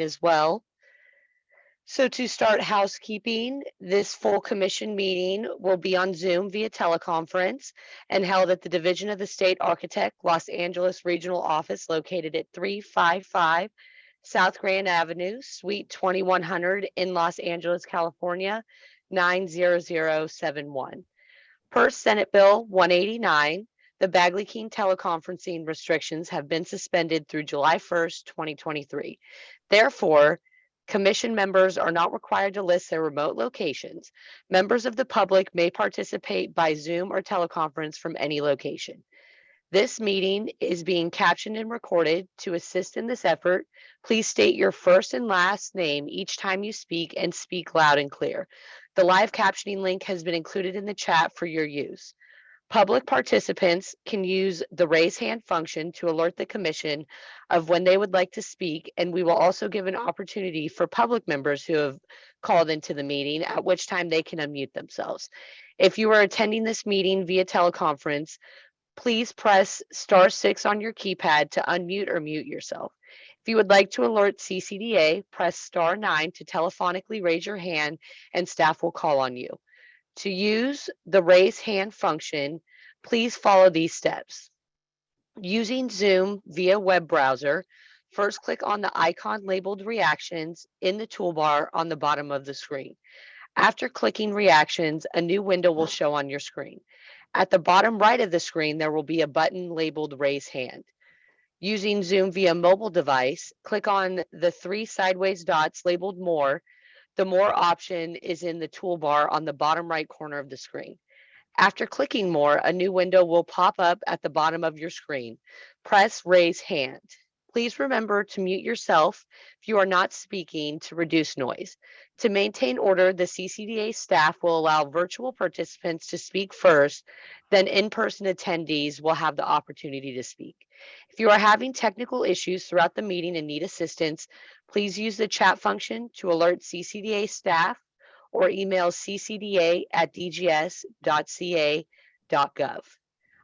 as well. So to start housekeeping, this full commission meeting will be on Zoom via teleconference and held at the Division of the State Architect, Los Angeles Regional Office located at 355 South Grand Avenue, Suite 2100 in Los Angeles, California, 90071. Per Senate Bill 189, the Bagley-Keene teleconferencing restrictions have been suspended through July 1st, 2023. Therefore, commission members are not required to list their remote locations. Members of the public may participate by Zoom or teleconference from any location. This meeting is being captioned and recorded. To assist in this effort, please state your first and last name each time you speak and speak loud and clear. The live captioning link has been included in the chat for your use. Public participants can use the raise hand function to alert the commission of when they would like to speak, and we will also give an opportunity for public members who have called into the meeting, at which time they can unmute themselves. If you are attending this meeting via teleconference, please press *6 on your keypad to unmute or mute yourself. If you would like to alert CCDA, press *9 to telephonically raise your hand and staff will call on you. To use the raise hand function, please follow these steps. Using Zoom via web browser, first click on the icon labeled reactions in the toolbar on the bottom of the screen. After clicking reactions, a new window will show on your screen. At the bottom right of the screen, there will be a button labeled raise hand. Using Zoom via mobile device, click on the 3 sideways dots labeled more. The more option is in the toolbar on the bottom right corner of the screen. After clicking more, a new window will pop up at the bottom of your screen. Press raise hand. Please remember to mute yourself if you are not speaking to reduce noise. To maintain order, the CCDA staff will allow virtual participants to speak first, then in-person attendees will have the opportunity to speak. If you are having technical issues throughout the meeting and need assistance, please use the chat function to alert CCDA staff or email ccda@dgs.ca.gov.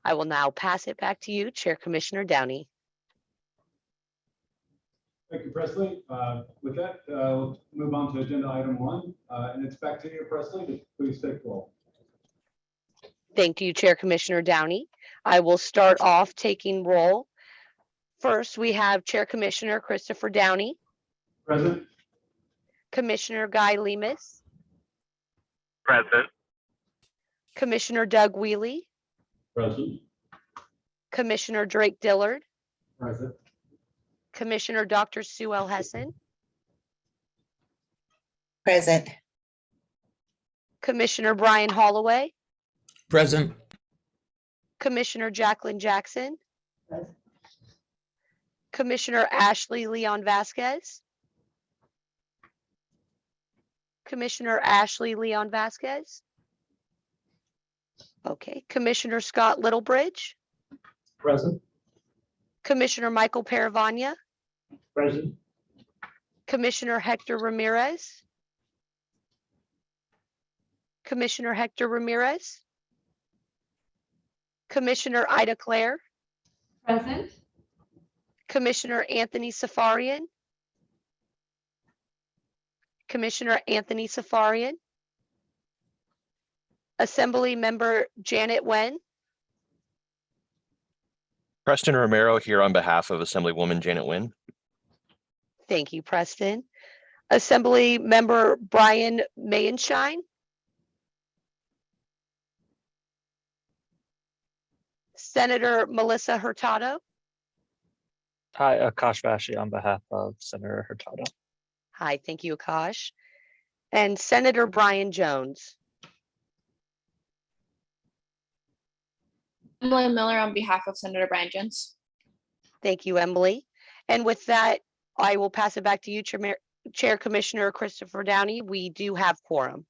I will now pass it back to you, Chair Commissioner Downey. Thank you, Presley. With that, we'll move on to agenda item 1, and it's back to you, Presley. Please take roll. Thank you, Chair Commissioner Downey. I will start off taking roll. First, we have Chair Commissioner Christopher Downey. Present. Commissioner Guy Lemus. Present. Commissioner Doug Wheely. Present. Commissioner Drake Dillard. Present. Commissioner Dr. Sue L. Hessen. Present. Commissioner Brian Holloway. Present. Commissioner Jacqueline Jackson. Present. Commissioner Ashley Leon Vasquez. Commissioner Ashley Leon Vasquez. Okay. Commissioner Scott Littlebridge. Present. Commissioner Michael Paravagna. Present. Commissioner Hector Ramirez. Commissioner Hector Ramirez. Commissioner Ida Claire. Present. Commissioner Anthony Safarian. Commissioner Anthony Safarian. Assembly Member Janet Wen. Preston Romero here on behalf of Assemblywoman Janet Wynn. Thank you, Preston. Assembly Member Brian Mayenshine. Senator Melissa Hurtado. Hi, Akash Vashi on behalf of Senator Hurtado. Hi, thank you, Akash. And Senator Brian Jones. Emily Miller on behalf of Senator Brian Jones. Thank you, Emily. And with that, I will pass it back to you, Chair Commissioner Christopher Downey. We do have quorum.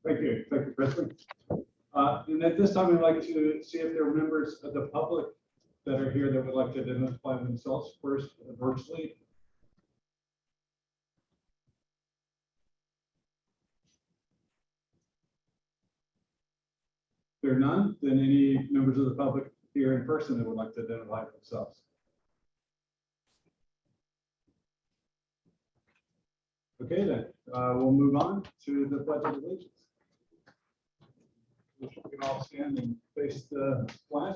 Thank you. Thank you, Presley. And at this time, we'd like to see if there are members of the public that are here that would like to identify themselves first virtually. If there are none, then any members of the public here in person that would like to identify themselves. Okay, then, we'll move on to the Pledge of Allegiance. We can all stand and face the flag.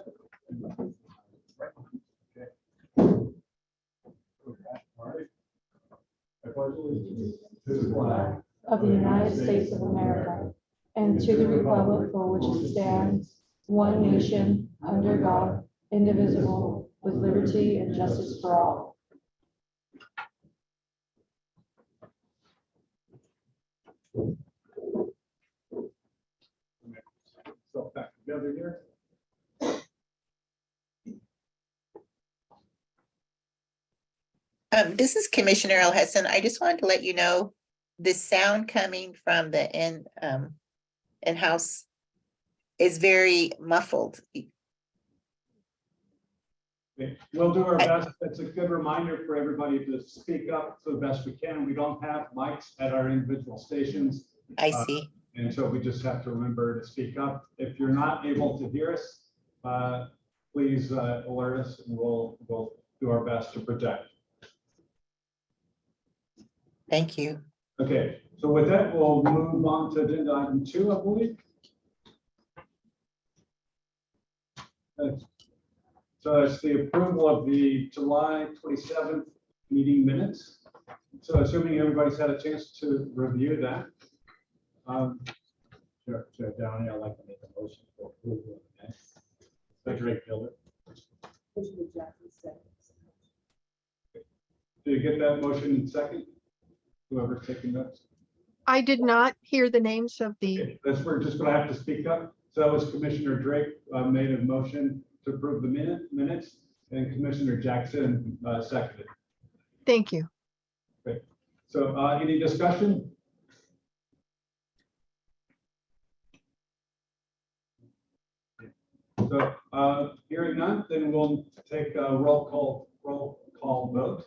Okay. All right. I pledge allegiance to the flag of the United States of America and to the republic for which it stands, one nation, under God, indivisible, with liberty and justice for all. So back together here. This is Commissioner El Hessan. I just wanted to let you know the sound coming from the in-house is very muffled. Okay, we'll do our best. It's a good reminder for everybody to speak up to the best we can. We don't have mics at our individual stations. I see. And so we just have to remember to speak up. If you're not able to hear us, please alert us and we'll do our best to protect. Thank you. Okay, so with that, we'll move on to agenda item 2, I believe. So it's the approval of the July 27th meeting minutes. So assuming everybody's had a chance to review that. Chair Downey, I'd like to make a motion for approval of the minutes. Drake Gilbert. Do you get that motion in second? Whoever's taking notes. I did not hear the names of the, Okay, we're just going to have to speak up. So that was Commissioner Drake made a motion to approve the minutes, and Commissioner Jackson seconded. thank you. Okay. So any discussion? So hearing none, then we'll take a roll call vote.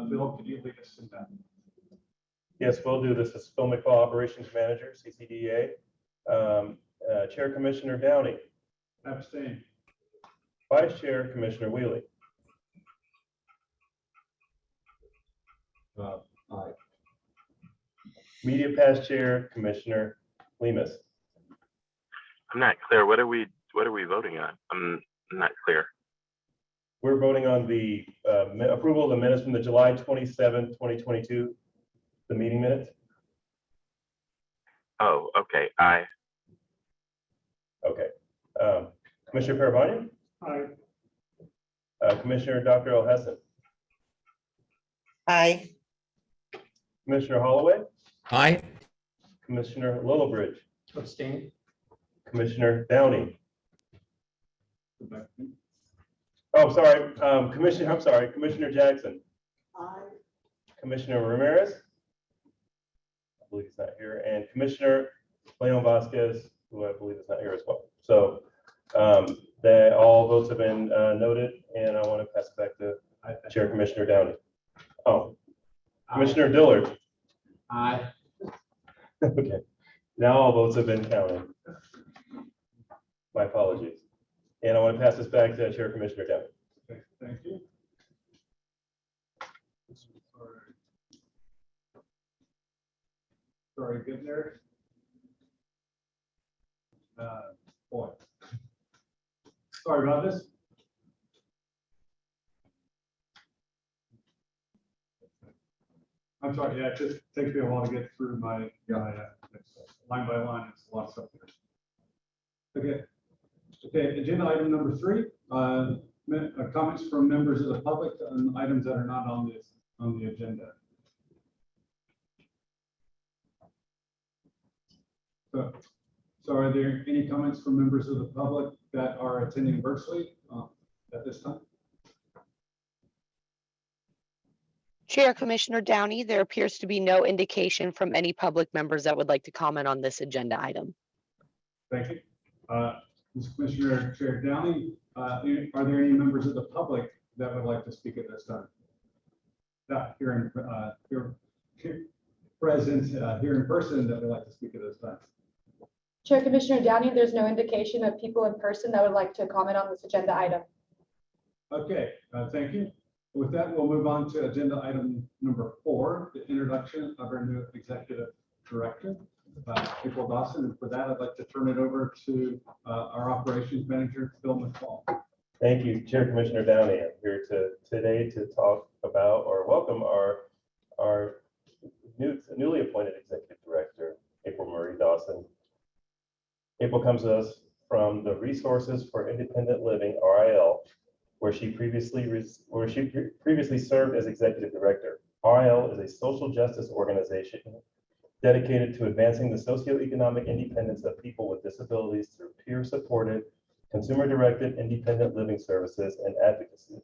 Bill, could you lead us in that? Yes, we'll do this as Phil McFall, Operations Manager, CCDA. Chair Commissioner Downey, Abstain. Vice Chair Commissioner Wheelie. Aye. Media Pass Chair Commissioner Lemus. I'm not clear. What are we voting on? I'm not clear. We're voting on the approval of the minutes from the July 27th, 2022, the meeting minutes. Oh, okay. Aye. Okay. Commissioner Paravani, Aye. Commissioner Dr. El Hessan, Aye. Commissioner Holloway, Aye. Commissioner Lillibridge, Abstain. Commissioner Downey. Oh, sorry, Commissioner Jackson. Aye. Commissioner Ramirez. I believe he's not here, and Commissioner Leon Vasquez, who I believe is not here as well. So that all votes have been noted, and I want to pass it back to Chair Commissioner Downey. Oh, Commissioner Dillard. Aye. Okay, now all votes have been counted. My apologies. And I want to pass this back to Chair Commissioner Downey. Okay, thank you. Sorry, getting there. Boy. Sorry about this. I'm sorry, yeah, it just takes me a while to get through my line by line, it's a lot of stuff there. Okay. Okay, agenda item number 3, comments from members of the public on items that are not on the agenda. So are there any comments from members of the public that are attending virtually at this time? Chair Commissioner Downey, there appears to be no indication from any public members that would like to comment on this agenda item. Thank you. Mr. Commissioner Chair Downey, are there any members of the public that would like to speak at this time? Here present here in person that would like to speak at this time. Chair Commissioner Downey, there's no indication of people in person that would like to comment on this agenda item. Okay, thank you. With that, we'll move on to agenda item number 4, the introduction of our new executive director, April Dawson. And for that, I'd like to turn it over to our operations manager, Phil McFall. Thank you, Chair Commissioner Downey. I'm here today to talk about or welcome our newly appointed executive director, April Marie Dawson. April comes to us from the Resources for Independent Living, RIL, where she previously served as executive director. RIL is a social justice organization dedicated to advancing the socioeconomic independence of people with disabilities through peer-supported, consumer-directed independent living services and advocacy.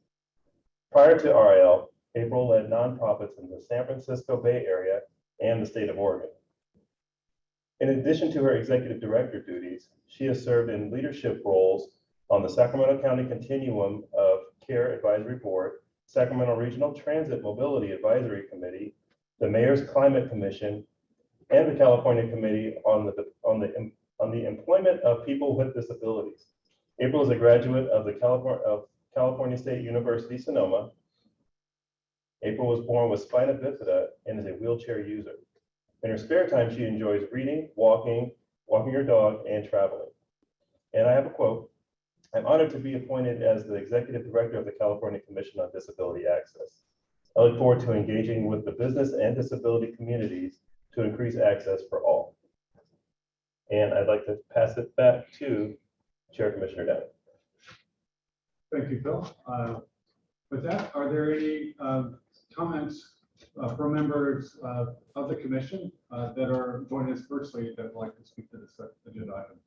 Prior to RIL, April led nonprofits in the San Francisco Bay Area and the state of Oregon. In addition to her executive director duties, she has served in leadership roles on the Sacramento County Continuum of Care Advisory Board, Sacramento Regional Transit Mobility Advisory Committee, the Mayor's Climate Commission, and the California Committee on the Employment of People with Disabilities. April is a graduate of California State University, Sonoma. April was born with spina bifida and is a wheelchair user. In her spare time, she enjoys reading, walking her dog, and traveling. And I have a quote: "I'm honored to be appointed as the Executive Director of the California Commission on Disability Access. I look forward to engaging with the business and disability communities to increase access for all." And I'd like to pass it back to Chair Commissioner Downey. Thank you, Phil. With that, are there any comments from members of the commission that are joining us virtually that would like to speak to this agenda item?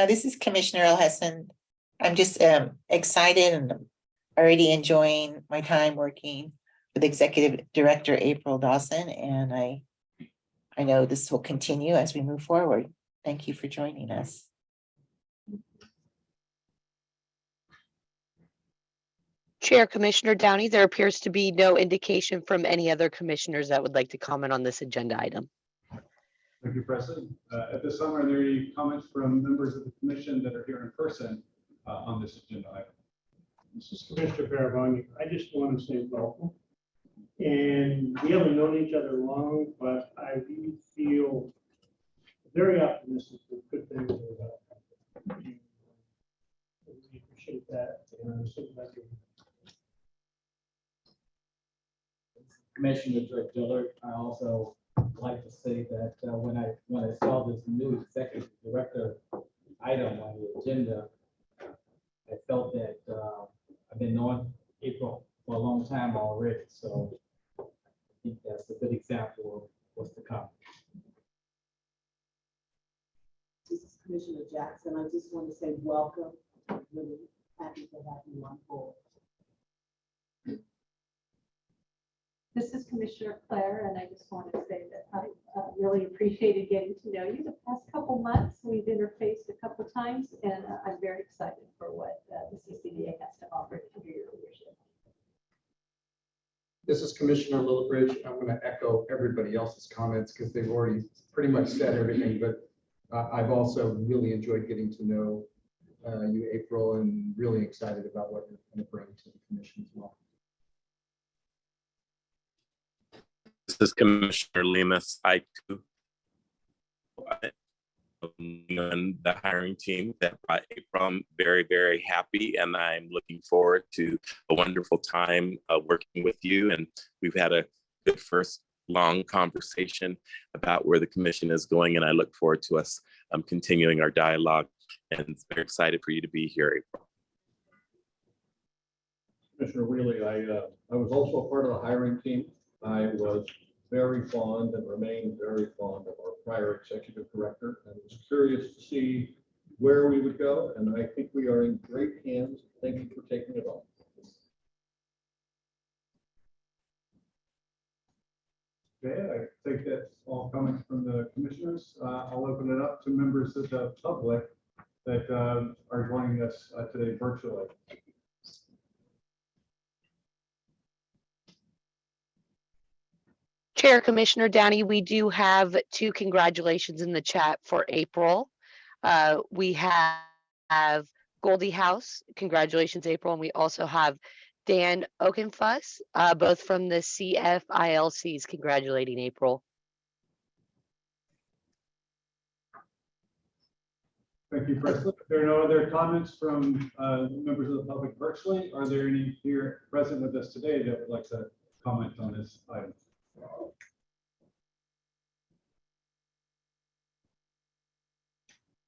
This is Commissioner El-Hassan. I'm just excited and already enjoying my time working with Executive Director April Dawson, and I know this will continue as we move forward. Thank you for joining us. Chair Commissioner Downey, there appears to be no indication from any other commissioners that would like to comment on this agenda item. Thank you, President. At this time, are there any comments from members of the commission that are here in person on this agenda item? This is Commissioner Paravani. I just want to say welcome. And we haven't known each other long, but I really feel very optimistic that good things are happening. I really appreciate that. And I'm so glad you're here. Commissioner Dillard, I also like to say that when I saw this new executive director item on the agenda, I felt that I've been knowing April for a long time already, so I think that's a good example of what's to come. This is Commissioner Jackson. I just want to say welcome. I'm really happy to have you on board. This is Commissioner Claire, and I just want to say that I really appreciated getting to know you the past couple months. We've interfaced a couple times, and I'm very excited for what the CCDA has to offer under your leadership. This is Commissioner Lillibridge. I'm going to echo everybody else's comments because they've already pretty much said everything, but I've also really enjoyed getting to know you, April, and really excited about what you're going to bring to the commission as well. This is Commissioner Lemus. I too and the hiring team that brought April. I'm very, very happy, and I'm looking forward to a wonderful time working with you. And we've had a good first long conversation about where the commission is going, and I look forward to us continuing our dialogue. And very excited for you to be here, April. Commissioner Wheelie, I was also a part of the hiring team. I was very fond and remain very fond of our prior executive director, and was curious to see where we would go, and I think we are in great hands. Thank you for taking it on. Okay, I think that's all comments from the commissioners. I'll open it up to members of the public that are joining us today virtually. Chair Commissioner Downey, we do have 2 congratulations in the chat for April. We have Goldie House. Congratulations, April. And we also have Dan Oakenfuss, both from the CFILCs, congratulating April. Thank you, President. If there are no other comments from members of the public virtually, are there any here present with us today that would like to comment on this item?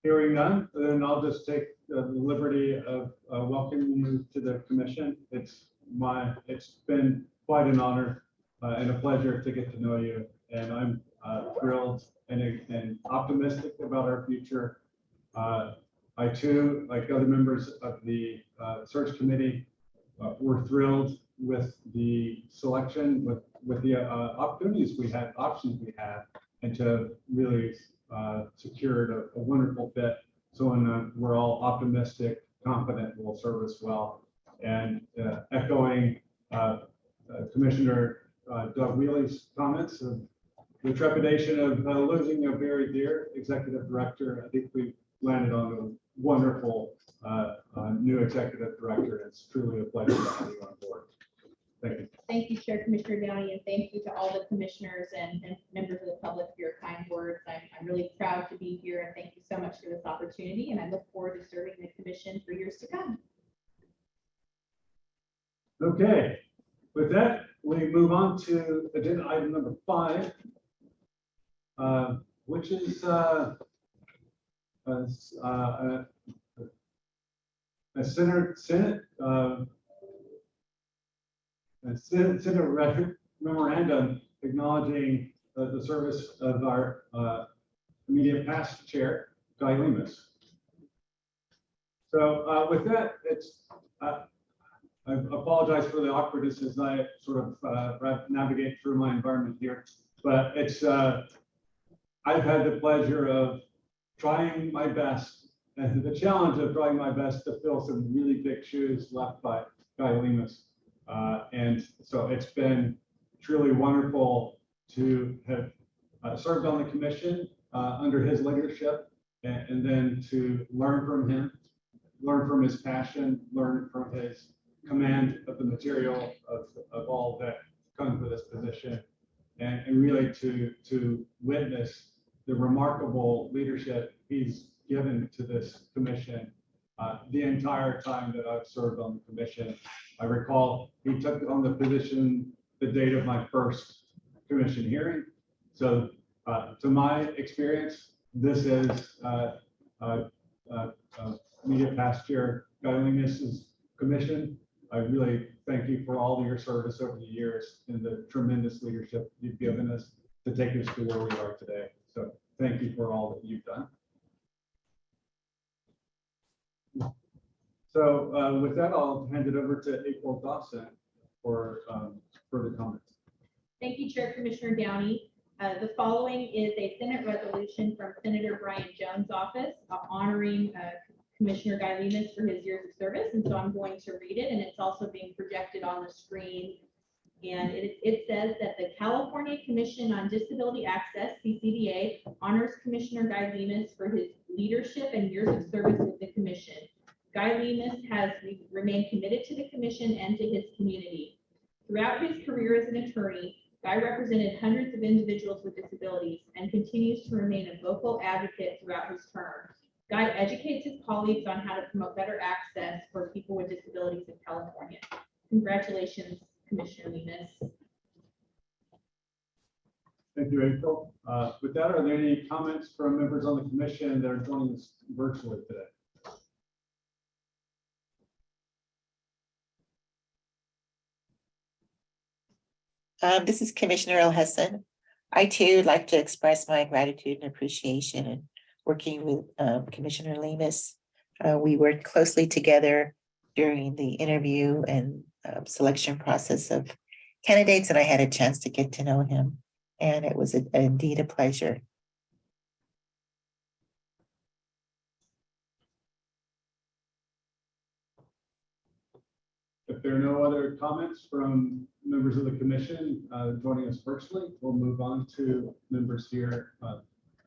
Hearing none, then I'll just take the liberty of welcoming you to the commission. It's been quite an honor and a pleasure to get to know you, and I'm thrilled and optimistic about our future. I too, like other members of the search committee, were thrilled with the selection, with the opportunities we had, options we had, and to really secured a wonderful fit. So we're all optimistic, confident will serve us well. And echoing Commissioner Doug Wheely's comments of the trepidation of losing a very dear executive director, I think we landed on a wonderful new executive director. It's truly a pleasure to have you on board. Thank you. Thank you, Chair Commissioner Downey, and thank you to all the commissioners and members of the public for your kind words. I'm really proud to be here, and thank you so much for this opportunity, and I look forward to serving the commission for years to come. Okay, with that, we move on to agenda item number 5, which is a Senate memorandum acknowledging the service of our immediate past chair, Guy Lemus. So with that, I apologize for the awkwardness as I sort of navigate through my environment here, but I've had the pleasure of trying my best and the challenge of trying my best to fill some really big shoes left by Guy Lemus. And so it's been truly wonderful to have served on the commission under his leadership, and then to learn from him, learn from his passion, learn from his command of the material of all that comes with this position, and really to witness the remarkable leadership he's given to this commission the entire time that I've served on the commission. I recall he took on the position the date of my first commission hearing. So to my experience, this is immediate past chair Guy Lemus's commission. I really thank you for all of your service over the years and the tremendous leadership you've given us to take us to where we are today. So thank you for all that you've done. So with that, I'll hand it over to April Dawson for further comments. Thank you, Chair Commissioner Downey. The following is a Senate resolution from Senator Brian Jones' office honoring Commissioner Guy Lemus for his years of service. And so I'm going to read it, and it's also being projected on the screen. And it says that the California Commission on Disability Access, CCDA, honors Commissioner Guy Lemus for his leadership and years of service with the commission. Guy Lemus has remained committed to the commission and to his community. Throughout his career as an attorney, Guy represented hundreds of individuals with disabilities and continues to remain a vocal advocate throughout his term. Guy educates his colleagues on how to promote better access for people with disabilities in California. Congratulations, Commissioner Lemus. Thank you, April. With that, are there any comments from members on the commission that are joining us virtually today? This is Commissioner Elhassan. I too would like to express my gratitude and appreciation in working with Commissioner Lemus. We worked closely together during the interview and selection process of candidates, and I had a chance to get to know him, and it was indeed a pleasure. If there are no other comments from members of the commission joining us virtually, we'll move on to members here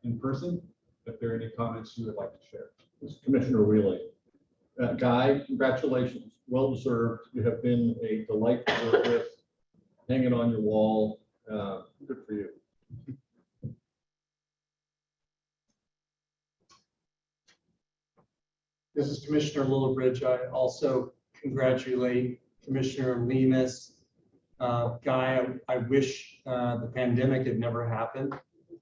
in person. If there are any comments you would like to share. This is Commissioner Wheely. Guy, congratulations, well deserved. You have been a delight to work with, hanging on your wall. Good for you. This is Commissioner Lillibridge. I also congratulate Commissioner Lemus. Guy, I wish the pandemic had never happened.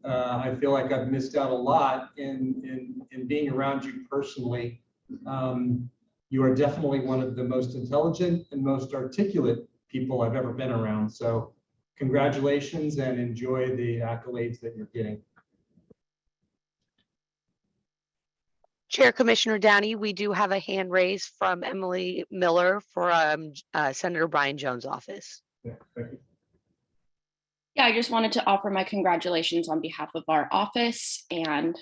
I feel like I've missed out a lot in being around you personally. You are definitely one of the most intelligent and most articulate people I've ever been around. So congratulations and enjoy the accolades that you're getting. Chair Commissioner Downey, we do have a hand raised from Emily Miller from Senator Brian Jones' office. Yeah, thank you. Yeah, I just wanted to offer my congratulations on behalf of our office, and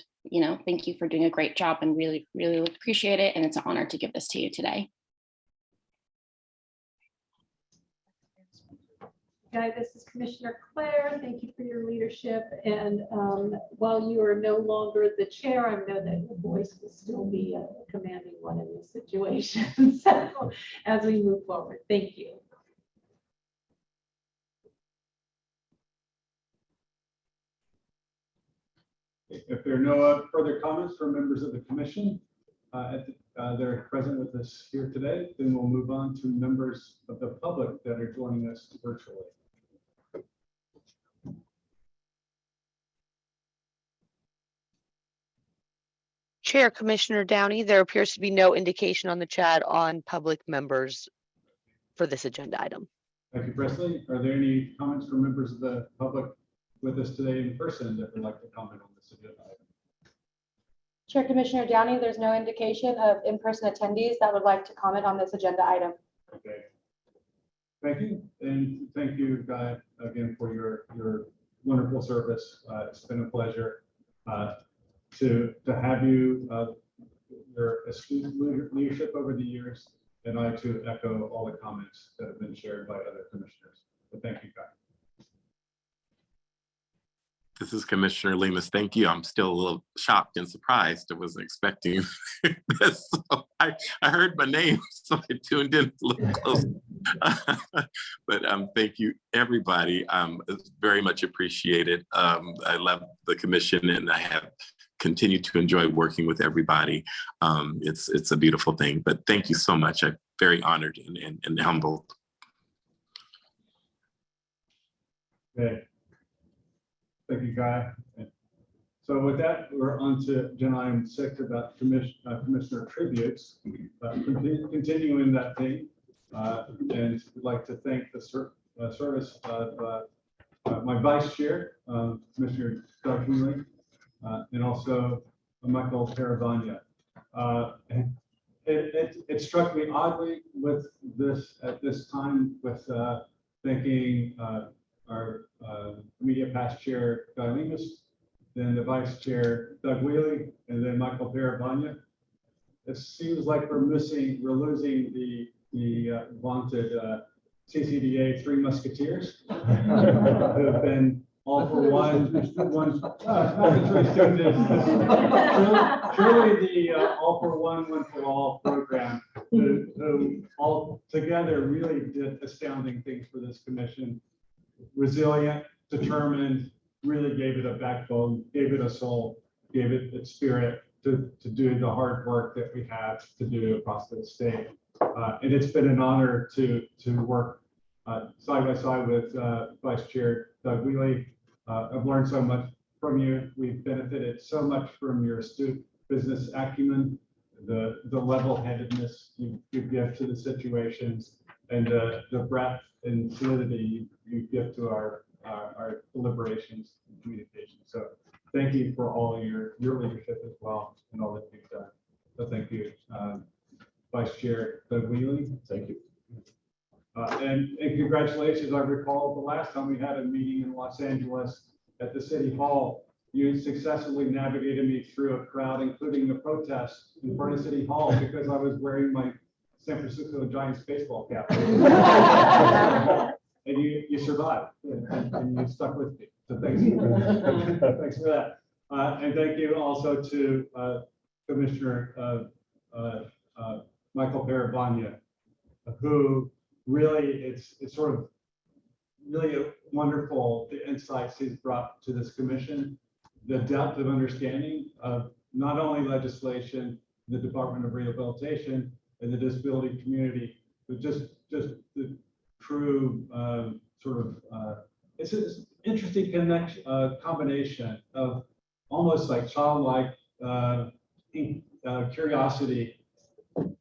thank you for doing a great job, and really, really appreciate it. And it's an honor to give this to you today. Guy, this is Commissioner Clare. Thank you for your leadership. And while you are no longer the chair, I know that your voice will still be a commanding one in this situation. So as we move forward, thank you. If there are no further comments from members of the commission, they're present with us here today, then we'll move on to members of the public that are joining us virtually. Chair Commissioner Downey, there appears to be no indication on the chat on public members for this agenda item. Thank you, Presley. Are there any comments from members of the public with us today in person that would like to comment on this agenda item? Chair Commissioner Downey, there's no indication of in-person attendees that would like to comment on this agenda item. Okay. Thank you. And thank you, Guy, again, for your wonderful service. It's been a pleasure to have you, your astute leadership over the years, and I too echo all the comments that have been shared by other commissioners. So thank you, Guy. This is Commissioner Lemus. Thank you. I'm still a little shocked and surprised. I wasn't expecting this. So I heard my name, so I tuned in a little close. But thank you, everybody. It's very much appreciated. I love the commission, and I have continued to enjoy working with everybody. It's a beautiful thing. But thank you so much. I'm very honored and humbled. Okay. Thank you, Guy. So with that, we're on to agenda item 6 about commissioner tributes. Continuing that theme, and we'd like to thank the service of my vice chair, Commissioner Doug Healy, and also Michael Paravagna. It struck me oddly with this at this time with thanking our media past chair, Guy Lemus, then the vice chair, Doug Wheely, and then Michael Paravagna. It seems like we're losing the vaunted CCDA Three Musketeers who have been all for one, truly the all for one for all program, who all together really did astounding things for this commission. Resilient, determined, really gave it a backbone, gave it a soul, gave it its spirit to do the hard work that we have to do across the state. And it's been an honor to work side by side with Vice Chair Doug Wheely. I've learned so much from you. We've benefited so much from your astute business acumen, the level-headedness you give to the situations, and the breadth and solidity you give to our deliberations and communication. So thank you for all your leadership as well and all that you've done. So thank you, Vice Chair Doug Wheely. Thank you. And congratulations. I recall the last time we had a meeting in Los Angeles at the City Hall, you successfully navigated me through a crowd, including the protests in front of City Hall, because I was wearing my San Francisco Giants baseball cap. And you survived, and you stuck with me. So thanks for that. And thank you also to Commissioner Michael Paravanya, who really, it's sort of really wonderful, the insights he's brought to this commission, the depth of understanding of not only legislation, the Department of Rehabilitation and the disability community, but just the true it's an interesting connection, combination of almost like childlike curiosity,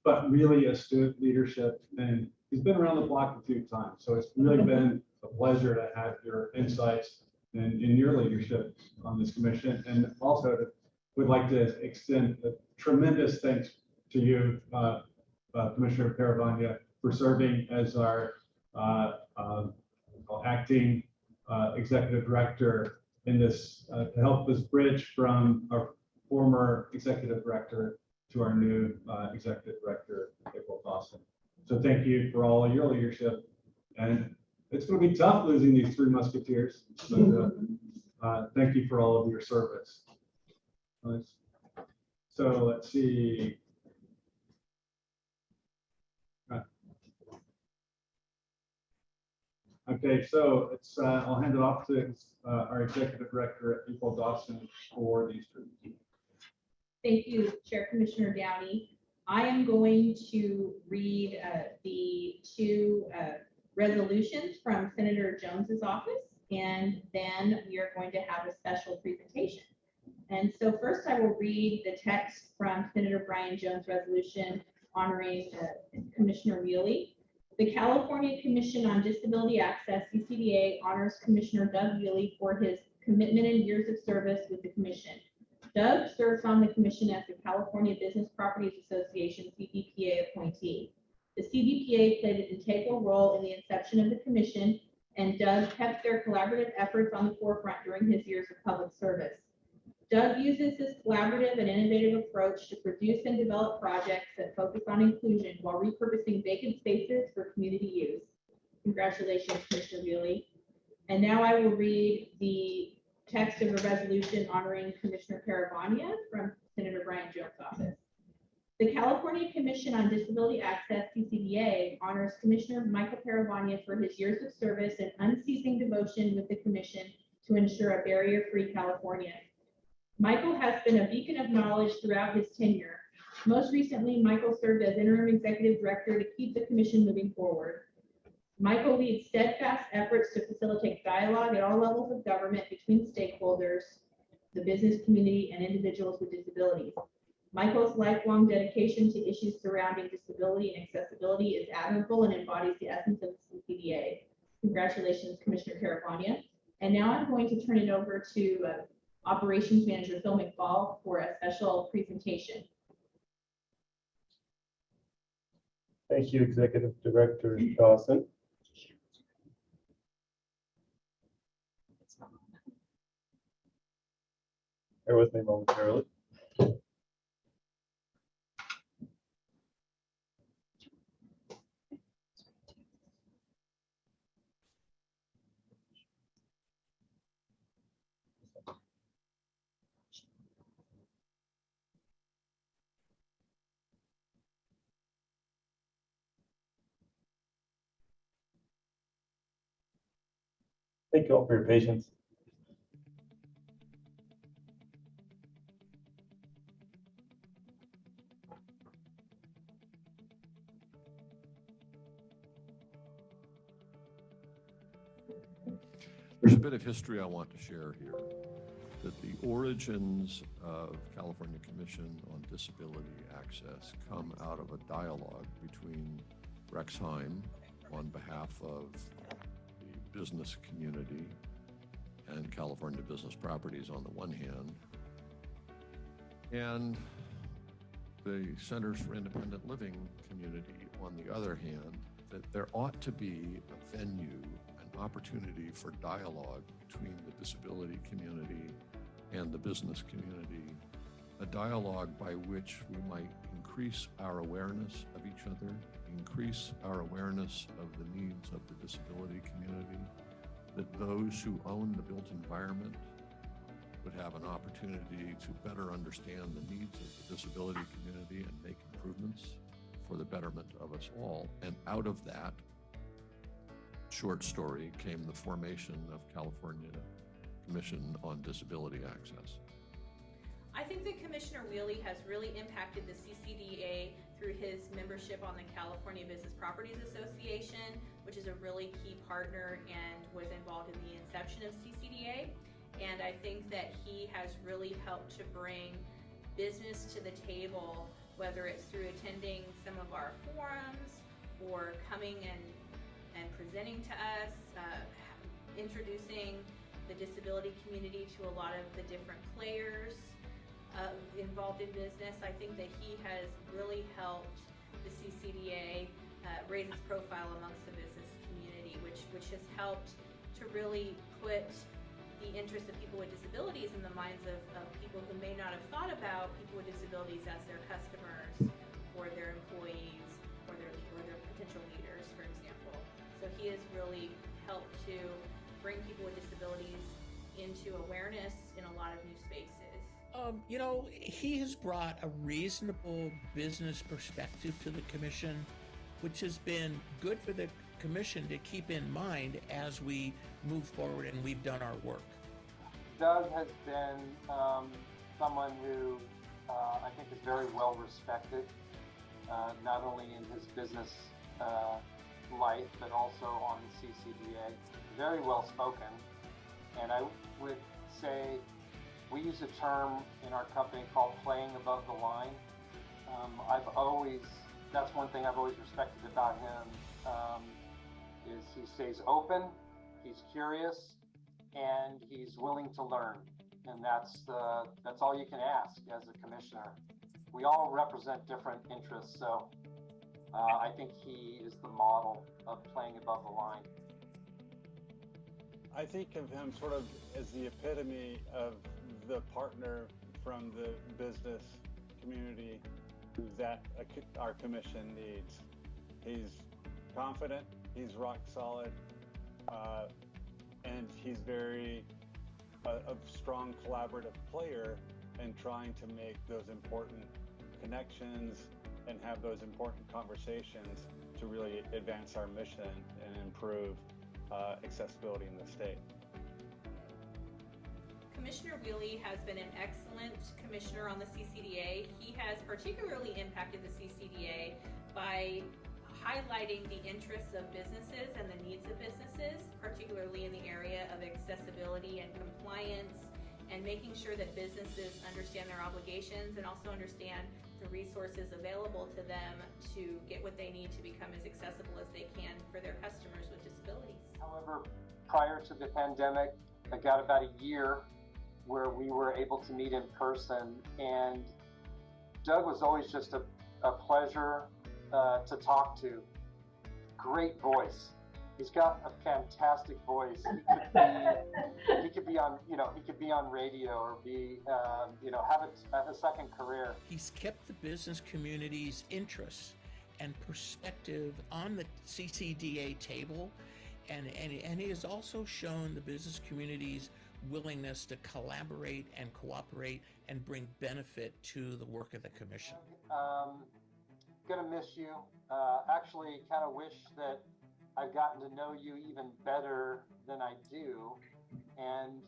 but really astute leadership. And he's been around the block a few times, so it's really been a pleasure to have your insights and in your leadership on this commission. And also would like to extend a tremendous thanks to you, Commissioner Paravanya, for serving as our acting executive director in this, to help us bridge from our former executive director to our new executive director, April Dawson. So thank you for all of your leadership. And it's going to be tough losing these three musketeers, but thank you for all of your service. So let's see. Okay, so it's I'll hand it off to our executive director, April Dawson, for these two. Thank you, Chair Commissioner Downey. I am going to read the two resolutions from Senator Jones's office, and then we are going to have a special presentation. And so first I will read the text from Senator Brian Jones' resolution honoring Commissioner Wheelie. The California Commission on Disability Access, CCDA, honors Commissioner Doug Wheelie for his commitment and years of service with the commission. Doug serves on the commission as the California Business Properties Association CBPA appointee. The CBPA played an integral role in the inception of the commission, and Doug kept their collaborative efforts on the forefront during his years of public service. Doug uses this collaborative and innovative approach to produce and develop projects that focus on inclusion while repurposing vacant spaces for community use. Congratulations, Commissioner Wheelie. And now I will read the text of a resolution honoring Commissioner Paravanya from Senator Brian Jones' office. The California Commission on Disability Access, CCDA, honors Commissioner Michael Paravanya for his years of service and unceasing devotion with the commission to ensure a barrier-free California. Michael has been a beacon of knowledge throughout his tenure. Most recently, Michael served as interim executive director to keep the commission moving forward. Michael leads steadfast efforts to facilitate dialogue at all levels of government between stakeholders, the business community, and individuals with disabilities. Michael's lifelong dedication to issues surrounding disability and accessibility is admirable and embodies the essence of the CCDA. Congratulations, Commissioner Paravanya. And now I'm going to turn it over to Operations Manager Phil McFall for a special presentation. Thank you, Executive Director Dawson. Bear with me momentarily. Thank you all for your patience. There's a bit of history I want to share here, that the origins of California Commission on Disability Access come out of a dialogue between Rex Heim on behalf of the business community and California Business Properties on the one hand, and the Centers for Independent Living community on the other hand, that there ought to be a venue, an opportunity for dialogue between the disability community and the business community, a dialogue by which we might increase our awareness of each other, increase our awareness of the needs of the disability community, that those who own the built environment would have an opportunity to better understand the needs of the disability community and make improvements for the betterment of us all. And out of that short story came the formation of California Commission on Disability Access. I think that Commissioner Wheelie has really impacted the CCDA through his membership on the California Business Properties Association, which is a really key partner and was involved in the inception of CCDA. And I think that he has really helped to bring business to the table, whether it's through attending some of our forums or coming and presenting to us, introducing the disability community to a lot of the different players involved in business. I think that he has really helped the CCDA raise its profile amongst the business community, which has helped to really put the interests of people with disabilities in the minds of people who may not have thought about people with disabilities as their customers or their employees or their potential leaders, for example. So he has really helped to bring people with disabilities into awareness in a lot of new spaces. You know, he has brought a reasonable business perspective to the commission, which has been good for the commission to keep in mind as we move forward and we've done our work. Doug has been someone who I think is very well respected, not only in his business life, but also on the CCDA. Very well spoken. And I would say we use a term in our company called playing above the line. That's one thing I've always respected about him, is he stays open, he's curious, and he's willing to learn. And that's all you can ask as a commissioner. We all represent different interests, so I think he is the model of playing above the line. I think of him sort of as the epitome of the partner from the business community that our commission needs. He's confident, he's rock solid, and he's very a strong collaborative player in trying to make those important connections and have those important conversations to really advance our mission and improve accessibility in the state. Commissioner Wheelie has been an excellent commissioner on the CCDA. He has particularly impacted the CCDA by highlighting the interests of businesses and the needs of businesses, particularly in the area of accessibility and compliance, and making sure that businesses understand their obligations and also understand the resources available to them to get what they need to become as accessible as they can for their customers with disabilities. However, prior to the pandemic, I got about a year where we were able to meet in person, and Doug was always just a pleasure to talk to. Great voice. He's got a fantastic voice. He could be on radio or be, have a second career. He's kept the business community's interests and perspective on the CCDA table, and he has also shown the business community's willingness to collaborate and cooperate and bring benefit to the work of the commission. Gonna miss you. Actually, kind of wish that I've gotten to know you even better than I do. And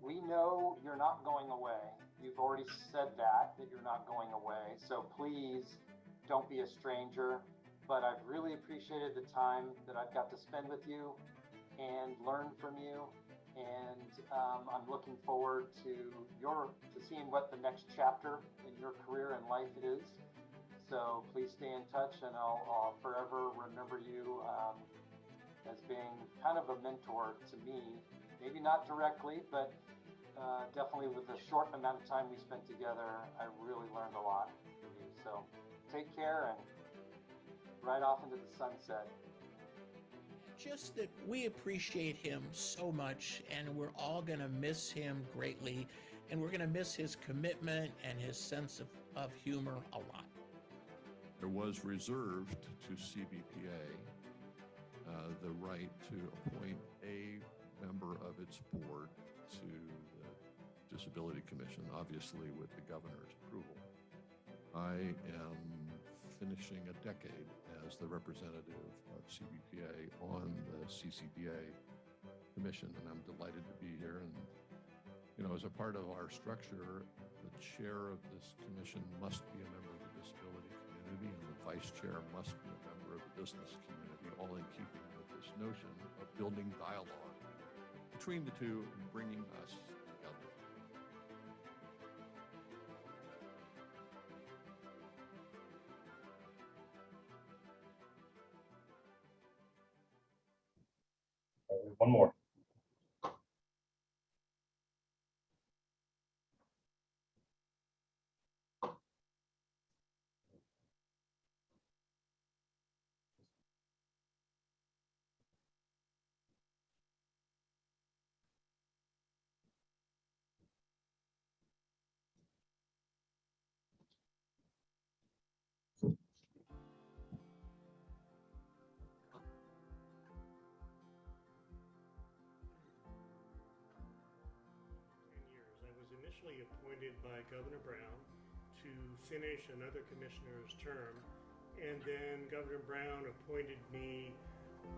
we know you're not going away. You've already said that you're not going away. So please don't be a stranger. But I've really appreciated the time that I've got to spend with you and learn from you. And I'm looking forward to seeing what the next chapter in your career and life is. So please stay in touch, and I'll forever remember you as being kind of a mentor to me. Maybe not directly, but definitely with the short amount of time we spent together, I really learned a lot from you. So take care and right off into the sunset. Just that we appreciate him so much, and we're all going to miss him greatly, and we're going to miss his commitment and his sense of humor a lot. There was reserved to CBPA the right to appoint a member of its board to the Disability Commission, obviously with the governor's approval. I am finishing a decade as the representative of CBPA on the CCDA commission, and I'm delighted to be here. And, you know, as a part of our structure, the chair of this commission must be a member of the disability community, and the vice chair must be a member of the business community, all in keeping with this notion of building dialogue between the two and bringing us together. One more. I was initially appointed by Governor Brown to finish another commissioner's term, and then Governor Brown appointed me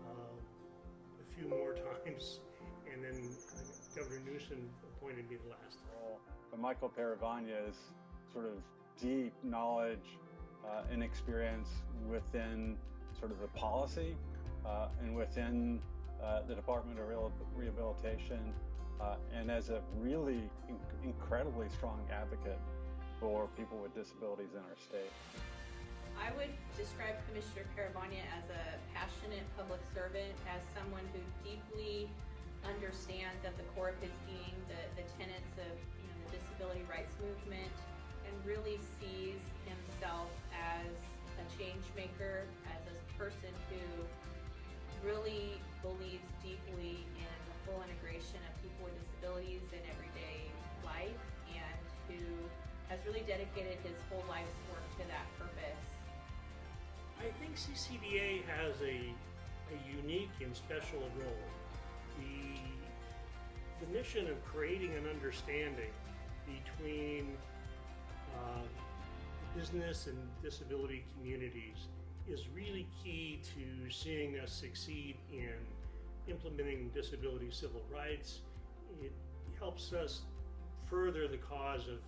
a few more times, and then Governor Newsom appointed me the last time. But Michael Paravagna's sort of deep knowledge and experience within sort of the policy and within the Department of Rehabilitation, and as a really incredibly strong advocate for people with disabilities in our state. I would describe Commissioner Paravagna as a passionate public servant, as someone who deeply understands at the core of his being the tenets of the disability rights movement, and really sees himself as a change maker, as a person who really believes deeply in the full integration of people with disabilities in everyday life, and who has really dedicated his whole life's work to that purpose. I think CCDA has a unique and special role. The mission of creating an understanding between business and disability communities is really key to seeing us succeed in implementing disability civil rights. It helps us further the cause of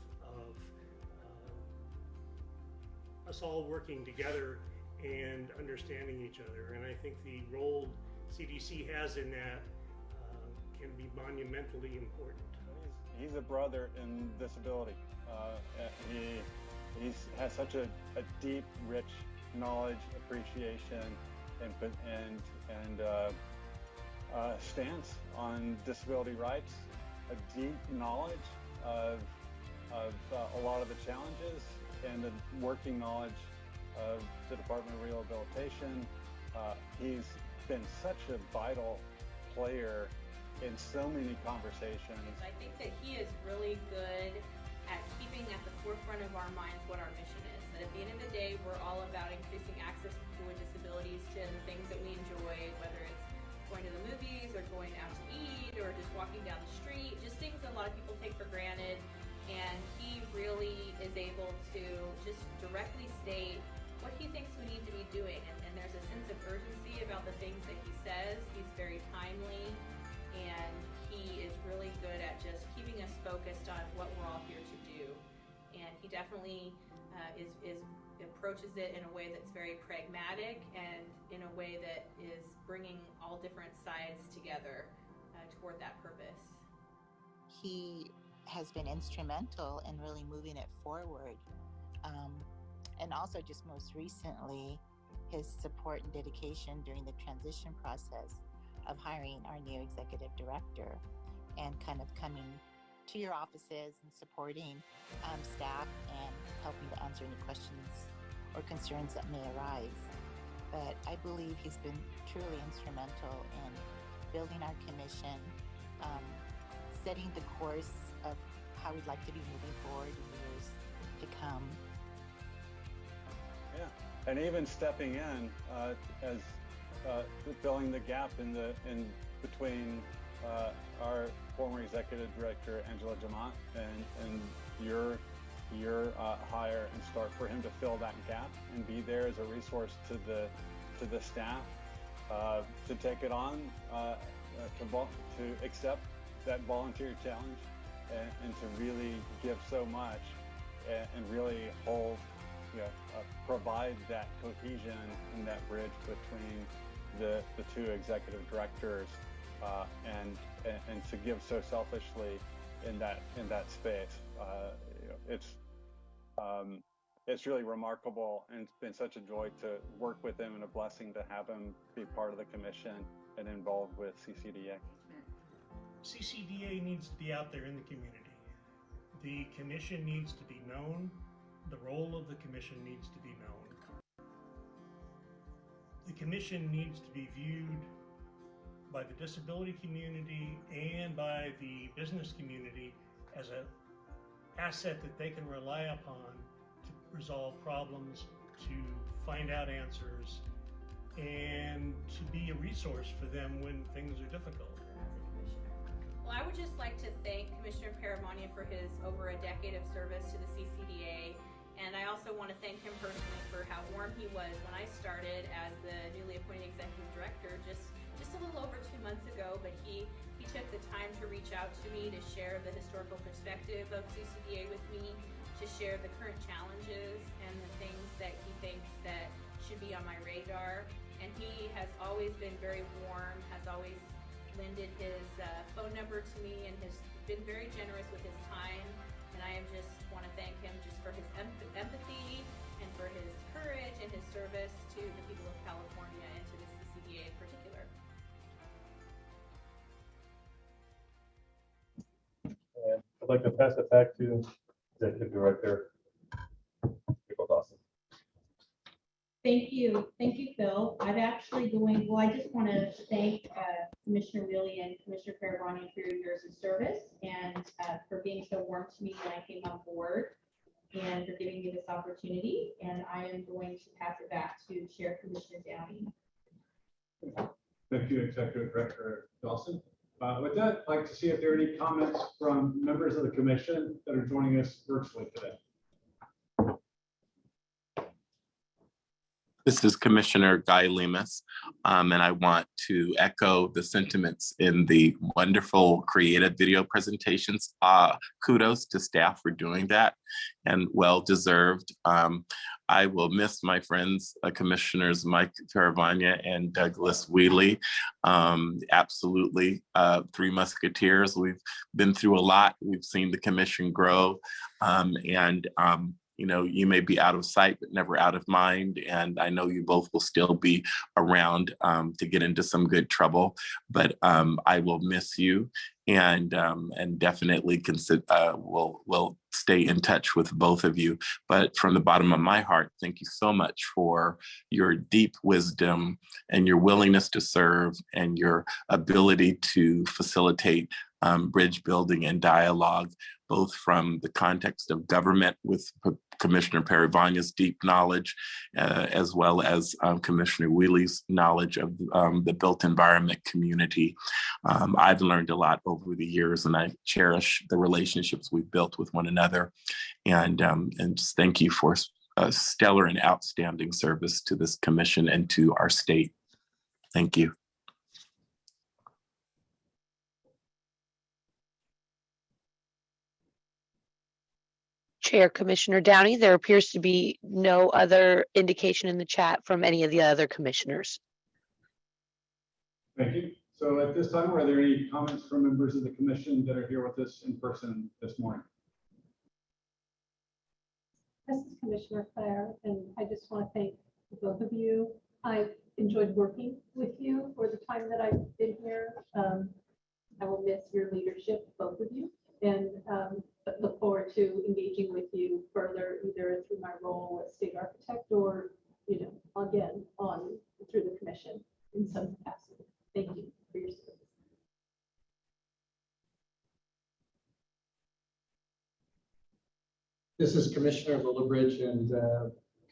us all working together and understanding each other. And I think the role CDC has in that can be monumentally important. He's a brother in disability. He has such a deep, rich knowledge, appreciation, and stance on disability rights, a deep knowledge of a lot of the challenges, and the working knowledge of the Department of Rehabilitation. He's been such a vital player in so many conversations. I think that he is really good at keeping at the forefront of our minds what our mission is. That at the end of the day, we're all about increasing access for people with disabilities to the things that we enjoy, whether it's going to the movies or going out to eat or just walking down the street, just things that a lot of people take for granted. And he really is able to just directly state what he thinks we need to be doing. And there's a sense of urgency about the things that he says. He's very timely, and he is really good at just keeping us focused on what we're all here to do. And he definitely approaches it in a way that's very pragmatic, and in a way that is bringing all different sides together toward that purpose. He has been instrumental in really moving it forward. And also just most recently, his support and dedication during the transition process of hiring our new executive director, and kind of coming to your offices and supporting staff and helping to answer any questions or concerns that may arise. But I believe he's been truly instrumental in building our commission, setting the course of how we'd like to be moving forward in the years to come. Yeah, and even stepping in as filling the gap in between our former executive director Angela Jamont and your your hire and start for him to fill that gap and be there as a resource to the staff to take it on, to accept that volunteer challenge and to really give so much and really hold, provide that cohesion and that bridge between the two executive directors and to give so selfishly in that space. It's really remarkable, and it's been such a joy to work with him and a blessing to have him be part of the commission and involved with CCDA. CCDA needs to be out there in the community. The commission needs to be known. The role of the commission needs to be known. The commission needs to be viewed by the disability community and by the business community as an asset that they can rely upon to resolve problems, to find out answers, and to be a resource for them when things are difficult. Well, I would just like to thank Commissioner Paravania for his over a decade of service to the CCDA. And I also want to thank him personally for how warm he was when I started as the newly appointed executive director just a little over 2 months ago. But he took the time to reach out to me to share the historical perspective of CCDA with me, to share the current challenges and the things that he thinks that should be on my radar. And he has always been very warm, has always lended his phone number to me, and has been very generous with his time. And I just want to thank him just for his empathy and for his courage and his service to the people of California and to the CCDA in particular. And I'd like to pass it back to Executive Director Dawson. Thank you, Phil. I just want to thank Commissioner Wheelie and Commissioner Paravani for your years of service and for being so warm to me when I came on board and for giving me this opportunity. And I am going to pass it back to Chair Commissioner Downey. Thank you, Executive Director Dawson. With that, I'd like to see if there are any comments from members of the commission that are joining us virtually today. This is Commissioner Guy Lemus, and I want to echo the sentiments in the wonderful creative video presentations. Kudos to staff for doing that, and well-deserved. I will miss my friends, Commissioners Mike Paravania and Douglas Wheelie. Absolutely, Three Musketeers. We've been through a lot. We've seen the commission grow, you may be out of sight, but never out of mind. And I know you both will still be around to get into some good trouble, but I will miss you and definitely will stay in touch with both of you. But from the bottom of my heart, thank you so much for your deep wisdom and your willingness to serve and your ability to facilitate bridge building and dialogue, both from the context of government with Commissioner Paravania's deep knowledge, as well as Commissioner Wheelie's knowledge of the built environment community. I've learned a lot over the years, and I cherish the relationships we've built with one another. And just thank you for stellar and outstanding service to this commission and to our state. Thank you. Chair Commissioner Downey, there appears to be no other indication in the chat from any of the other commissioners. Thank you. So at this time, are there any comments from members of the commission that are here with us in person this morning? This is Commissioner Claire, and I just want to thank both of you. I've enjoyed working with you for the time that I've been here. I will miss your leadership, both of you, and but look forward to engaging with you further, either through my role as state architect or, again, through the commission in some capacity. Thank you for your service. This is Commissioner Lillibridge and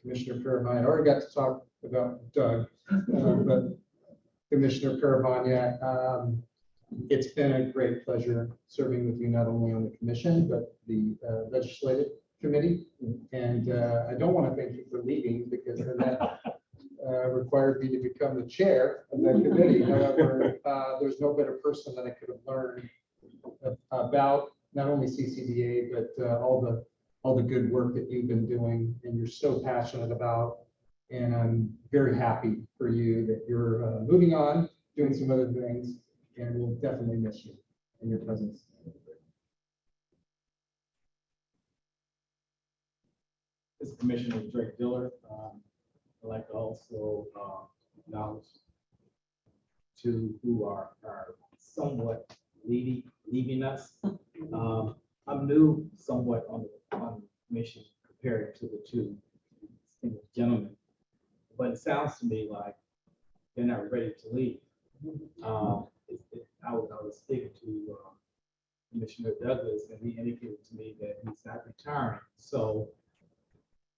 Commissioner Paravania. I already got to talk about Doug, but Commissioner Paravania, it's been a great pleasure serving with you, not only on the commission, but the legislative committee. And I don't want to thank you for leaving because then that required me to become the chair of that committee. However, there's no better person that I could have learned about not only CCDA, but all the good work that you've been doing and you're so passionate about. And I'm very happy for you that you're moving on, doing some other things, and we'll definitely miss you and your presence. This is Commissioner Drake Diller. I'd like to also acknowledge to who are somewhat leaving us. I'm new somewhat on the commission compared to the two distinguished gentlemen, but it sounds to me like they're not ready to leave. I was speaking to Commissioner Douglas, and he indicated to me that he's not retiring. So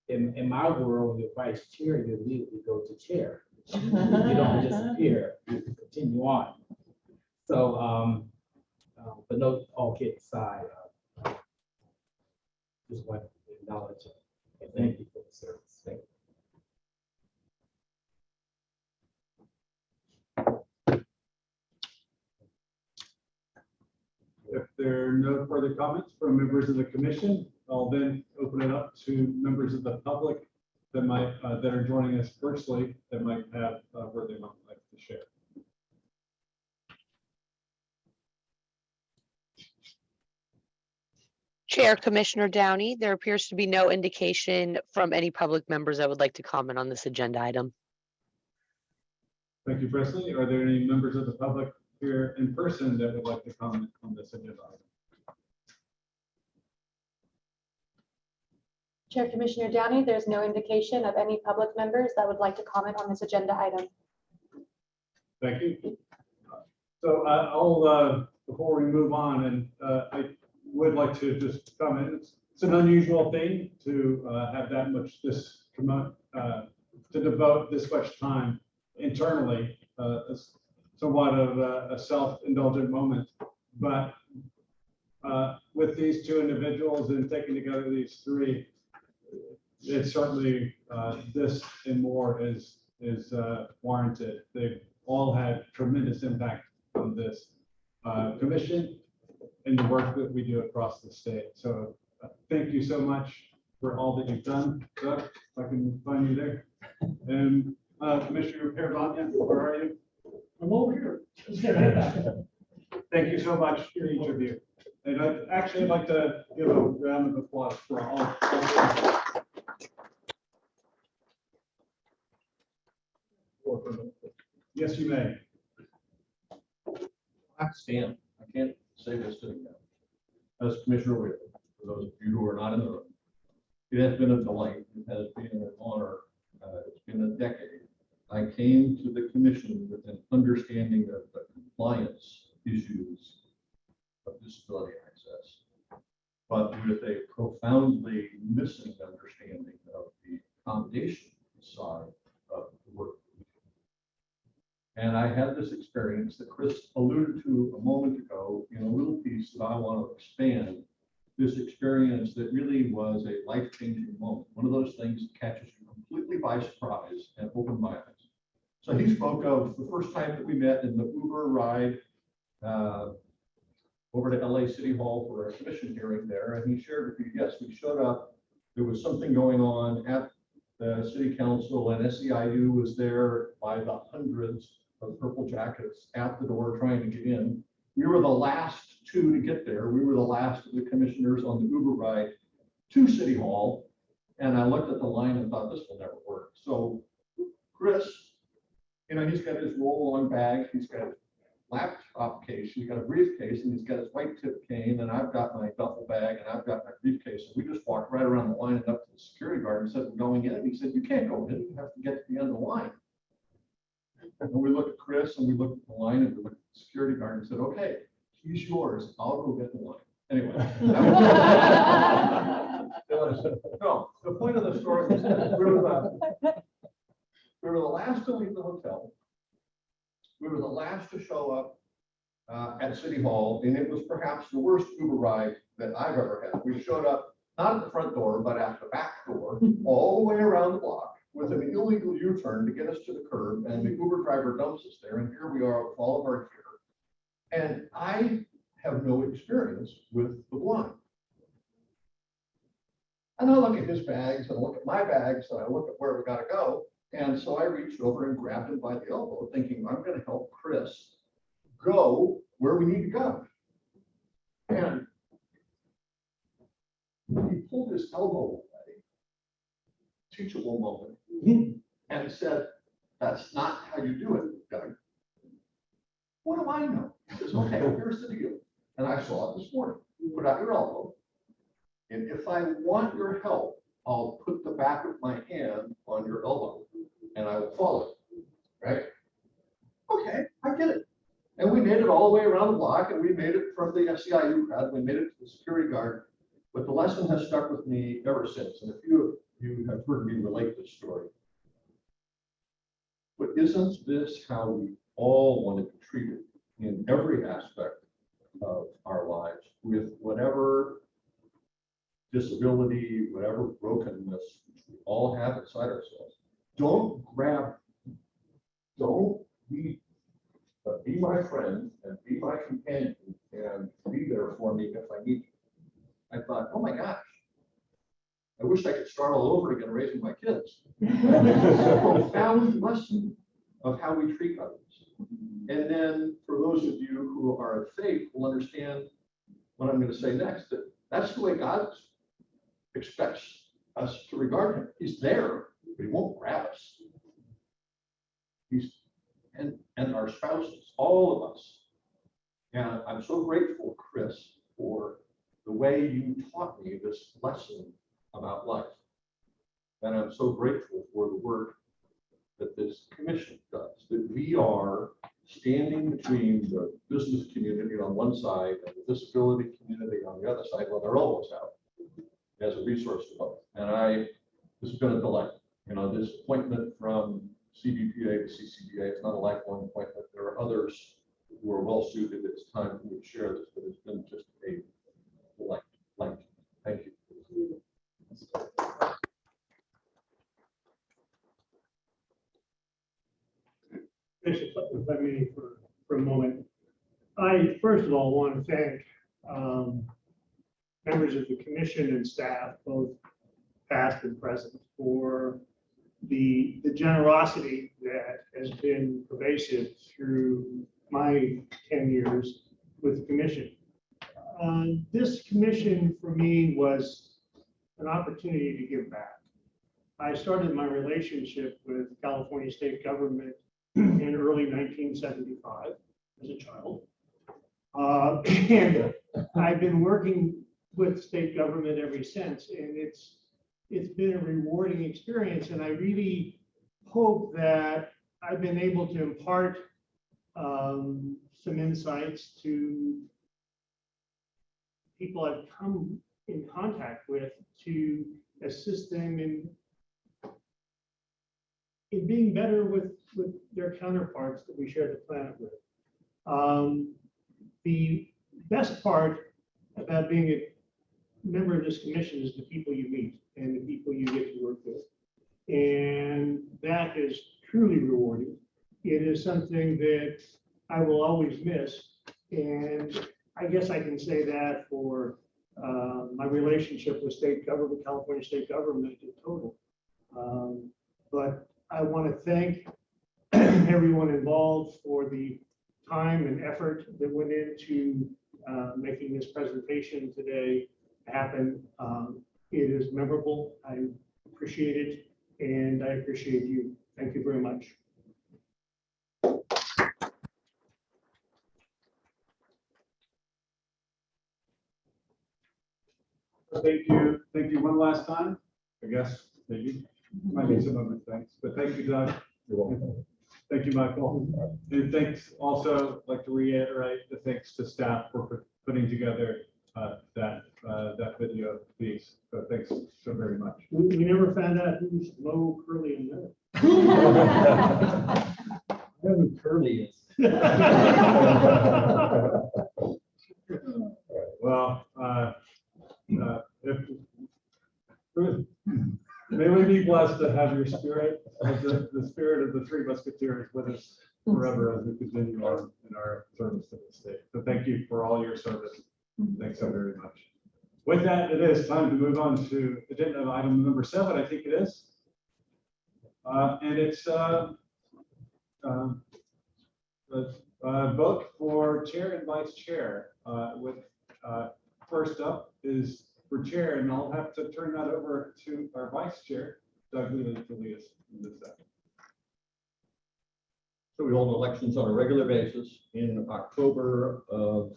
in my world, you're vice chair, you immediately go to chair. You don't disappear, you continue on. So, but no, all kidding aside, just want to acknowledge it and thank you for the service. Thank you. If there are no further comments from members of the commission, I'll then open it up to members of the public that might that are joining us virtually that might have where they might like to share. Chair Commissioner Downey, there appears to be no indication from any public members that would like to comment on this agenda item. Thank you, Presley. Are there any members of the public here in person that would like to comment on this agenda item? Chair Commissioner Downey, there's no indication of any public members that would like to comment on this agenda item. Thank you. So I'll, before we move on, and I would like to just comment. It's an unusual thing to have that much to devote this much time internally. It's somewhat of a self-indulgent moment, but with these two individuals and taking together these three, it's certainly this and more is warranted. They've all had tremendous impact on this commission and the work that we do across the state. So thank you so much for all that you've done. Doug, if I can find you there. And Commissioner Peravania, where are you? I'm over here. Thank you so much to each of you. And I'd actually like to give a round of applause for all. Yes, you may. I stand. I can't say this sitting down. As Commissioner Wheeler, for those of you who are not in the room, it has been a delight. It has been an honor. It's been a decade. I came to the commission with an understanding of the compliance issues of disability access, but with a profoundly missing understanding of the accommodation side of the work. And I had this experience that Chris alluded to a moment ago in a little piece that I want to expand. This experience that really was a life-changing moment. One of those things that catches you completely by surprise and opened my eyes. So he spoke of the first time that we met in the Uber ride over to LA City Hall for a commission hearing there. And he shared with me, yes, we showed up. There was something going on at the city council, and SEIU was there by the hundreds of purple jackets at the door trying to get in. We were the last two to get there. We were the last of the commissioners on the Uber ride to City Hall. And I looked at the line and thought, this will never work. So Chris, you know, he's got his roll-on bag, he's got his laptop case, he's got a briefcase, and he's got his white tip cane, and I've got my duffel bag, and I've got my briefcase. And we just walked right around the line and up to the security guard and said, we're going in. And he said, you can't go in, you have to get to the end of the line. And we looked at Chris and we looked at the line and we looked at the security guard and said, okay, he's yours. I'll go get the line. Anyway. No, the point of the story was that we were the last to leave the hotel. We were the last to show up at City Hall, and it was perhaps the worst Uber ride that I've ever had. We showed up not at the front door, but at the back door, all the way around the block with an illegal U-turn to get us to the curb, and the Uber driver dumps us there, and here we are with all of our gear. And I have no experience with the blind. And I look at his bags, and I look at my bags, and I look at where we gotta go. And so I reached over and grabbed him by the elbow, thinking I'm gonna help Chris go where we need to go. And he pulled his elbow away, teachable moment, and said, "That's not how you do it, Doug." What do I know? He says, "Okay, here's the deal." And I saw it this morning. Put out your elbow. And if I want your help, I'll put the back of my hand on your elbow and I will follow it. Right? Okay, I get it. And we made it all the way around the block, and we made it from the SEIU crowd. We made it to the security guard. But the lesson has stuck with me ever since. And a few of you have heard me relate this story. But isn't this how we all want to be treated in every aspect of our lives, with whatever disability, whatever brokenness we all have inside ourselves? Don't grab, don't be, but be my friend and be my companion and be there for me if I need you. I thought, oh my gosh, I wish I could start all over again raising my kids. It's a profound lesson of how we treat others. And then for those of you who are of faith will understand what I'm going to say next, that that's the way God expects us to regard him. He's there, but he won't grab us. He's and our spouses, all of us. And I'm so grateful, Chris, for the way you taught me this lesson about life. And I'm so grateful for the work that this commission does, that we are standing between the business community on one side and the disability community on the other side, well, they're always out as a resource to both. And this has been a delight. You know, this appointment from CBPA to CCDA, it's not a lifelong appointment. There are others who are well suited. It's time for me to share this, but it's been just a delight. Thank you. Bishop, if I may, for a moment. I first of all want to thank members of the commission and staff, both past and present, for the generosity that has been pervasive through my 10 years with the commission. This commission for me was an opportunity to give back. I started my relationship with California state government in early 1975 as a child. And I've been working with state government ever since, and it's been a rewarding experience. And I really hope that I've been able to impart some insights to people I've come in contact with to assist them in being better with their counterparts that we share the planet with. The best part about being a member of this commission is the people you meet and the people you get to work with. And that is truly rewarding. It is something that I will always miss. And I guess I can say that for my relationship with state government, California state government in total. But I want to thank everyone involved for the time and effort that went into making this presentation today happen. It is memorable. I appreciate it, and I appreciate you. Thank you very much. Thank you one last time, I guess, maybe. Might be some other things, but thank you, Doug. You're welcome. Thank you, Michael. And thanks also, I'd like to reiterate the thanks to staff for putting together that video piece. So thanks so very much. We never found out who's low, curly, and no. I know who Curly is. Well, the spirit of the Three Musketeers with us forever as we continue on in our service to the state. So thank you for all your service. Thanks so very much. With that, it is time to move on to agenda item number 7, I think it is. And it's vote for chair and vice chair. With first up is for chair, and I'll have to turn that over to our vice chair, Doug Wheeler, to lead us in this second. So we hold elections on a regular basis in October of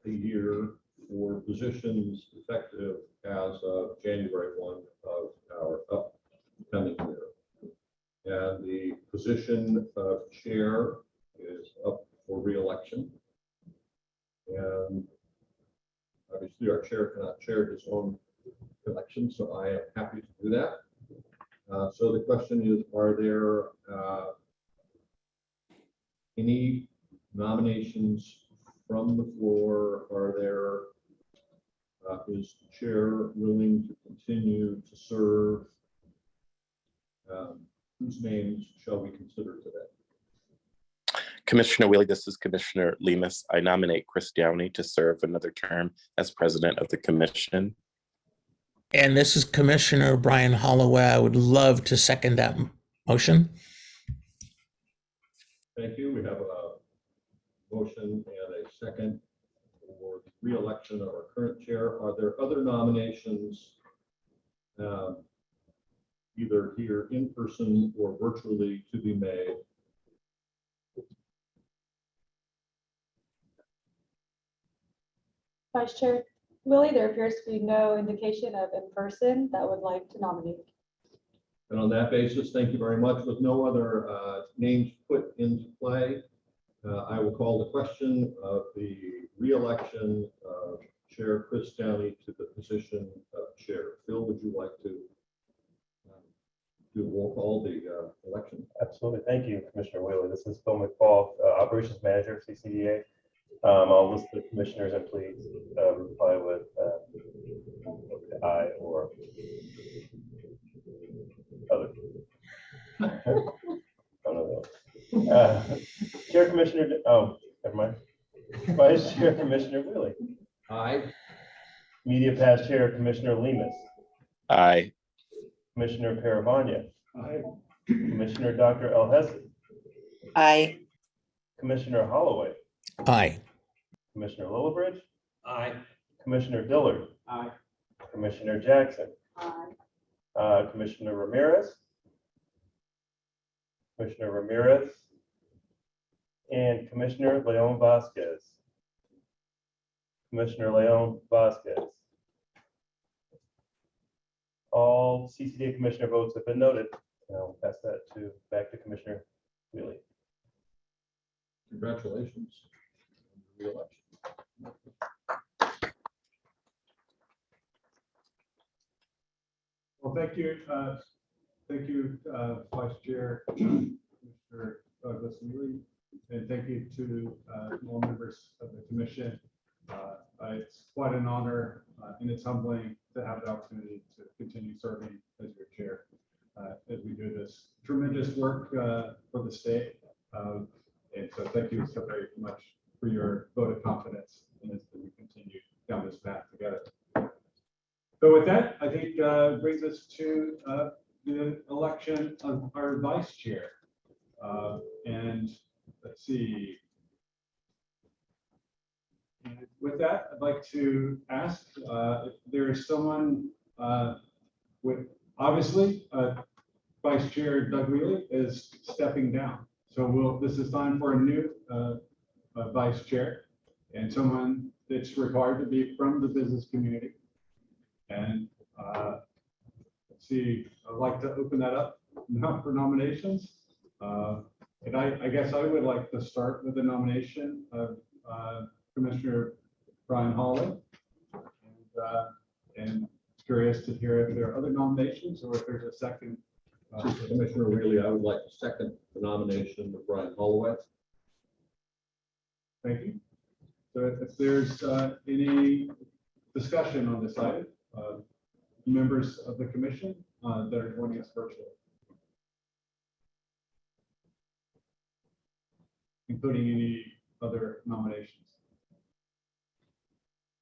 the year for positions effective as of January 1 of our upcoming year. And the position of chair is up for re-election. And obviously our chair cannot chair his own election, so I am happy to do that. So the question is, are there any nominations from the floor? Are there, is the chair willing to continue to serve? Whose names shall we consider today? Commissioner Wheeler, this is Commissioner Lemus. I nominate Chris Downey to serve another term as president of the commission. And this is Commissioner Brian Holloway. I would love to second that motion. Thank you. We have a motion and a second for the re-election of our current chair. Are there other nominations, either here in person or virtually, to be made? Vice Chair Willie, there appears to be no indication of in person that would like to nominate. And on that basis, thank you very much. With no other names put into play, I will call the question of the re-election of Chair Chris Downey to the position of chair. Phil, would you like to do a roll call the election? Absolutely. Thank you, Commissioner Wheeler. This is Phil McFall, Operations Manager, CCDA. I'll list the commissioners and please reply with aye or other. Chair Commissioner, never mind. Vice Chair Commissioner Wheeler. Aye. Media Pass Chair Commissioner Lemus. Aye. Commissioner Paravanya. Aye. Commissioner Dr. El Hesed. Aye. Commissioner Holloway. Aye. Commissioner Lillibridge. Aye. Commissioner Dillard. Aye. Commissioner Jackson. Aye. Commissioner Ramirez. Commissioner Ramirez. And Commissioner Leon Vasquez. Commissioner Leon Vasquez. All CCDA commissioner votes have been noted. I'll pass that back to Commissioner Wheeler. Congratulations on the re-election. Well, thank you, Vice Chair Commissioner Douglas Neely, and thank you to all members of the commission. It's quite an honor and it's humbling to have the opportunity to continue serving as your chair as we do this tremendous work for the state. And so thank you so very much for your vote of confidence and as we continue down this path together. So with that, I think brings us to the election of our vice chair. And let's see. And with that, I'd like to ask if there is someone with, obviously, Vice Chair Doug Wheeler is stepping down. So this is time for a new vice chair and someone that's required to be from the business community. And let's see, I'd like to open that up now for nominations. And I guess I would like to start with the nomination of Commissioner Brian Holloway. And curious to hear if there are other nominations or if there's a second. Commissioner Wheeler, I would like to second the nomination of Brian Holloway. Thank you. So if there's any discussion on this item, members of the commission that are joining us virtually. including any other nominations.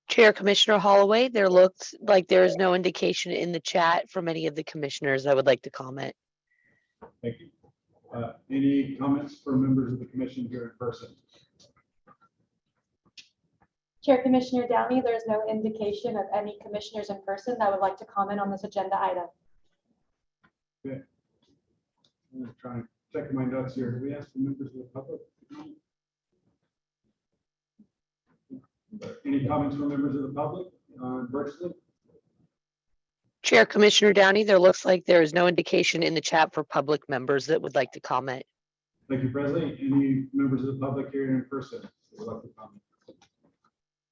Chair Commissioner Holloway, there looks like there is no indication in the chat from any of the commissioners that would like to comment. Thank you. Any comments from members of the commission here in person? Chair Commissioner Downey, there is no indication of any commissioners in person that would like to comment on this agenda item. Okay. I'm gonna try and check my notes here. Do we ask the members of the public? Any comments from members of the public virtually? Chair Commissioner Downey, there looks like there is no indication in the chat for public members that would like to comment. Thank you, Presley. Any members of the public here in person that would like to comment?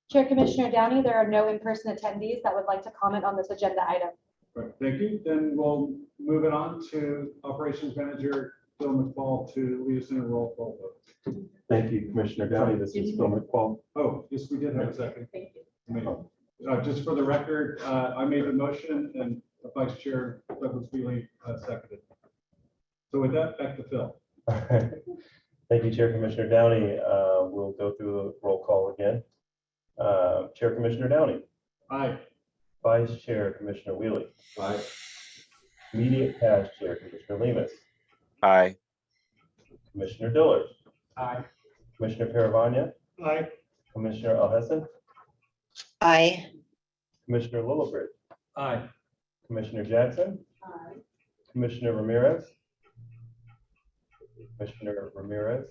Chair Commissioner Downey, there are no in-person attendees that would like to comment on this agenda item. Right, thank you. Then we'll move it on to Operations Manager Phil McFall to lead us in a roll call vote. Thank you, Commissioner Downey. This is Phil McFall. Oh, yes, we did have a second. Thank you. Just for the record, I made the motion and Vice Chair Douglas Wheeling seconded. So with that, back to Phil. Thank you, Chair Commissioner Downey. We'll go through the roll call again. Chair Commissioner Downey. Aye. Vice Chair Commissioner Wheeling. Aye. Immediate past Chair Commissioner Lemus. Aye. Commissioner Dillard. Aye. Commissioner Paravanya. Aye. Commissioner Alhesson. Aye. Commissioner Lillibridge. Aye. Commissioner Jackson. Aye. Commissioner Ramirez. Commissioner Ramirez.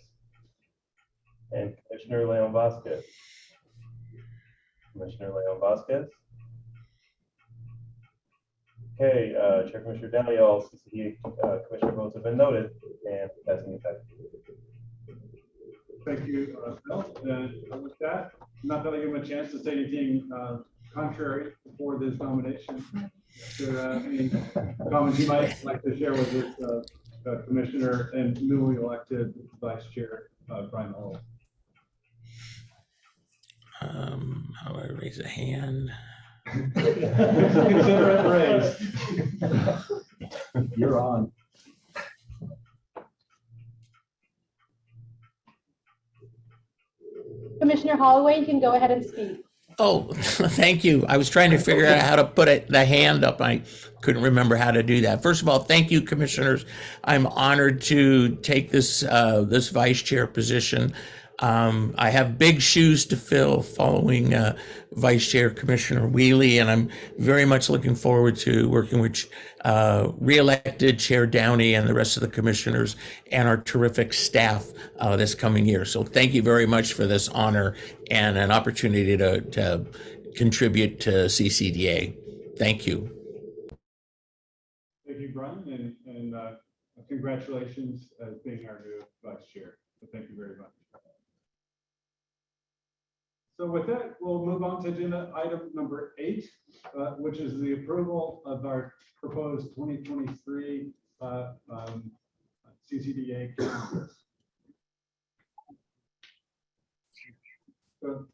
And Commissioner Leon Vasquez. Commissioner Leon Vasquez. Okay, Chair Commissioner Downey, all CCDA commissioner votes have been noted and passing effect. Thank you, Phil. And with that, not that I give him a chance to say anything contrary before this nomination. Is there any comments you might like to share with this commissioner and newly elected Vice Chair Brian Hall? How do I raise a hand? Consider it raised. You're on. Commissioner Holloway, you can go ahead and speak. Oh, thank you. I was trying to figure out how to put the hand up. I couldn't remember how to do that. First of all, thank you, commissioners. I'm honored to take this this vice chair position. I have big shoes to fill following Vice Chair Commissioner Wheelie, and I'm very much looking forward to working with re-elected Chair Downey and the rest of the commissioners and our terrific staff this coming year. So thank you very much for this honor and an opportunity to contribute to CCDA. Thank you. Thank you, Brian, and congratulations as being our new Vice Chair. So thank you very much. So with that, we'll move on to agenda item number 8, which is the approval of our proposed 2023 CCDA calendar. So,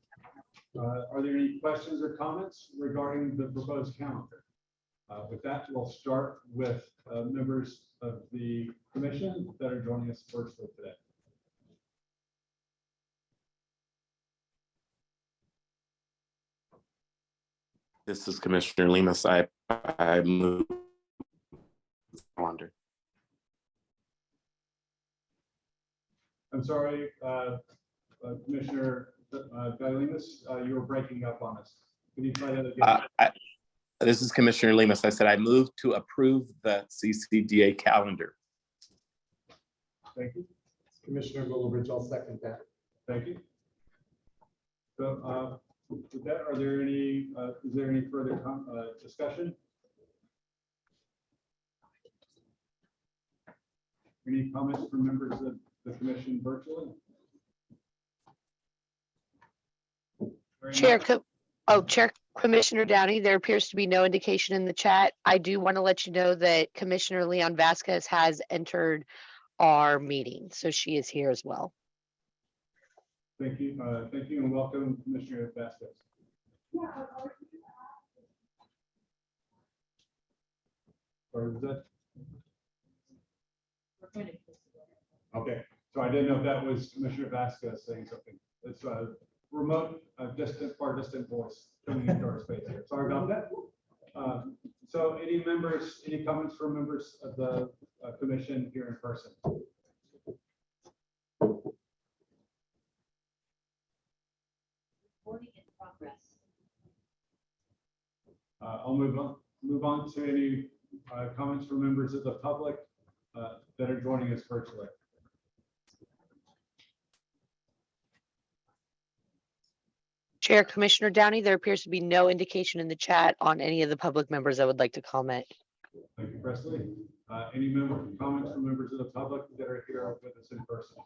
are there any questions or comments regarding the proposed calendar? With that, we'll start with members of the commission that are joining us virtually today. This is Commissioner Lemus. I move the calendar. I'm sorry, Commissioner Lemus, you were breaking up on us. Can you try that again? This is Commissioner Lemus. I said I move to approve the CCDA calendar. Thank you. Commissioner Lillibridge, I'll second that. Thank you. So with that, are there any, is there any further discussion? Any comments from members of the commission virtually? Chair Commissioner Downey, there appears to be no indication in the chat. I do want to let you know that Commissioner Leon Vasquez has entered our meeting, so she is here as well. Thank you, and welcome, Commissioner Vasquez. Or is that? Okay. So I didn't know if that was Commissioner Vasquez saying something. It's a remote, far distant voice coming into our space here. Sorry about that. So any comments from members of the commission here in person? Recording in progress. I'll move on to any comments from members of the public that are joining us virtually. Chair Commissioner Downey, there appears to be no indication in the chat on any of the public members that would like to comment. Thank you, Presley. Any comments from members of the public that are here with us in person?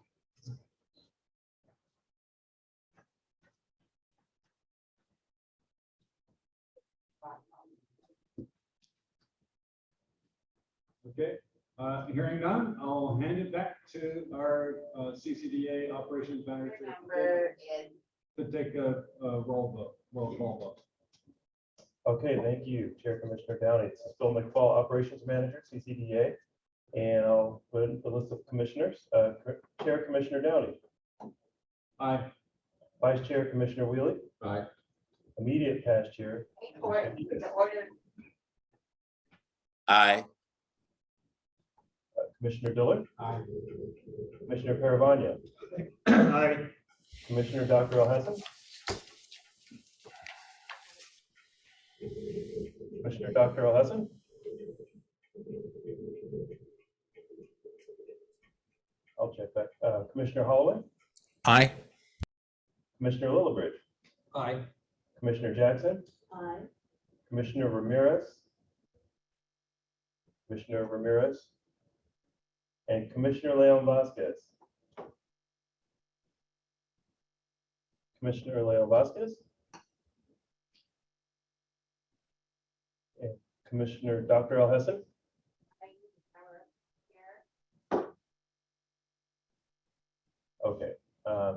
Okay, hearing none, I'll hand it back to our CCDA operations manager to take a roll call vote. Okay, thank you, Chair Commissioner Downey. This is Bill McFall, Operations Manager, CCDA. And I'll put in the list of commissioners. Chair Commissioner Downey. Aye. Vice Chair Commissioner Wheelie. Aye. Immediate past chair. Aye. Commissioner Dillard. Aye. Commissioner Paravania. Aye. Commissioner Dr. Alhassan. Commissioner Dr. Alhassan. I'll check back. Commissioner Holloway. Aye. Commissioner Lillibridge. Aye. Commissioner Jackson. Aye. Commissioner Ramirez. Commissioner Ramirez. And Commissioner Leon Vasquez. Commissioner Leon Vasquez. And Commissioner Dr. Alhassan. Okay,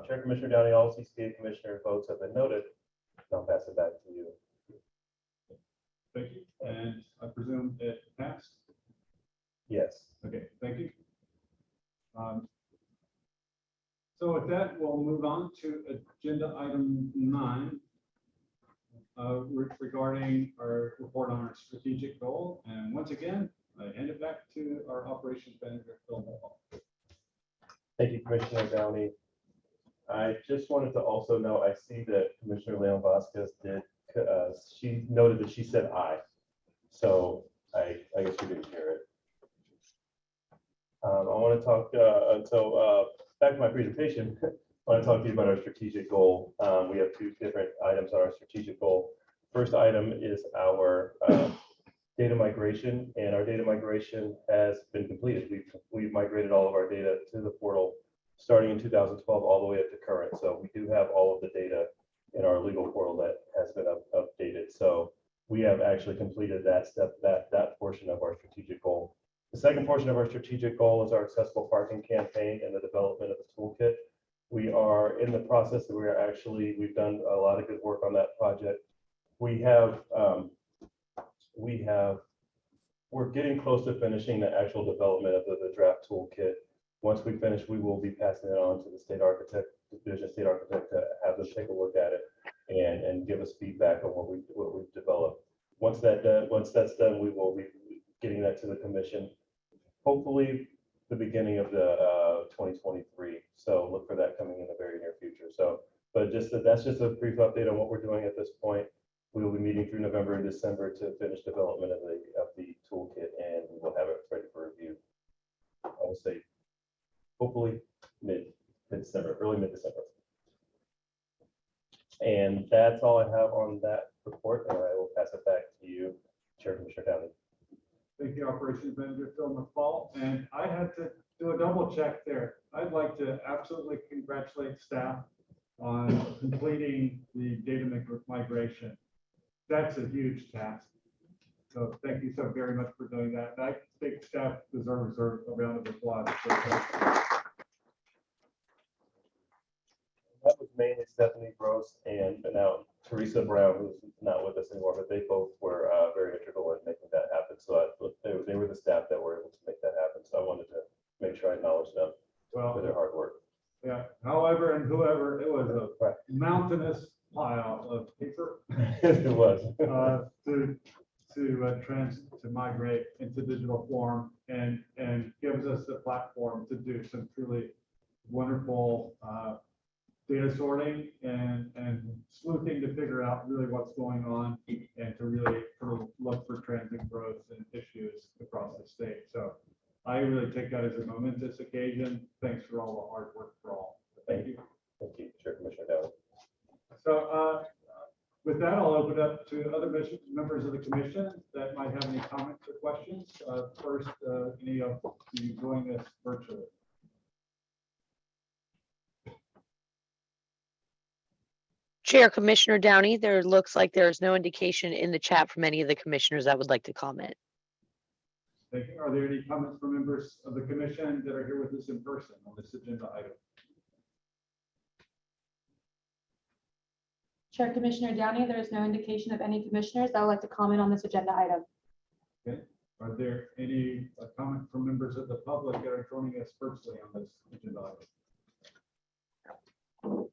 Chair Commissioner Downey, all CCDA commissioner votes have been noted. I'll pass it back to you. Thank you. And I presume it passed? Yes. Okay, thank you. So with that, we'll move on to agenda item 9 regarding our report on our strategic goal. And once again, I hand it back to our operations manager, Phil Mulhall. Thank you, Commissioner Downey. I just wanted to also know, I see that Commissioner Leon Vasquez did, she noted that she said aye. So I guess you didn't hear it. I want to talk, back to my presentation, I want to talk to you about our strategic goal. We have 2 different items on our strategic goal. First item is our data migration, and our data migration has been completed. We've migrated all of our data to the portal starting in 2012 all the way up to current. So we do have all of the data in our legal portal that has been updated. So we have actually completed that step, that portion of our strategic goal. The second portion of our strategic goal is our accessible parking campaign and the development of the toolkit. We are in the process that we've done a lot of good work on that project. We're getting close to finishing the actual development of the draft toolkit. Once we finish, we will be passing it on to the state architect, division state architect, to have them take a look at it and give us feedback on what we've developed. Once that's done, we will be getting that to the commission, hopefully the beginning of the 2023. So look for that coming in the very near future. So, but that's just a brief update on what we're doing at this point. We will be meeting through November and December to finish development of the toolkit, and we will have it ready for review. I will say, hopefully mid-December, early mid-December. And that's all I have on that report, and I will pass it back to you, Chair Commissioner Downey. Thank you, Operations Manager Phil McFall. And I had to do a double check there. I'd like to absolutely congratulate staff on completing the data migration. That's a huge task. So thank you so very much for doing that. I think staff deserves a round of applause. That was mainly Stephanie Gross and now Teresa Brown, who's not with us anymore, but they both were very integral in making that happen. So they were the staff that were able to make that happen. So I wanted to make sure I acknowledge them. for their hard work. Yeah, however, and whoever, it was a mountainous pile of paper. It was. To migrate into digital form and gives us the platform to do some truly wonderful data sorting and sleuthing to figure out really what's going on and to really sort of look for trends and growth and issues across the state. So I really take that as a momentous occasion. Thanks for all the hard work for all. Thank you. Thank you, Chair Commissioner Dowd. So with that, I'll open up to other members of the commission that might have any comments or questions. First, any of you joining us virtually? Chair Commissioner Downey, there looks like there is no indication in the chat from any of the commissioners that would like to comment. Thank you. Are there any comments from members of the commission that are here with us in person on this agenda item? Chair Commissioner Downey, there is no indication of any commissioners that would like to comment on this agenda item. Okay. Are there any comments from members of the public that are joining us virtually on this agenda item?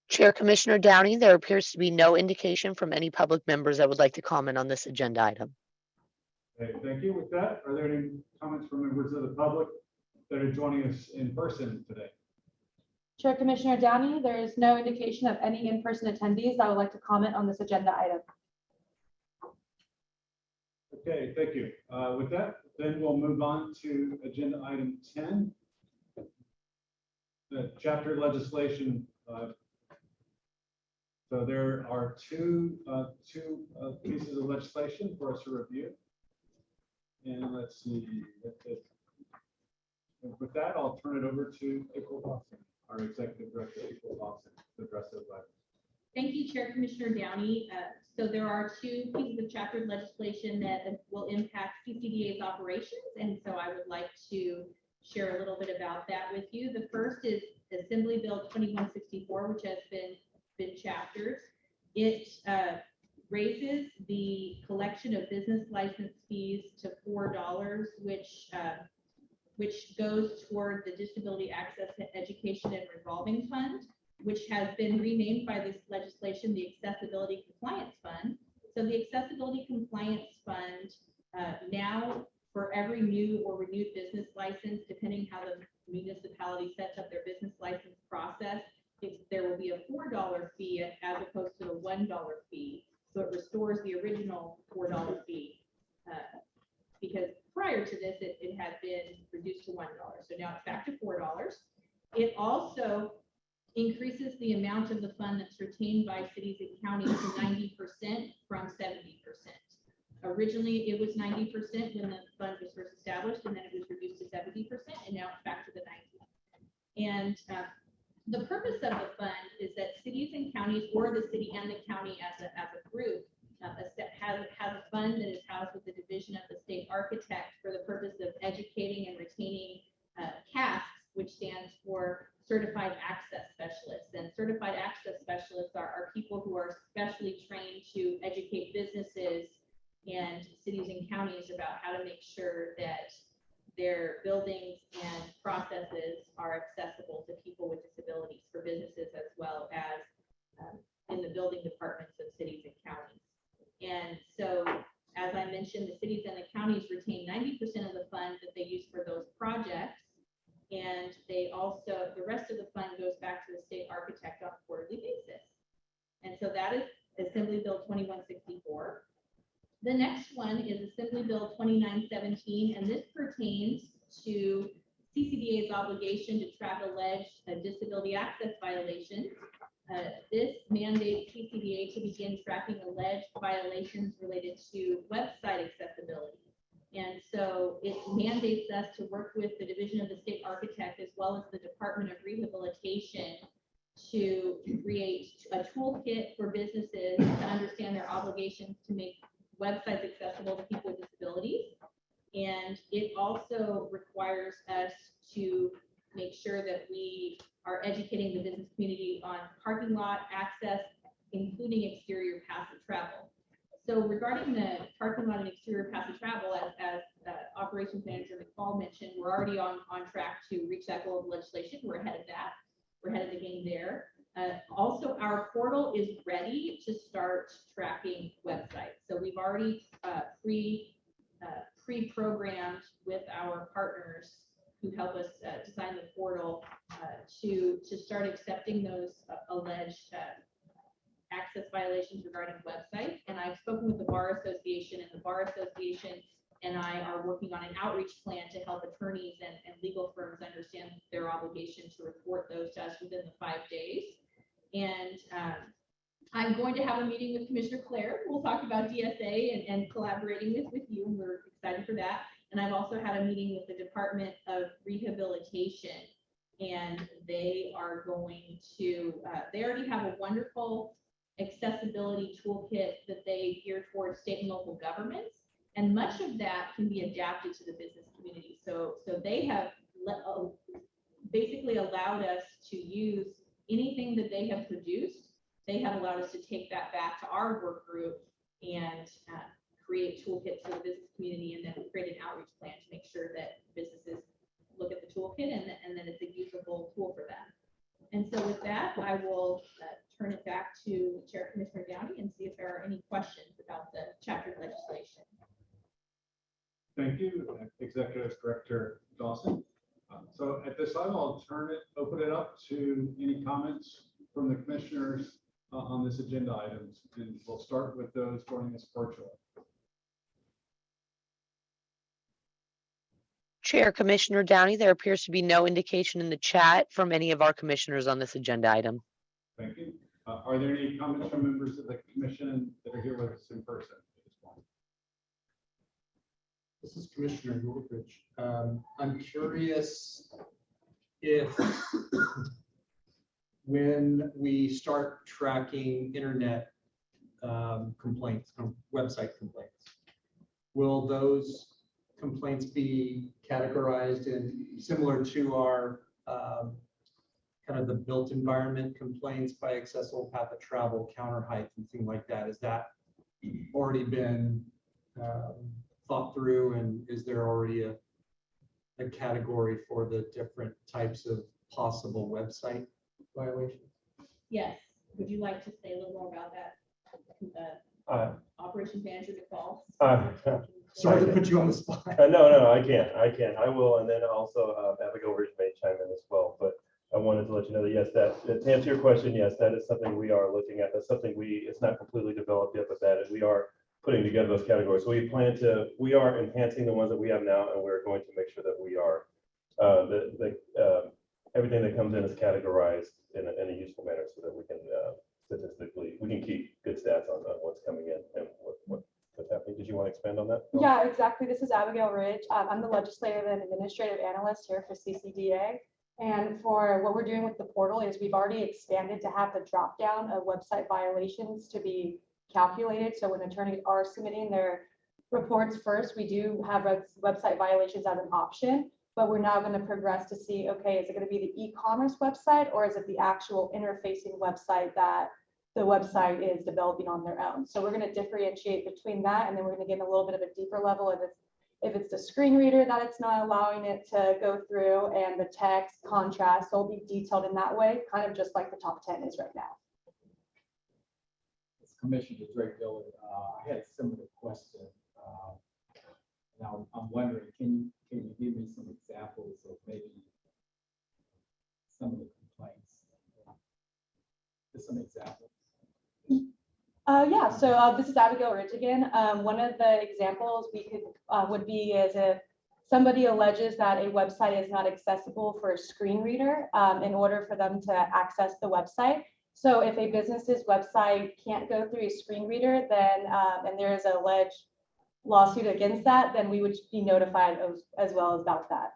Chair Commissioner Downey, there appears to be no indication from any public members that would like to comment on this agenda item. Okay, thank you. With that, are there any comments from members of the public that are joining us in person today? Chair Commissioner Downey, there is no indication of any in-person attendees that would like to comment on this agenda item. Okay, thank you. With that, then we'll move on to agenda item 10. The chapter legislation. So there are two pieces of legislation for us to review. And let's see. And with that, I'll turn it over to April Dawson, our Executive Director, April Dawson, to address those items. Thank you, Chair Commissioner Downey. So there are two pieces of chapter legislation that will impact CCDA's operations, and so I would like to share a little bit about that with you. The first is Assembly Bill 2164, which has been chaptered. It raises the collection of business license fees to $4, which goes toward the Disability Access to Education and Revolving Fund, which has been renamed by this legislation the Accessibility Compliance Fund. So the Accessibility Compliance Fund now, for every new or renewed business license, depending how the municipality sets up their business license process, there will be a $4 fee as opposed to the $1 fee. So it restores the original $4 fee because prior to this, it had been reduced to $1. So now it's back to $4. It also increases the amount of the fund that's retained by cities and counties to 90% from 70%. Originally, it was 90% when the fund was first established, and then it was reduced to 70%, and now it's back to the 90%. And the purpose of the fund is that cities and counties, or the city and the county as a group, has a fund that is housed with the Division of the State Architect for the purpose of educating and retaining CASPs, which stands for Certified Access Specialists. And Certified Access Specialists are people who are specially trained to educate businesses and cities and counties about how to make sure that their buildings and processes are accessible to people with disabilities, for businesses as well as in the building departments of cities and counties. And so, as I mentioned, the cities and the counties retain 90% of the fund that they use for those projects. And they also, the rest of the fund goes back to the state architect on a quarterly basis. And so that is Assembly Bill 2164. The next one is Assembly Bill 2917, and this pertains to CCDA's obligation to track alleged disability access violations. This mandates CCDA to begin tracking alleged violations related to website accessibility. And so it mandates us to work with the Division of the State Architect as well as the Department of Rehabilitation to create a toolkit for businesses to understand their obligations to make websites accessible to people with disabilities. And it also requires us to make sure that we are educating the business community on parking lot access, including exterior passive travel. So regarding the parking lot and exterior passive travel, as Operations Manager McFall mentioned, we're already on track to reach that goal of legislation. We're ahead of that. We're ahead of the game there. Also, our portal is ready to start tracking websites. So we've already pre-programmed with our partners who help us design the portal to start accepting those alleged access violations regarding websites. And I've spoken with the Bar Association, and the Bar Association and I are working on an outreach plan to help attorneys and legal firms understand their obligation to report those to us within the 5 days. And I'm going to have a meeting with Commissioner Claire. We'll talk about DSA and collaborating with you, and we're excited for that. And I've also had a meeting with the Department of Rehabilitation, and they are going to, they already have a wonderful accessibility toolkit that they gear towards state and local governments. And much of that can be adapted to the business community. So they have basically allowed us to use anything that they have produced. They have allowed us to take that back to our work group and create toolkits for the business community, and then create an outreach plan to make sure that businesses look at the toolkit and then it's a usable tool for them. And so with that, I will turn it back to Chair Commissioner Downey and see if there are any questions about the chapter legislation. Thank you, Executive Director Dawson. So at this time, I'll open it up to any comments from the commissioners on this agenda items, and we'll start with those joining us virtually. Chair Commissioner Downey, there appears to be no indication in the chat from any of our commissioners on this agenda item. Thank you. Are there any comments from members of the commission that are here with us in person at this point? This is Commissioner Woolridge. I'm curious if when we start tracking internet complaints, website complaints, will those complaints be categorized in similar to our kind of the built environment complaints by accessible path of travel, counter height, and things like that? Is that already been thought through, and is there already a category for the different types of possible website violations? Yes. Would you like to say a little more about that? Operations Manager McFall. Sorry to put you on the spot. No, I can't. I will, and then also Abigail Ridge may chime in as well. But I wanted to let you know that yes, that to answer your question, yes, that is something we are looking at. That's something it's not completely developed yet, but that is, we are putting together those categories. So we are enhancing the ones that we have now, and we're going to make sure that we are everything that comes in is categorized in a useful manner, so that we can statistically keep good stats on what's coming in and what's happening. Did you want to expand on that? Yeah, exactly. This is Abigail Ridge. I'm the legislative and administrative analyst here for CCDA. And for what we're doing with the portal is we've already expanded to have the drop down of website violations to be calculated. So when attorneys are submitting their reports first, we do have website violations as an option, but we're now going to progress to see, okay, is it going to be the e-commerce website, or is it the actual interfacing website that the website is developing on their own? So we're going to differentiate between that, and then we're going to get a little bit of a deeper level if it's the screen reader that it's not allowing it to go through, and the text contrast will be detailed in that way, kind of just like the top 10 is right now. Commissioner Drake Dillard, I had a similar question. Now I'm wondering, can you give me some examples of maybe some of the complaints? Just some examples. Yeah, so this is Abigail Ridge again. One of the examples we could would be is if somebody alleges that a website is not accessible for a screen reader in order for them to access the website. So if a business's website can't go through a screen reader, then and there is an alleged lawsuit against that, then we would be notified as well about that.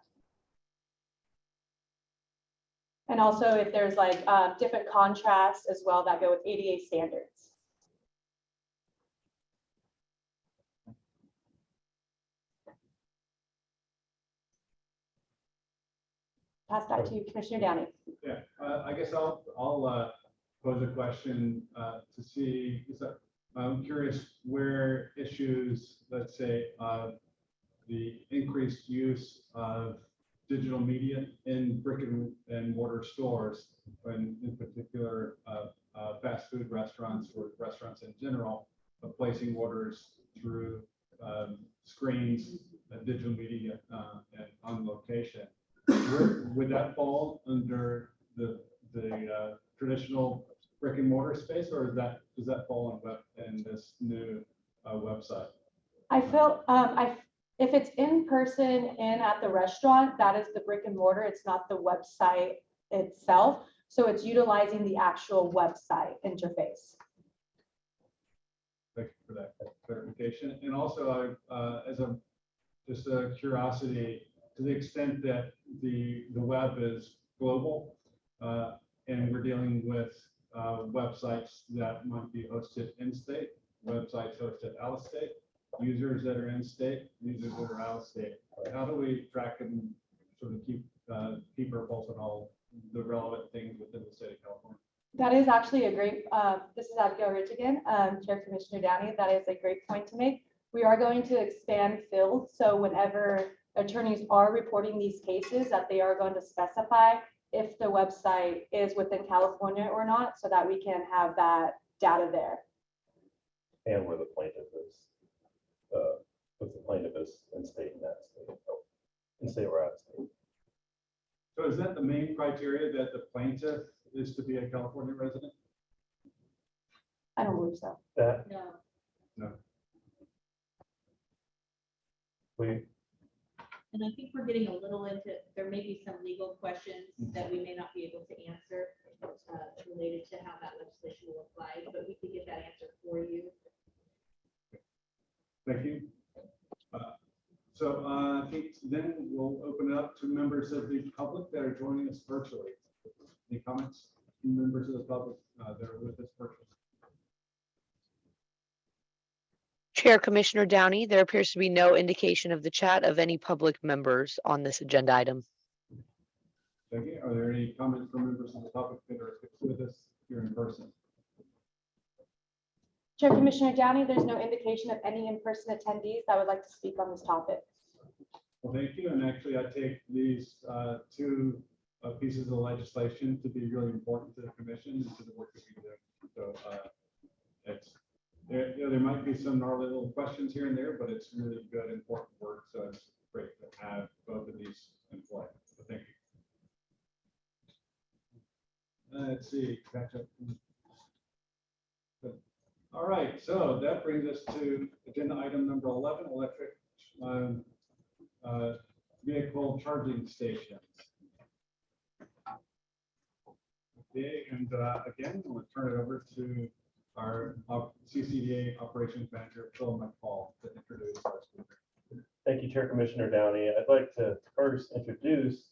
And also if there's like different contrasts as well that go with ADA standards. Pass back to you, Commissioner Downey. Yeah, I guess I'll pose a question to see, I'm curious where issues, let's say, the increased use of digital media in brick and mortar stores, and in particular, fast food restaurants or restaurants in general, of placing orders through screens, digital media, and on location. Would that fall under the traditional brick and mortar space, or does that fall in this new website? I feel, if it's in person and at the restaurant, that is the brick and mortar. It's not the website itself. So it's utilizing the actual website interface. Thank you for that clarification. And also, as just a curiosity, to the extent that the web is global, and we're dealing with websites that might be hosted in-state, websites hosted out-of-state, users that are in-state, users that are out-of-state. How do we track and sort of keep our pulse on all the relevant things within the state of California? That is actually a great, this is Abigail Rich again, Chair Commissioner Downey. That is a great point to make. We are going to expand fields. So whenever attorneys are reporting these cases, that they are going to specify if the website is within California or not, so that we can have that data there. And where the plaintiff is, if the plaintiff is in state and out of state, in state or out of state. So is that the main criteria, that the plaintiff is to be a California resident? I don't believe so. That No. we And I think we're getting a little into, there may be some legal questions that we may not be able to answer related to how that legislation will apply, but we can get that answer for you. Thank you. So I think then we'll open it up to members of the public that are joining us virtually. Any comments from members of the public that are with us virtually? Chair Commissioner Downey, there appears to be no indication of the chat of any public members on this agenda item. Thank you. Are there any comments from members of the public that are with us here in person? Chair Commissioner Downey, there's no indication of any in-person attendees that would like to speak on this topic. Well, thank you. And actually, I take these two pieces of legislation to be really important to the commission and to the work that we do. So there might be some gnarly little questions here and there, but it's really good, important work. So it's great to have both of these in play. So thank you. Let's see. Catch up. Good. All right. So that brings us to agenda item number 11, electric vehicle charging stations. Okay, and again, I'm going to turn it over to our CCDA operations manager, Phil McFall, to introduce our speaker. Thank you, Chair Commissioner Downey. I'd like to first introduce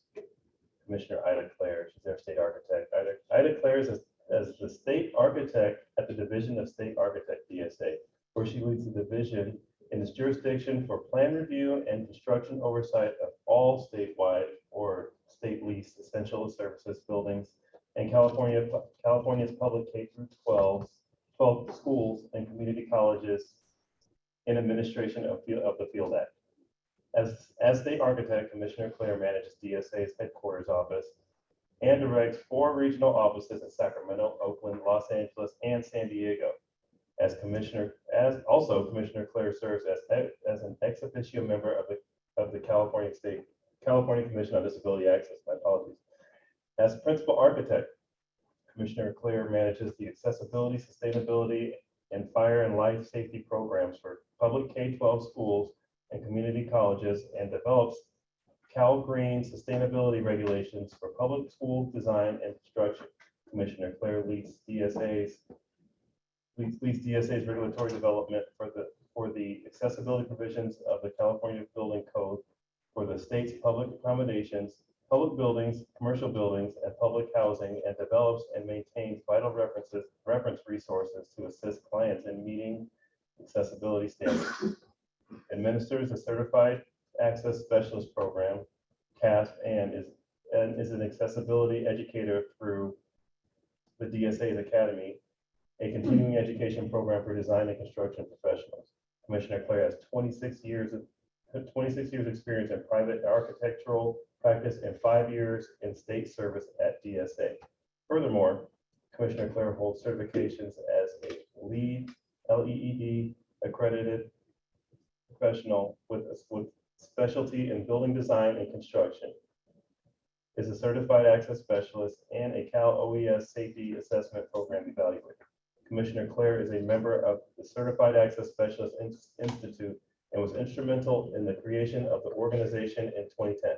Commissioner Ida Clare. She's our state architect. Ida Clare is as the state architect at the Division of State Architect, DSA, where she leads the division in its jurisdiction for plan review and construction oversight of all statewide or state leased essential services buildings and California's public K-12 schools and community colleges in administration of the Field Act. As state architect, Commissioner Clare manages DSA's headquarters office and directs 4 regional offices in Sacramento, Oakland, Los Angeles, and San Diego. Commissioner Clare serves as an ex officio member of the California Commission on Disability Access. My apologies. As principal architect, Commissioner Clare manages the accessibility, sustainability, and fire and life safety programs for public K-12 schools and community colleges and develops Cal Green sustainability regulations for public school design and construction. Commissioner Clare leads DSA's regulatory development for the accessibility provisions of the California Building Code for the state's public accommodations, public buildings, commercial buildings, and public housing, and develops and maintains vital reference resources to assist clients in meeting accessibility standards. Administers a Certified Access Specialist Program, CASP, and is an accessibility educator through the DSA's Academy a continuing education program for design and construction professionals. Commissioner Claire has 26 years experience in private architectural practice and 5 years in state service at DSA. Furthermore, Commissioner Claire holds certifications as a LEED accredited professional with specialty in building design and construction, is a certified access specialist and a Cal OES safety assessment program evaluator. Commissioner Claire is a member of the Certified Access Specialist Institute and was instrumental in the creation of the organization in 2010.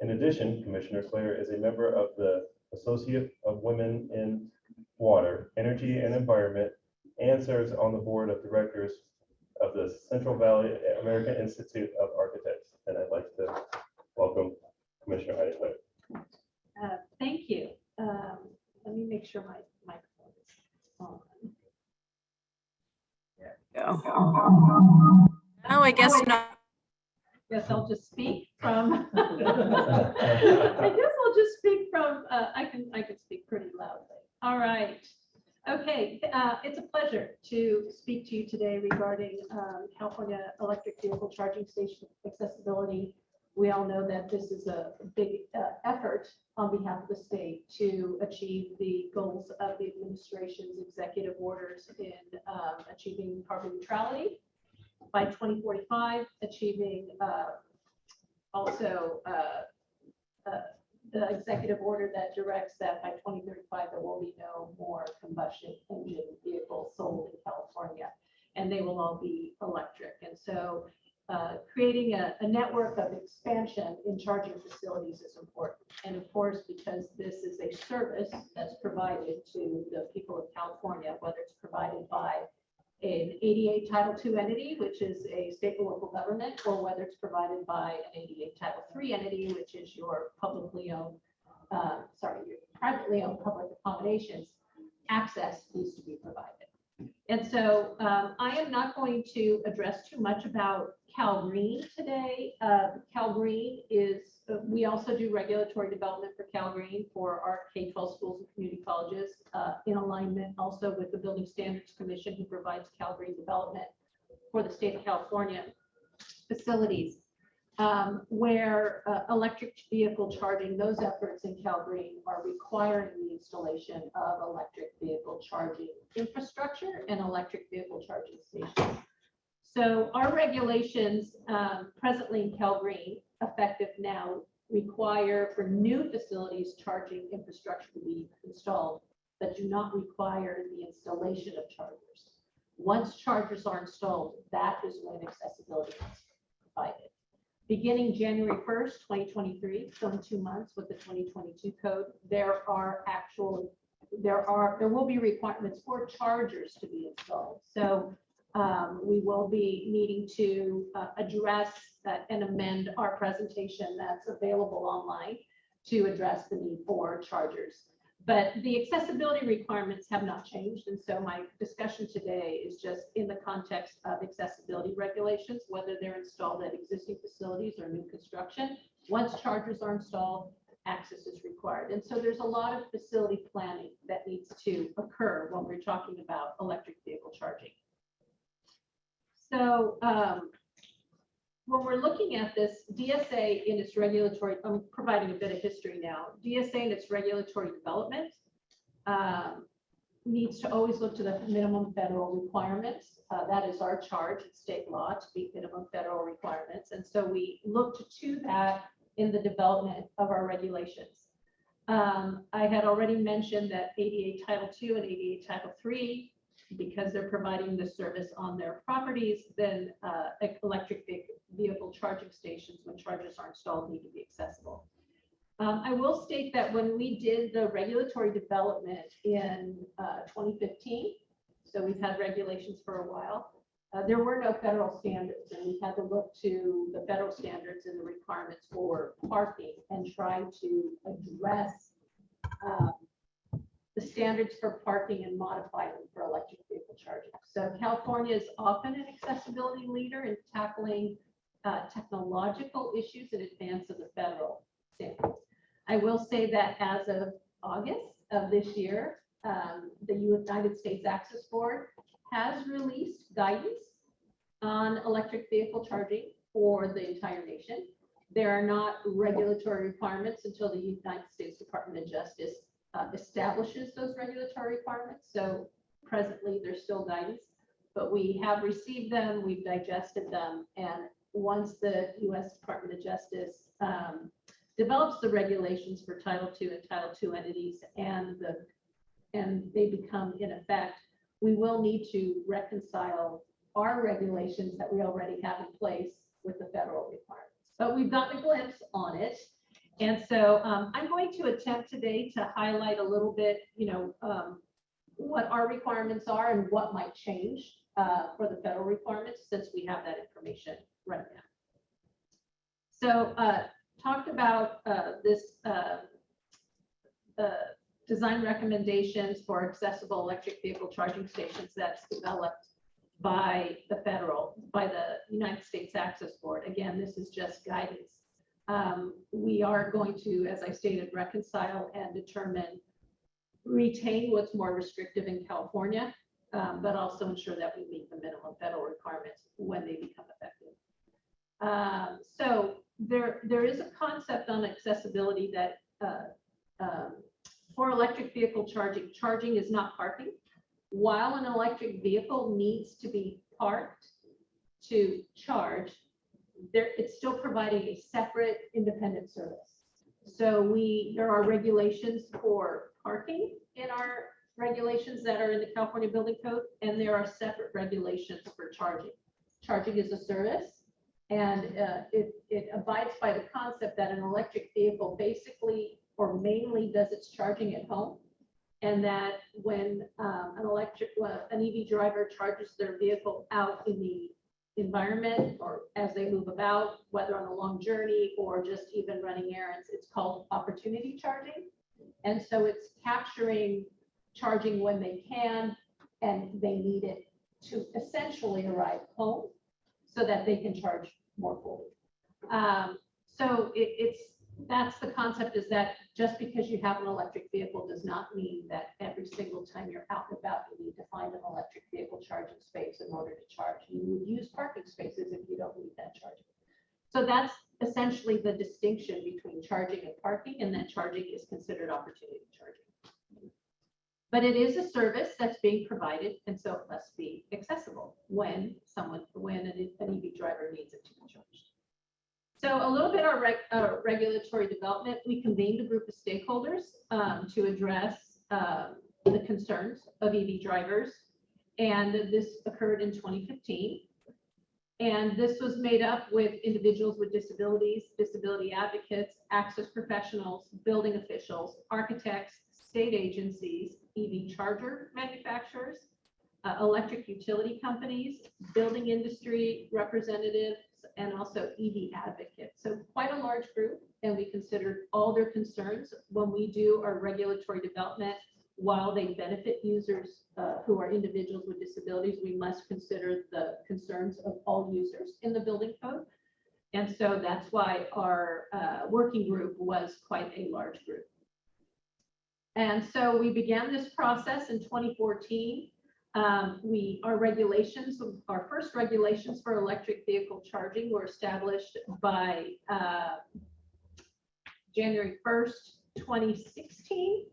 In addition, Commissioner Claire is a member of the Associate of Women in Water, Energy and Environment, and serves on the board of directors of the Central Valley American Institute of Architects. And I'd like to welcome Commissioner Heidi Claire. Thank you. Let me make sure my microphone is on. There we go. Oh, I guess not. Guess I'll just speak from. I guess I'll just speak from. I can speak pretty loudly. All right. Okay. It's a pleasure to speak to you today regarding California electric vehicle charging station accessibility. We all know that this is a big effort on behalf of the state to achieve the goals of the administration's executive orders in achieving carbon neutrality by 2045, achieving also the executive order that directs that by 2035 there will be no more combustion engine vehicles sold in California, and they will all be electric. And so creating a network of expansion in charging facilities is important. And of course, because this is a service that's provided to the people of California, whether it's provided by an ADA Title II entity, which is a state and local government, or whether it's provided by an ADA Title III entity, which is your privately owned public accommodations, access needs to be provided. And so I am not going to address too much about Cal Green today. Cal Green is, we also do regulatory development for Cal Green for our K-12 schools and community colleges in alignment also with the Building Standards Commission, who provides Cal Green development for the state of California facilities where electric vehicle charging, those efforts in Cal Green are requiring the installation of electric vehicle charging infrastructure and electric vehicle charging stations. So our regulations presently in Cal Green, effective now, require for new facilities charging infrastructure to be installed, but do not require the installation of chargers. Once chargers are installed, that is when accessibility is provided. Beginning January 1st, 2023, so in 2 months with the 2022 code, there will be requirements for chargers to be installed. So we will be needing to address that and amend our presentation that's available online to address the need for chargers. But the accessibility requirements have not changed. And so my discussion today is just in the context of accessibility regulations, whether they're installed at existing facilities or new construction. Once chargers are installed, access is required. And so there's a lot of facility planning that needs to occur when we're talking about electric vehicle charging. So when we're looking at this, DSA in its regulatory, I'm providing a bit of history now. DSA in its regulatory development needs to always look to the minimum federal requirements. That is our charge at state law to meet minimum federal requirements. And so we looked to that in the development of our regulations. I had already mentioned that ADA Title II and ADA Title III, because they're providing the service on their properties, then electric vehicle charging stations, when chargers are installed, need to be accessible. I will state that when we did the regulatory development in 2015, so we've had regulations for a while, there were no federal standards, and we had to look to the federal standards and the requirements for parking and try to address the standards for parking and modify them for electric vehicle charging. So California is often an accessibility leader in tackling technological issues in advance of the federal standards. I will say that as of August of this year, the United States Access Board has released guidance on electric vehicle charging for the entire nation. There are not regulatory requirements until the United States Department of Justice establishes those regulatory requirements. So presently, there's still guidance, but we have received them, we've digested them, and once the U.S. Department of Justice develops the regulations for Title II and Title II entities and they become in effect, we will need to reconcile our regulations that we already have in place with the federal requirements. But we've gotten a glimpse on it. And so I'm going to attempt today to highlight a little bit, what our requirements are and what might change for the federal requirements, since we have that information right now. So talked about this design recommendations for accessible electric vehicle charging stations that's developed by the United States Access Board. Again, this is just guidance. We are going to, as I stated, reconcile and retain what's more restrictive in California, but also ensure that we meet the minimum federal requirements when they become effective. So there is a concept on accessibility that for electric vehicle charging is not parking. While an electric vehicle needs to be parked to charge, it's still providing a separate independent service. So there are regulations for parking in our regulations that are in the California Building Code, and there are separate regulations for charging. Charging is a service, and it abides by the concept that an electric vehicle basically or mainly does its charging at home, and that when an EV driver charges their vehicle out in the environment or as they move about, whether on a long journey or just even running errands, it's called opportunity charging. And so it's capturing charging when they can and they need it to essentially arrive home so that they can charge more fully. So that's the concept, is that just because you have an electric vehicle does not mean that every single time you're out and about, you need to find an electric vehicle charging space in order to charge. You would use parking spaces if you don't need that charging. So that's essentially the distinction between charging and parking, and that charging is considered opportunity charging. But it is a service that's being provided, and so it must be accessible when an EV driver needs it to be charged. So a little bit of regulatory development. We convened a group of stakeholders to address the concerns of EV drivers, and this occurred in 2015. And this was made up with individuals with disabilities, disability advocates, access professionals, building officials, architects, state agencies, EV charger manufacturers, electric utility companies, building industry representatives, and also EV advocates. So quite a large group, and we considered all their concerns when we do our regulatory development. While they benefit users who are individuals with disabilities, we must consider the concerns of all users in the building code. And so that's why our working group was quite a large group. And so we began this process in 2014. Our first regulations for electric vehicle charging were established by January 1st, 2016,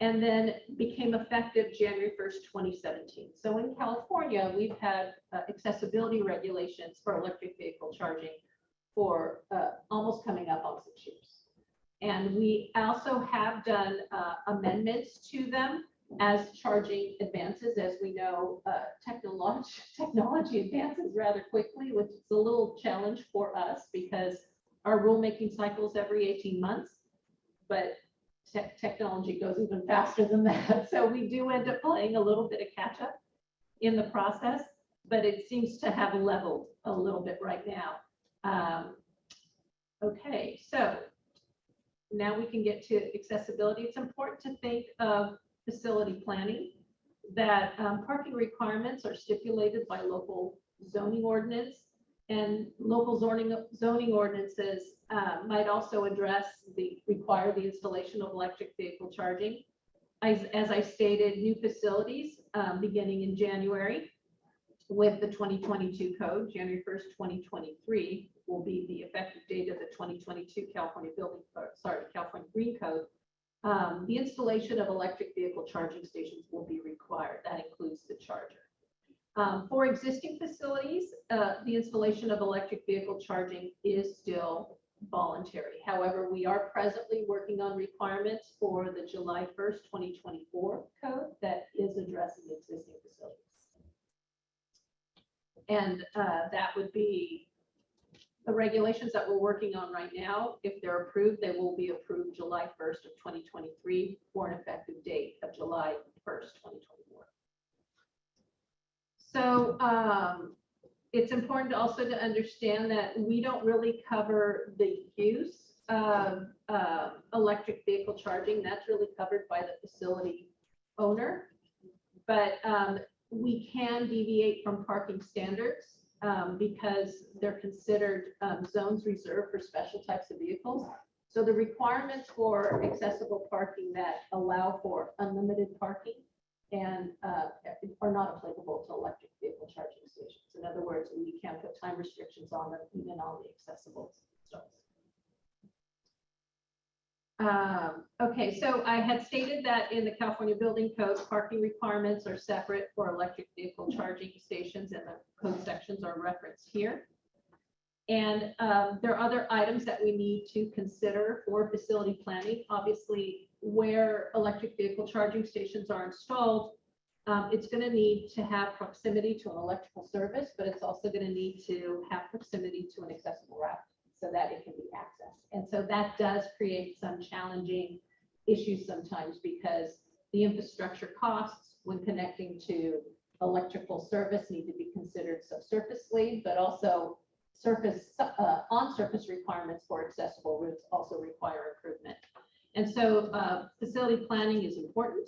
and then became effective January 1st, 2017. So in California, we've had accessibility regulations for electric vehicle charging for almost coming up on 6 years. And we also have done amendments to them as charging advances. As we know, technology advances rather quickly, which is a little challenge for us because our rulemaking cycles every 18 months, but technology goes even faster than that. So we do end up playing a little bit of catch up in the process, but it seems to have leveled a little bit right now. Okay, so now we can get to accessibility. It's important to think of facility planning, that parking requirements are stipulated by local zoning ordinance, and local zoning ordinances might also require the installation of electric vehicle charging. as I stated, new facilities beginning in January with the 2022 code. January 1st, 2023 will be the effective date of the 2022 California California Green Code. The installation of electric vehicle charging stations will be required. That includes the charger. For existing facilities, the installation of electric vehicle charging is still voluntary. However, we are presently working on requirements for the July 1st, 2024 code that is addressing existing facilities. And that would be the regulations that we're working on right now. If they're approved, they will be approved July 1st of 2023 for an effective date of July 1st, 2024. So it's important also to understand that we don't really cover the use of electric vehicle charging. That's really covered by the facility owner. But we can deviate from parking standards because they're considered zones reserved for special types of vehicles. So the requirements for accessible parking that allow for unlimited parking and are not applicable to electric vehicle charging stations. In other words, we can't put time restrictions on them, even on the accessible zones. Okay, so I had stated that in the California Building Code, parking requirements are separate for electric vehicle charging stations, and the code sections are referenced here. And there are other items that we need to consider for facility planning. Obviously, where electric vehicle charging stations are installed, it's going to need to have proximity to an electrical service, but it's also going to need to have proximity to an accessible route so that it can be accessed. And so that does create some challenging issues sometimes because the infrastructure costs when connecting to electrical service need to be considered subsurfacely, but also on-surface requirements for accessible routes also require improvement. And so facility planning is important.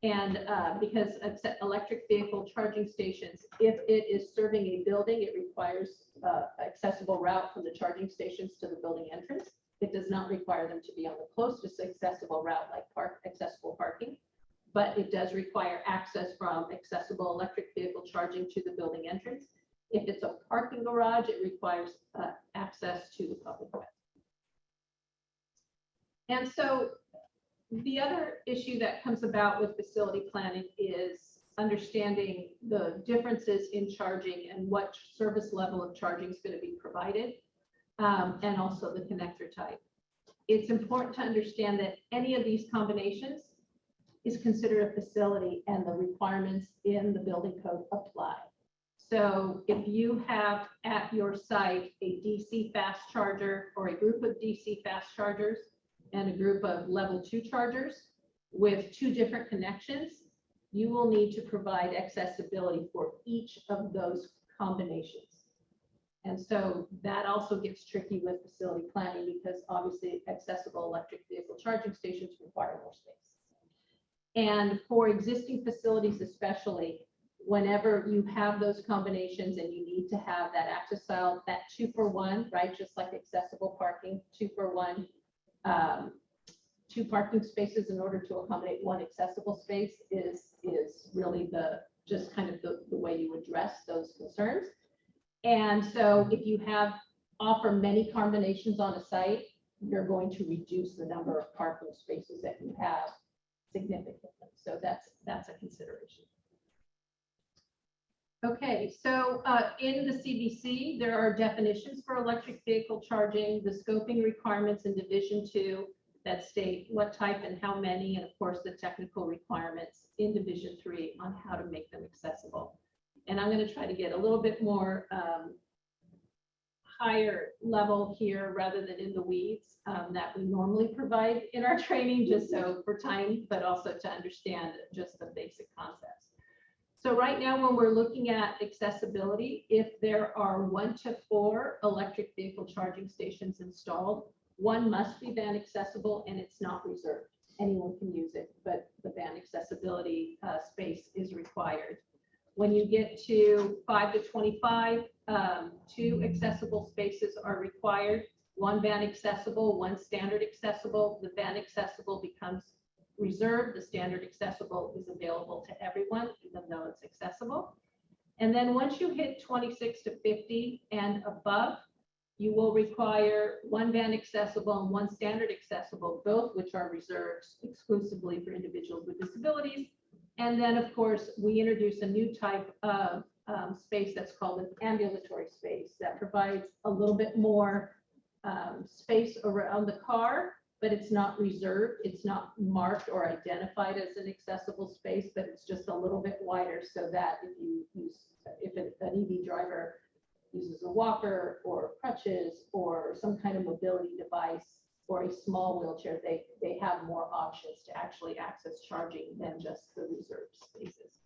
And because electric vehicle charging stations, if it is serving a building, it requires accessible route from the charging stations to the building entrance. It does not require them to be on the closest accessible route like accessible parking, but it does require access from accessible electric vehicle charging to the building entrance. If it's a parking garage, it requires access to the public way. And so the other issue that comes about with facility planning is understanding the differences in charging and what service level of charging is going to be provided, and also the connector type. It's important to understand that any of these combinations is considered a facility and the requirements in the building code apply. So if you have at your site a DC fast charger or a group of DC fast chargers and a group of level 2 chargers with 2 different connections, you will need to provide accessibility for each of those combinations. And so that also gets tricky with facility planning because obviously accessible electric vehicle charging stations require more space. And for existing facilities especially, whenever you have those combinations and you need to have that access style, that 2-for-1, right? Just like accessible parking, 2-for-1, 2 parking spaces in order to accommodate 1 accessible space is really just kind of the way you address those concerns. And so if you offer many combinations on a site, you're going to reduce the number of parking spaces that you have significantly. So that's a consideration. Okay, so in the CBC, there are definitions for electric vehicle charging, the scoping requirements in Division 2 that state what type and how many, and of course the technical requirements in Division 3 on how to make them accessible. And I'm going to try to get a little bit more higher level here rather than in the weeds that we normally provide in our training, just so for time, but also to understand just the basic concepts. So right now, when we're looking at accessibility, if there are 1 to 4 electric vehicle charging stations installed, 1 must be van accessible and it's not reserved. Anyone can use it, but the van accessibility space is required. When you get to 5 to 25, 2 accessible spaces are required. 1 van accessible, 1 standard accessible. The van accessible becomes reserved. The standard accessible is available to everyone, even though it's accessible. And then once you hit 26 to 50 and above, you will require one van accessible and one standard accessible, both which are reserved exclusively for individuals with disabilities. And then, of course, we introduce a new type of space that's called an ambulatory space that provides a little bit more space around the car, but it's not reserved. It's not marked or identified as an accessible space, but it's just a little bit wider so that if an EV driver uses a walker or crutches or some kind of mobility device or a small wheelchair, they have more options to actually access charging than just the reserved spaces.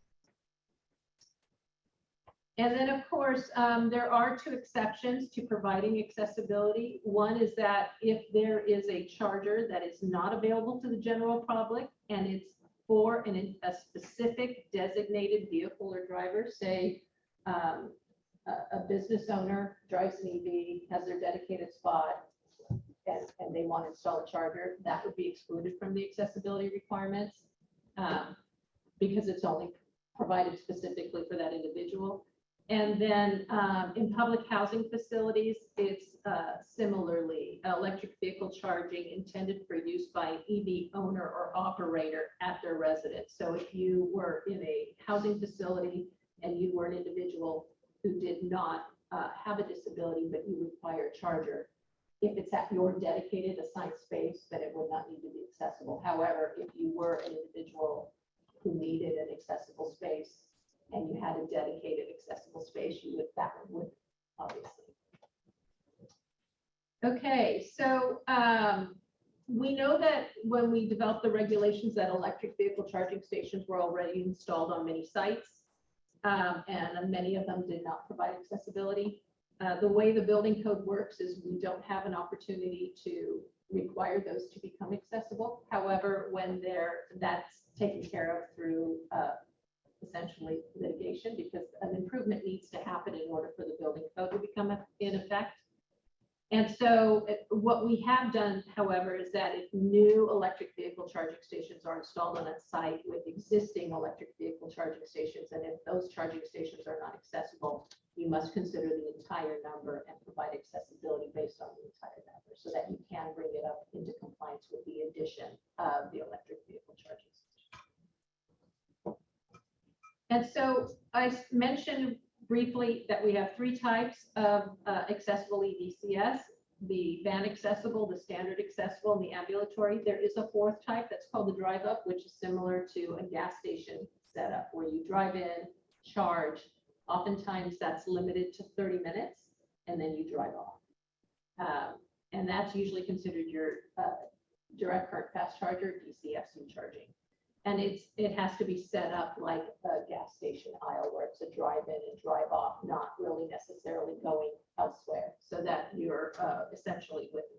And then, of course, there are two exceptions to providing accessibility. One is that if there is a charger that is not available to the general public and it's for a specific designated vehicle or driver, say a business owner drives an EV, has their dedicated spot, and they want to install a charger, that would be excluded from the accessibility requirements because it's only provided specifically for that individual. And then in public housing facilities, it's similarly electric vehicle charging intended for use by an EV owner or operator at their residence. So if you were in a housing facility and you were an individual who did not have a disability, but you require a charger, if it's at your dedicated assigned space, then it would not need to be accessible. However, if you were an individual who needed an accessible space and you had a dedicated accessible space, that would obviously. Okay, so we know that when we developed the regulations that electric vehicle charging stations were already installed on many sites, and many of them did not provide accessibility. The way the building code works is we don't have an opportunity to require those to become accessible. However, when that's taken care of through essentially litigation, because an improvement needs to happen in order for the building code to become in effect. And so what we have done, however, is that if new electric vehicle charging stations are installed on a site with existing electric vehicle charging stations, and if those charging stations are not accessible, you must consider the entire number and provide accessibility based on the entire number so that you can bring it up into compliance with the addition of the electric vehicle charging station. And so I mentioned briefly that we have three types of accessible EVCS: the van accessible, the standard accessible, and the ambulatory. There is a fourth type that's called the drive up, which is similar to a gas station setup where you drive in, charge. Oftentimes that's limited to 30 minutes and then you drive off. And that's usually considered your direct current fast charger, DCFC charging. And it has to be set up like a gas station aisle where it's a drive in and drive off, not really necessarily going elsewhere, so that you're essentially with the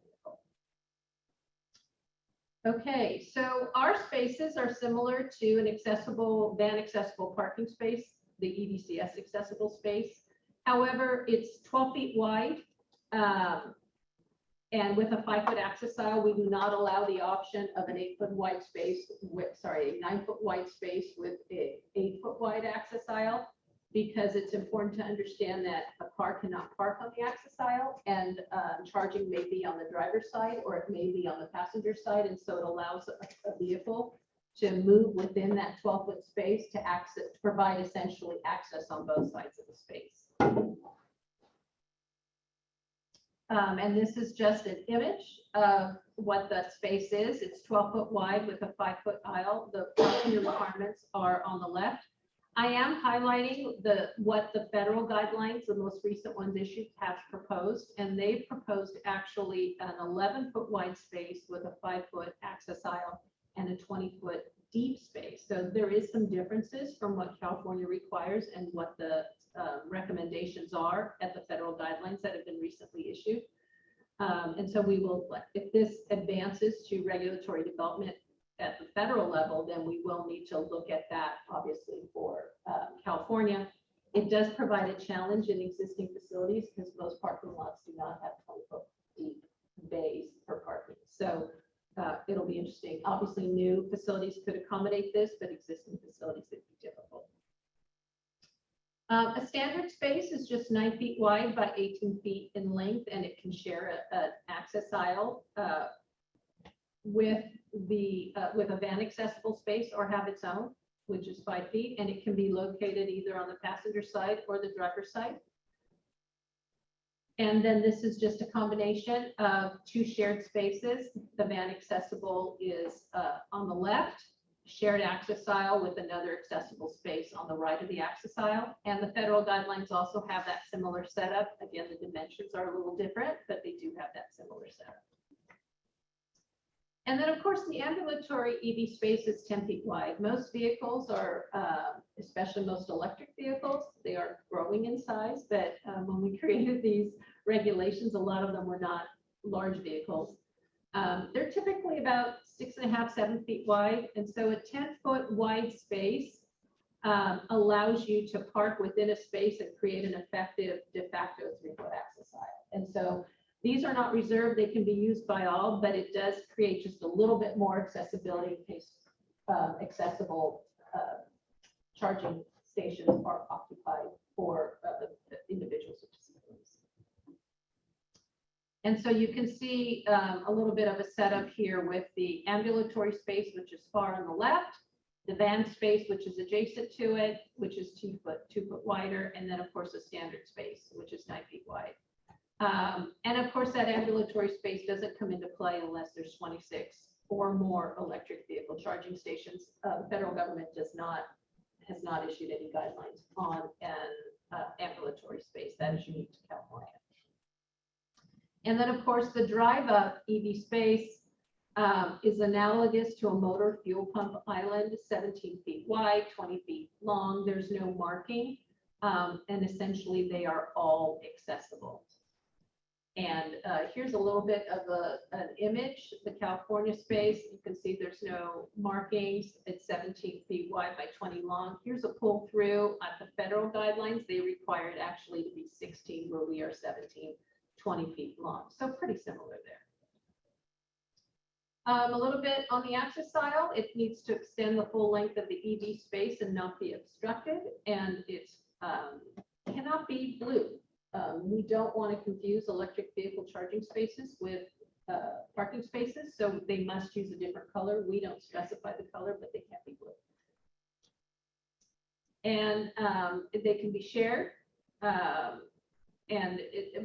vehicle. Okay, so our spaces are similar to an accessible van accessible parking space, the EVCS accessible space. However, it's 12 feet wide. And with a 5-foot access aisle, we do not allow the option of an 8-foot wide space with, a 9-foot wide space with an 8-foot wide access aisle, because it's important to understand that a car cannot park on the access aisle, and charging may be on the driver's side or it may be on the passenger side. And so it allows a vehicle to move within that 12-foot space to provide essentially access on both sides of the space. And this is just an image of what that space is. It's 12-foot wide with a 5-foot aisle. The parking requirements are on the left. I am highlighting what the federal guidelines, the most recent ones issued, have proposed, and they've proposed actually an 11-foot wide space with a 5-foot access aisle and a 20-foot deep space. So there is some differences from what California requires and what the recommendations are at the federal guidelines that have been recently issued. And so we will, if this advances to regulatory development at the federal level, then we will need to look at that, obviously, for California. It does provide a challenge in existing facilities because most parking lots do not have 20-foot deep bays for parking. So it'll be interesting. Obviously, new facilities could accommodate this, but existing facilities would be difficult. A standard space is just 9 feet wide by 18 feet in length, and it can share an access aisle with a van accessible space or have its own, which is 5 feet, and it can be located either on the passenger side or the driver's side. And then this is just a combination of 2 shared spaces. The van accessible is on the left, shared access aisle with another accessible space on the right of the access aisle. And the federal guidelines also have that similar setup. Again, the dimensions are a little different, but they do have that similar setup. And then, of course, the ambulatory EV space is 10 feet wide. Most vehicles are, especially most electric vehicles, they are growing in size. But when we created these regulations, a lot of them were not large vehicles. They're typically about 6.5, 7 feet wide. And so a 10-foot wide space allows you to park within a space and create an effective de facto 3-foot access aisle. And so these are not reserved. They can be used by all, but it does create just a little bit more accessibility in case accessible charging stations are occupied for individuals with disabilities. And so you can see a little bit of a setup here with the ambulatory space, which is far on the left, the van space, which is adjacent to it, which is 2 foot wider, and then of course a standard space, which is 9 feet wide. And of course, that ambulatory space doesn't come into play unless there's 26 or more electric vehicle charging stations. The federal government has not issued any guidelines on an ambulatory space. That is unique to California. And then, of course, the drive-up EV space is analogous to a motor fuel pump island, 17 feet wide, 20 feet long. There's no marking, and essentially they are all accessible. And here's a little bit of an image, the California space. You can see there's no markings. It's 17 feet wide by 20 long. Here's a pull through at the federal guidelines. They require it actually to be 16, where we are 17, 20 feet long. So pretty similar there. A little bit on the access aisle, it needs to extend the full length of the EV space and not be obstructed. And it cannot be blue. We don't want to confuse electric vehicle charging spaces with parking spaces, so they must use a different color. We don't specify the color, but they can't be blue. And they can be shared. And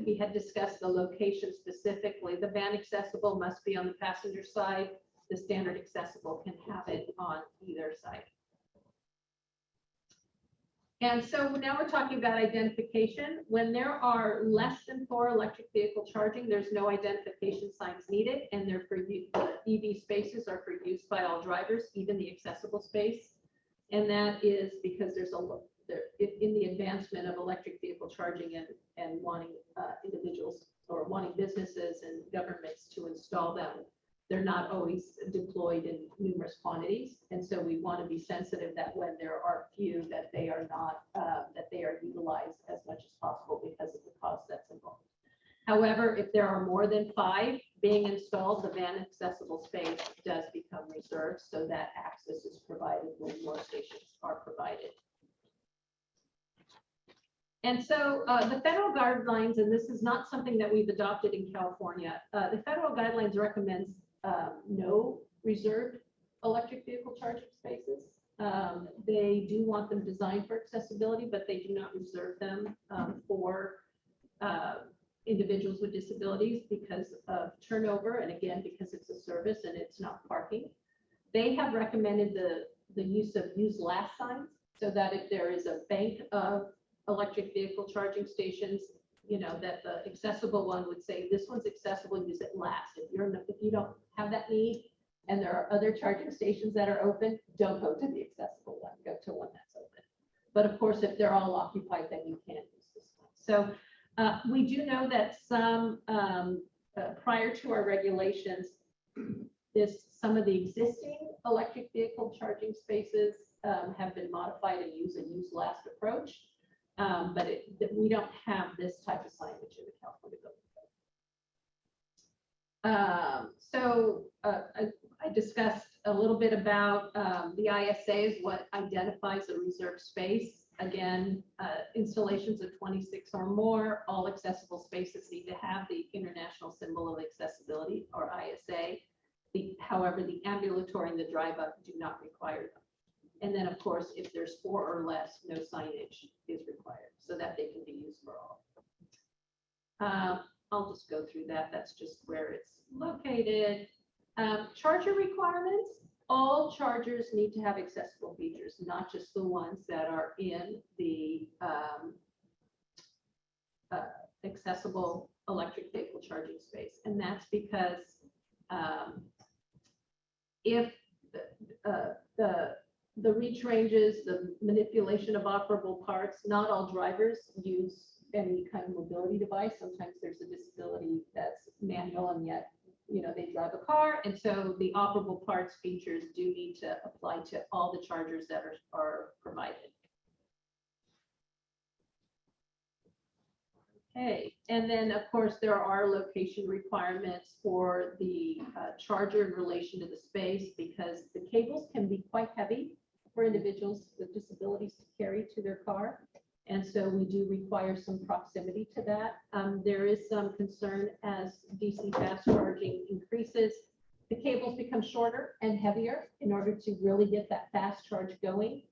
we had discussed the location specifically. The van accessible must be on the passenger side. The standard accessible can have it on either side. And so now we're talking about identification. When there are less than 4 electric vehicle charging, there's no identification signs needed, and they're for EV spaces are for use by all drivers, even the accessible space. And that is because there's in the advancement of electric vehicle charging and wanting individuals or wanting businesses and governments to install them. They're not always deployed in numerous quantities. And so we want to be sensitive that when there are few, that they are not, that they are utilized as much as possible because of the cost that's involved. However, if there are more than 5 being installed, the van accessible space does become reserved so that access is provided when more stations are provided. And so the federal guidelines, and this is not something that we've adopted in California, the federal guidelines recommends no reserved electric vehicle charging spaces. They do want them designed for accessibility, but they do not reserve them for individuals with disabilities because of turnover, and again, because it's a service and it's not parking. They have recommended the use of use last signs so that if there is a bank of electric vehicle charging stations, you know, that the accessible one would say, this one's accessible, use it last. If you don't have that need and there are other charging stations that are open, don't go to the accessible one, go to one that's open. But of course, if they're all occupied, then you can't use this one. So we do know that some, prior to our regulations, some of the existing electric vehicle charging spaces have been modified and use a use last approach. But we don't have this type of signage in the California building I discussed a little bit about the ISAs, what identifies a reserved space. Again, installations of 26 or more, all accessible spaces need to have the International Symbol of Accessibility, or ISA. However, the ambulatory and the drive-up do not require them. And then, of course, if there's 4 or less, no signage is required so that they can be used for all. I'll just go through that. That's just where it's located. Charger requirements. All chargers need to have accessible features, not just the ones that are in the accessible electric vehicle charging space. And that's because if the reach ranges, the manipulation of operable parts, not all drivers use any kind of mobility device. Sometimes there's a disability that's manual and yet, you know, they drive a car. And so the operable parts features do need to apply to all the chargers that are provided. Okay, and then of course there are location requirements for the charger in relation to the space, because the cables can be quite heavy for individuals with disabilities to carry to their car. And so we do require some proximity to that. There is some concern as DC fast charging increases, the cables become shorter and heavier in order to really get that fast charge going.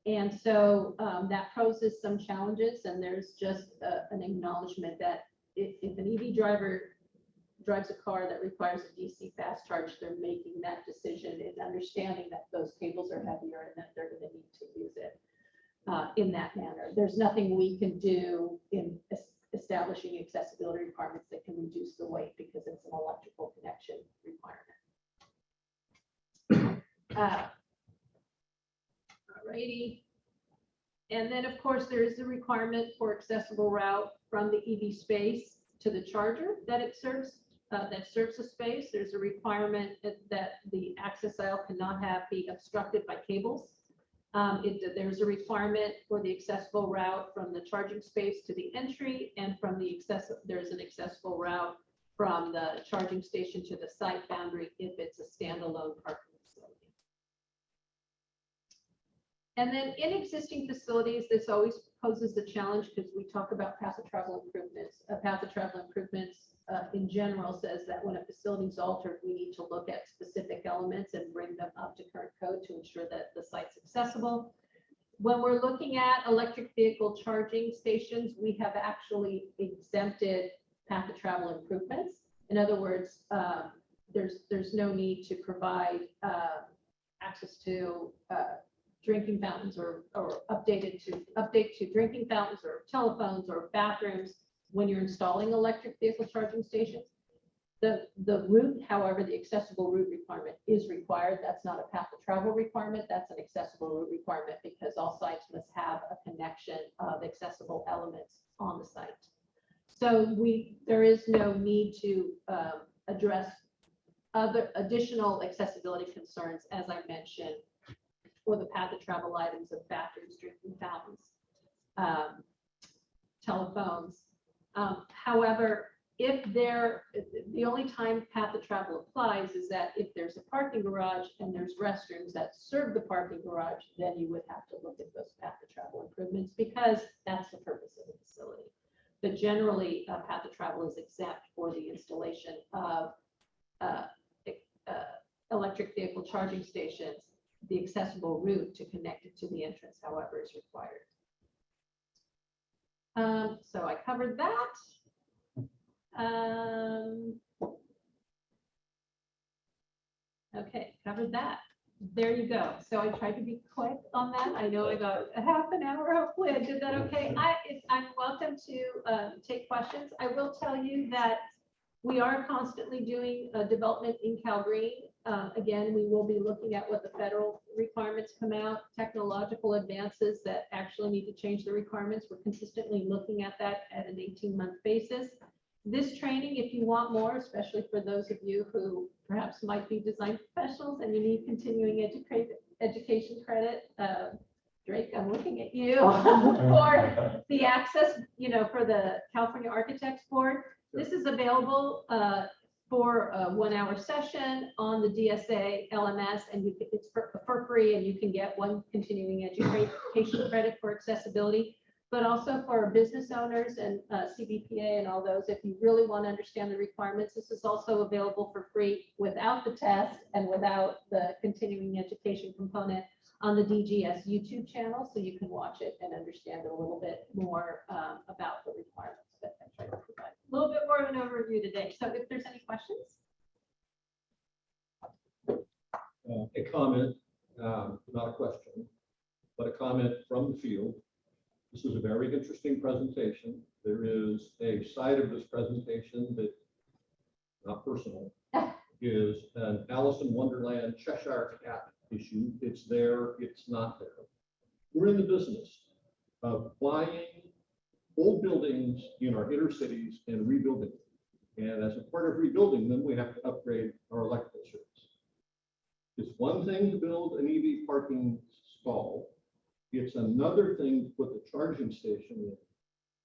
And so that poses some challenges, and there's just an acknowledgement that if an EV driver drives a car that requires a DC fast charge, they're making that decision and understanding that those cables are heavier and that they're going to need to use it in that manner. There's nothing we can do in establishing accessibility requirements that can reduce the weight, because it's an electrical connection requirement. Alrighty. And then of course there is a requirement for accessible route from the EV space to the charger that it serves, that serves the space. There's a requirement that the access aisle cannot be obstructed by cables. There's a requirement for the accessible route from the charging space to the entry, and from the there's an accessible route from the charging station to the site boundary if it's a standalone parking facility. And then in existing facilities, this always poses a challenge, because we talk about path of travel improvements. Path of travel improvements in general says that when a facility is altered, we need to look at specific elements and bring them up to current code to ensure that the site's accessible. When we're looking at electric vehicle charging stations, we have actually exempted path of travel improvements. In other words, there's no need to provide access to drinking fountains or update to drinking fountains or telephones or bathrooms when you're installing electric vehicle charging stations. The route, however, the accessible route requirement is required. That's not a path of travel requirement. That's an accessible route requirement, because all sites must have a connection of accessible elements on the site. So there is no need to address other additional accessibility concerns, as I mentioned, for the path of travel items of bathrooms, drinking fountains, telephones. However, the only time path of travel applies is that if there's a parking garage and there's restrooms that serve the parking garage, then you would have to look at those path of travel improvements, because that's the purpose of the facility. But generally, path of travel is exempt for the installation of electric vehicle charging stations. The accessible route to connect it to the entrance, however, is required. So I covered that. Okay, covered that. There you go. So I tried to be quick on that. I know I got a half an hour. Hopefully I did that okay. I'm welcome to take questions. I will tell you that we are constantly doing development in Calgreen. Again, we will be looking at what the federal requirements come out, technological advances that actually need to change the requirements. We're consistently looking at that at an 18-month basis. This training, if you want more, especially for those of you who perhaps might be design professionals and you need continuing education credit, Drake, I'm looking at you, for the access, for the California Architects Board. This is available for a 1-hour session on the DSA LMS, and it's for free, and you can get 1 continuing education credit for accessibility, but also for business owners and CBPA and all those. If you really want to understand the requirements, this is also available for free without the test and without the continuing education component on the DGS YouTube channel, so you can watch it and understand a little bit more about the requirements. But I tried to provide a little bit more of an overview today. So if there's any questions. A comment, not a question, but a comment from the field. This is a very interesting presentation. There is a side of this presentation that, not personal, is an Alice in Wonderland Cheshire Cat issue. It's there, it's not there. We're in the business of buying old buildings in our inner cities and rebuilding them. And as a part of rebuilding them, we have to upgrade our electrical service. It's one thing to build an EV parking stall. It's another thing to put the charging station in.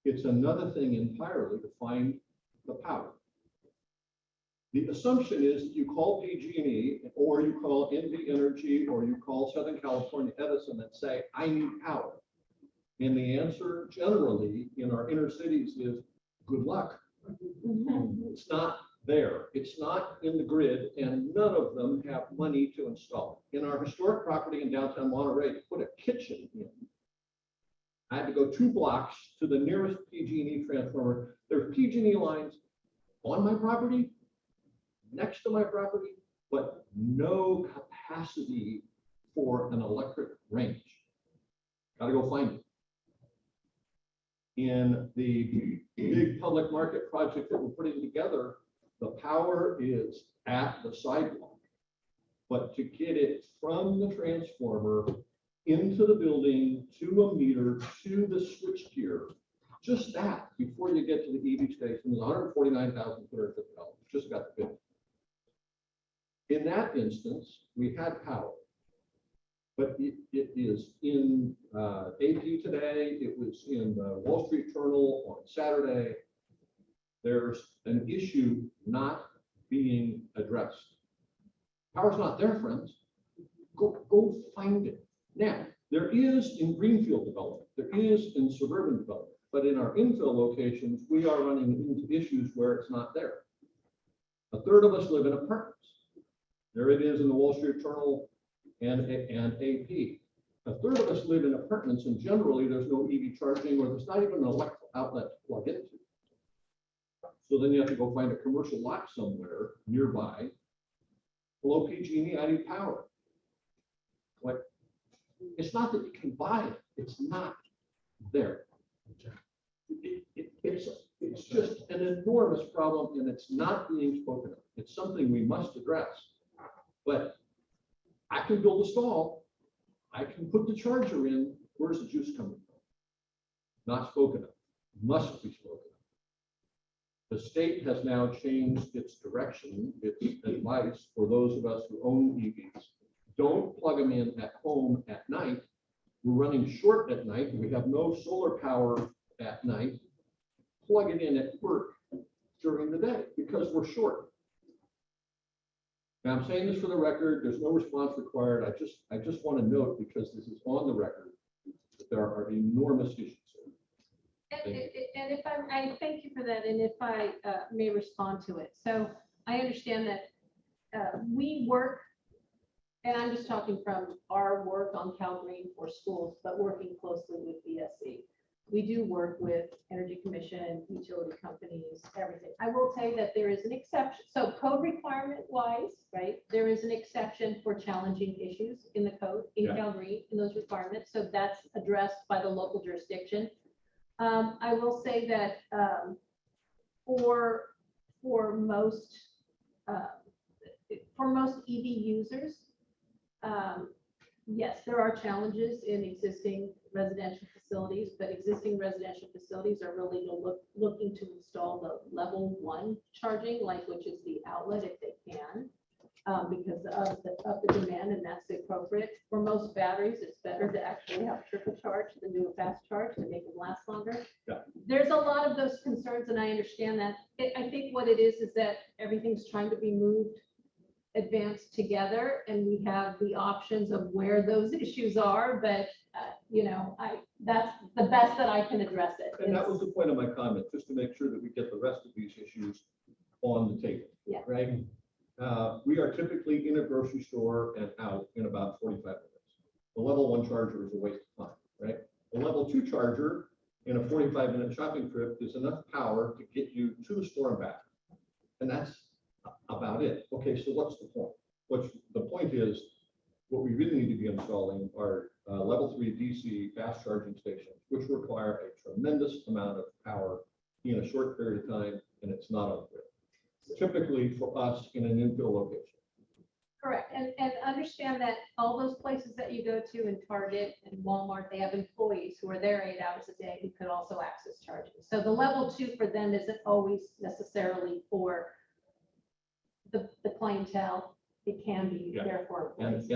It's another thing entirely to find the power. The assumption is that you call PG&E or you call NV Energy or you call Southern California Edison and say, I need power. And the answer generally in our inner cities is good luck. It's not there. It's not in the grid, and none of them have money to install it. In our historic property in downtown Monterey, to put a kitchen in, I had to go 2 blocks to the nearest PG&E transformer. There are PG&E lines on my property, next to my property, but no capacity for an electric range. Got to go find it. In the big public market project that we're putting together, the power is at the sidewalk, but to get it from the transformer into the building, to a meter, to the switchgear, just that before you get to the EV station is $149,250. Just got the bill. In that instance, we had power, but it is in AP today. It was in the Wall Street Journal on Saturday. There's an issue not being addressed. Power's not there, friends. Go find it. Now, there is in greenfield development, there is in suburban development, but in our infill locations, we are running into issues where it's not there. A third of us live in apartments. There it is in the Wall Street Journal and AP. A third of us live in apartments, and generally there's no EV charging, or there's not even an electrical outlet to plug into. So then you have to go find a commercial lot somewhere nearby. Hello, PG&E, I need power. Like, it's not that you can buy it, it's not there. It's just an enormous problem, and it's not being spoken of. It's something we must address. But I can build a stall, I can put the charger in. Where's the juice coming from? Not spoken of, must be spoken of. The state has now changed its direction, its advice for those of us who own EVs. Don't plug them in at home at night. We're running short at night, and we have no solar power at night. Plug it in at work during the day because we're short. Now, I'm saying this for the record. There's no response required. I just want to note, because this is on the record, that there are enormous issues. And if I thank you for that, and if I may respond to it. So I understand that we work, and I'm just talking from our work on Cal Green for schools, but working closely with BSC. We do work with Energy Commission, utility companies, everything. I will say that there is an exception. So code requirement wise, right, there is an exception for challenging issues in the code in Cal Green in those requirements. So that's addressed by the local jurisdiction. I will say that for most EV users, yes, there are challenges in existing residential facilities, but existing residential facilities are really looking to install the level 1 charging, which is the outlet if they can, because of the demand, and that's appropriate. For most batteries, it's better to actually have trickle charge than do a fast charge to make them last longer. there's a lot of those concerns and I understand that. I think what it is that everything's trying to be moved, advanced together, and we have the options of where those issues are, but that's the best that I can address it. And that was the point of my comment, just to make sure that we get the rest of these issues on the table. Yeah. Right? We are typically in a grocery store and out in about 45 minutes. The level 1 charger is a waste of time, right? The level 2 charger in a 45-minute shopping trip is enough power to get you to the store and back. And that's about it. Okay, so what's the point? The point is, what we really need to be installing are level 3 DC fast charging stations, which require a tremendous amount of power in a short period of time, and it's not on grid. Typically for us in an infill location. Correct. And understand that all those places that you go to in Target and Walmart, they have employees who are there 8 hours a day who could also access charging. So the level 2 for them isn't always necessarily for the clientele. It can be there for employees.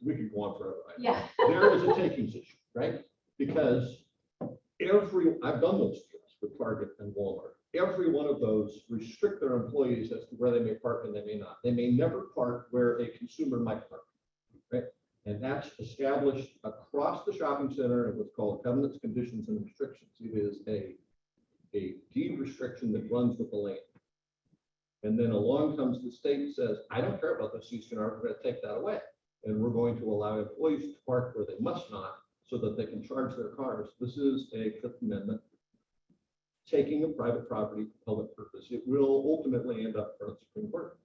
We could go on forever. Yeah. There is a takings issue, right? Because I've done those trips with Target and Walmart. Every one of those restrict their employees as to where they may park and they may not. They may never park where a consumer might park, right? And that's established across the shopping center in what's called covenants, conditions, and restrictions. It is a deed restriction that runs with the land. And then along comes the state and says, I don't care about this CCNR, we're going to take that away. And we're going to allow employees to park where they must not so that they can charge their cars. This is a Fifth Amendment taking of private property for public purpose. It will ultimately end up for the Supreme Court.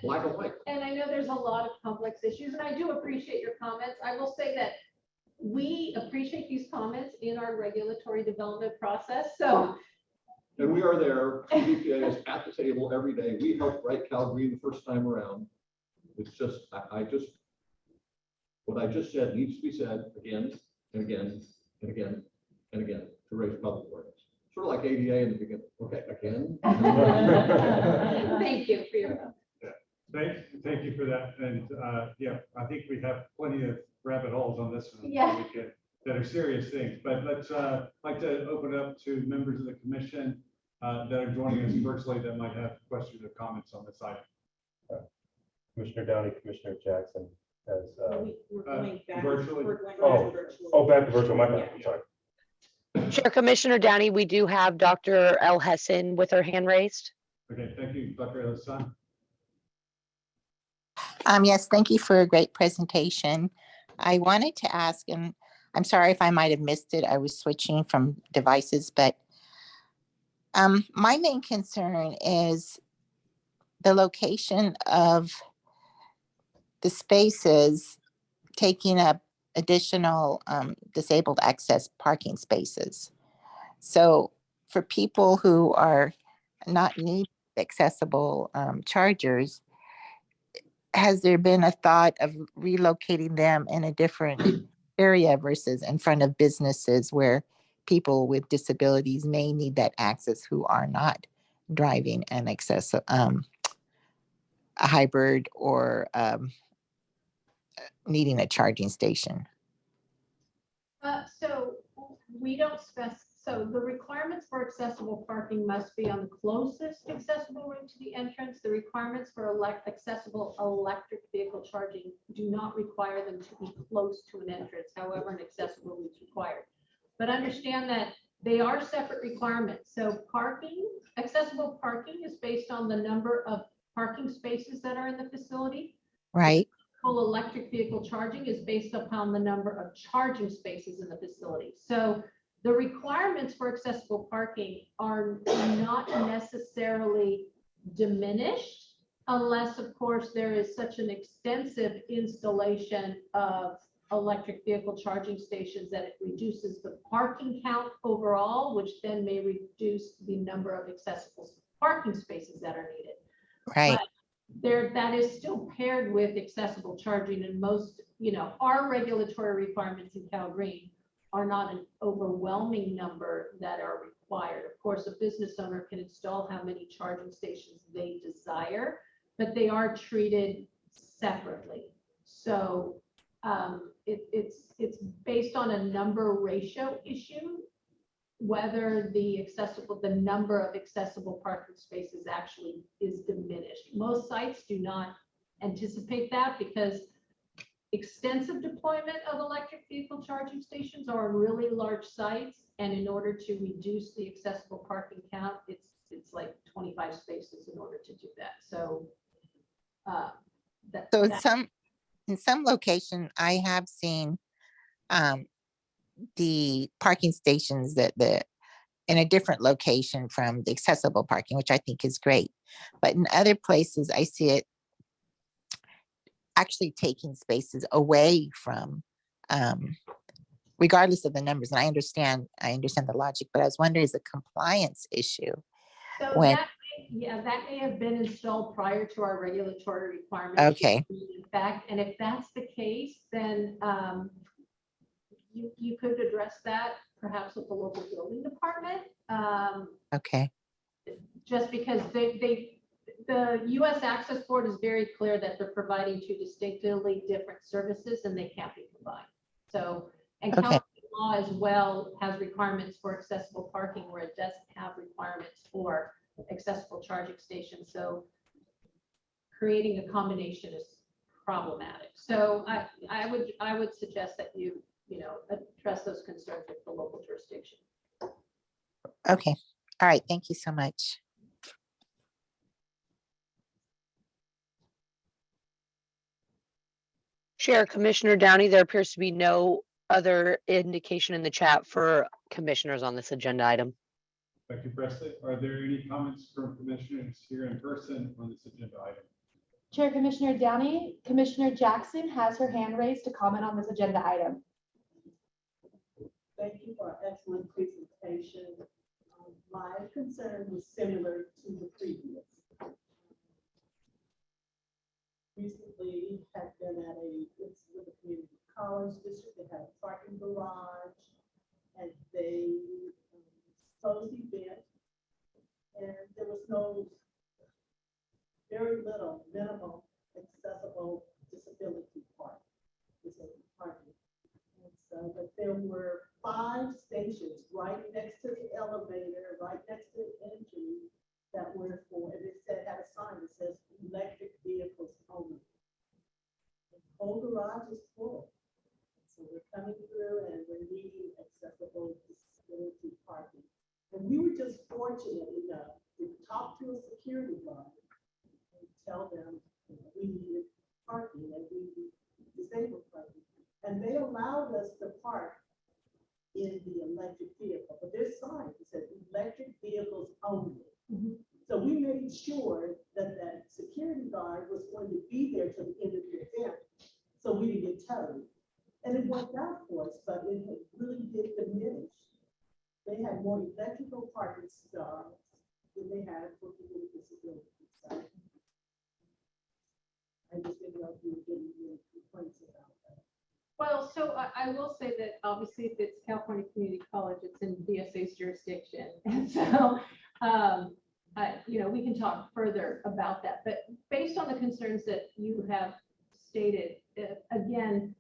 Black and white. And I know there's a lot of complex issues, and I do appreciate your comments. I will say that we appreciate these comments in our regulatory development process. So. And we are there. CDPA is at the table every day. We helped write Cal Green the first time around. It's just, what I just said needs to be said again and again and again and again to raise public awareness. Sort of like ADA in the beginning. Okay, again. Thank you for your. Thank you for that. And yeah, I think we have plenty of rabbit holes on this one. Yeah. That are serious things. But let's like to open it up to members of the commission that are joining us virtually that might have questions or comments on this item. Commissioner Downey, Commissioner Jackson has. We're going back. Virtually. We're going Oh, virtually. oh, back to virtual. My bad. I'm sorry. Chair Commissioner Downey, we do have Dr. L. Hessen with her hand raised. Okay, thank you, Dr. Hassan. Yes, thank you for a great presentation. I wanted to ask, and I'm sorry if I might have missed it. I was switching from devices, but my main concern is the location of the spaces taking up additional disabled access parking spaces. So for people who are not need accessible chargers, has there been a thought of relocating them in a different area versus in front of businesses where people with disabilities may need that access who are not driving an a hybrid or needing a charging station? So we don't so the requirements for accessible parking must be on the closest accessible route to the entrance. The requirements for accessible electric vehicle charging do not require them to be close to an entrance. However, an accessible route is required. But understand that they are separate requirements. So accessible parking is based on the number of parking spaces that are in the facility. Right. Full electric vehicle charging is based upon the number of charging spaces in the facility. So the requirements for accessible parking are not necessarily diminished unless, of course, there is such an extensive installation of electric vehicle charging stations that it reduces the parking count overall, which then may reduce the number of accessible parking spaces that are needed. Right. But that is still paired with accessible charging, and most, our regulatory requirements in Cal Green are not an overwhelming number that are required. Of course, a business owner can install how many charging stations they desire, but they are treated separately. So It's based on a number ratio issue, whether the number of accessible parking spaces actually is diminished. Most sites do not anticipate that because extensive deployment of electric vehicle charging stations are on really large sites. And in order to reduce the accessible parking count, it's like 25 spaces in order to do that. So So in some location, I have seen the parking stations that in a different location from the accessible parking, which I think is great. But in other places, I see it actually taking spaces away from, regardless of the numbers. And I understand the logic, but I was wondering, is a compliance issue? So when that may have been installed prior to our regulatory requirements. Okay. In fact, and if that's the case, then you could address that perhaps with the local building department. Okay. Just because the U.S. Access Board is very clear that they're providing two distinctly different services and they can't be combined. So, and Okay. California law as well has requirements for accessible parking where it doesn't have requirements for accessible charging stations. So creating a combination is problematic. So I would suggest that you address those concerns with the local jurisdiction. Okay. All right. Thank you so much. Chair, Commissioner Downey, there appears to be no other indication in the chat for commissioners on this agenda item. Thank you, Presley. Are there any comments from commissioners here in person on this agenda item? Chair Commissioner Downey, Commissioner Jackson has her hand raised to comment on this agenda item. Thank you for an excellent presentation. My concern was similar to the previous. Recently had been at it's with a community college district. They had a parking garage and they closed the event and there was very little minimal accessible disability parking. And so, but there were 5 stations right next to the elevator, right next to the entry that were for, and it had a sign that says electric vehicles only. The whole garage is full. So we're coming through and we're needing accessible disability parking. And we were just fortunate enough to talk to a security guard and tell them we needed parking and we needed disabled parking. And they allowed us to park in the electric vehicle, but there's signs that said electric vehicles only. Mm-hmm. So we made sure that that security guard was going to be there till the end of the event, so we didn't get towed. And it worked out for us, but it really did diminish. They had more electrical parking stalls than they had for people with disabilities. So I just didn't know if you were getting any complaints about that. Well, so I will say that obviously if it's California Community College, it's in DSA's jurisdiction. And so, we can talk further about that. But based on the concerns that you have stated, again,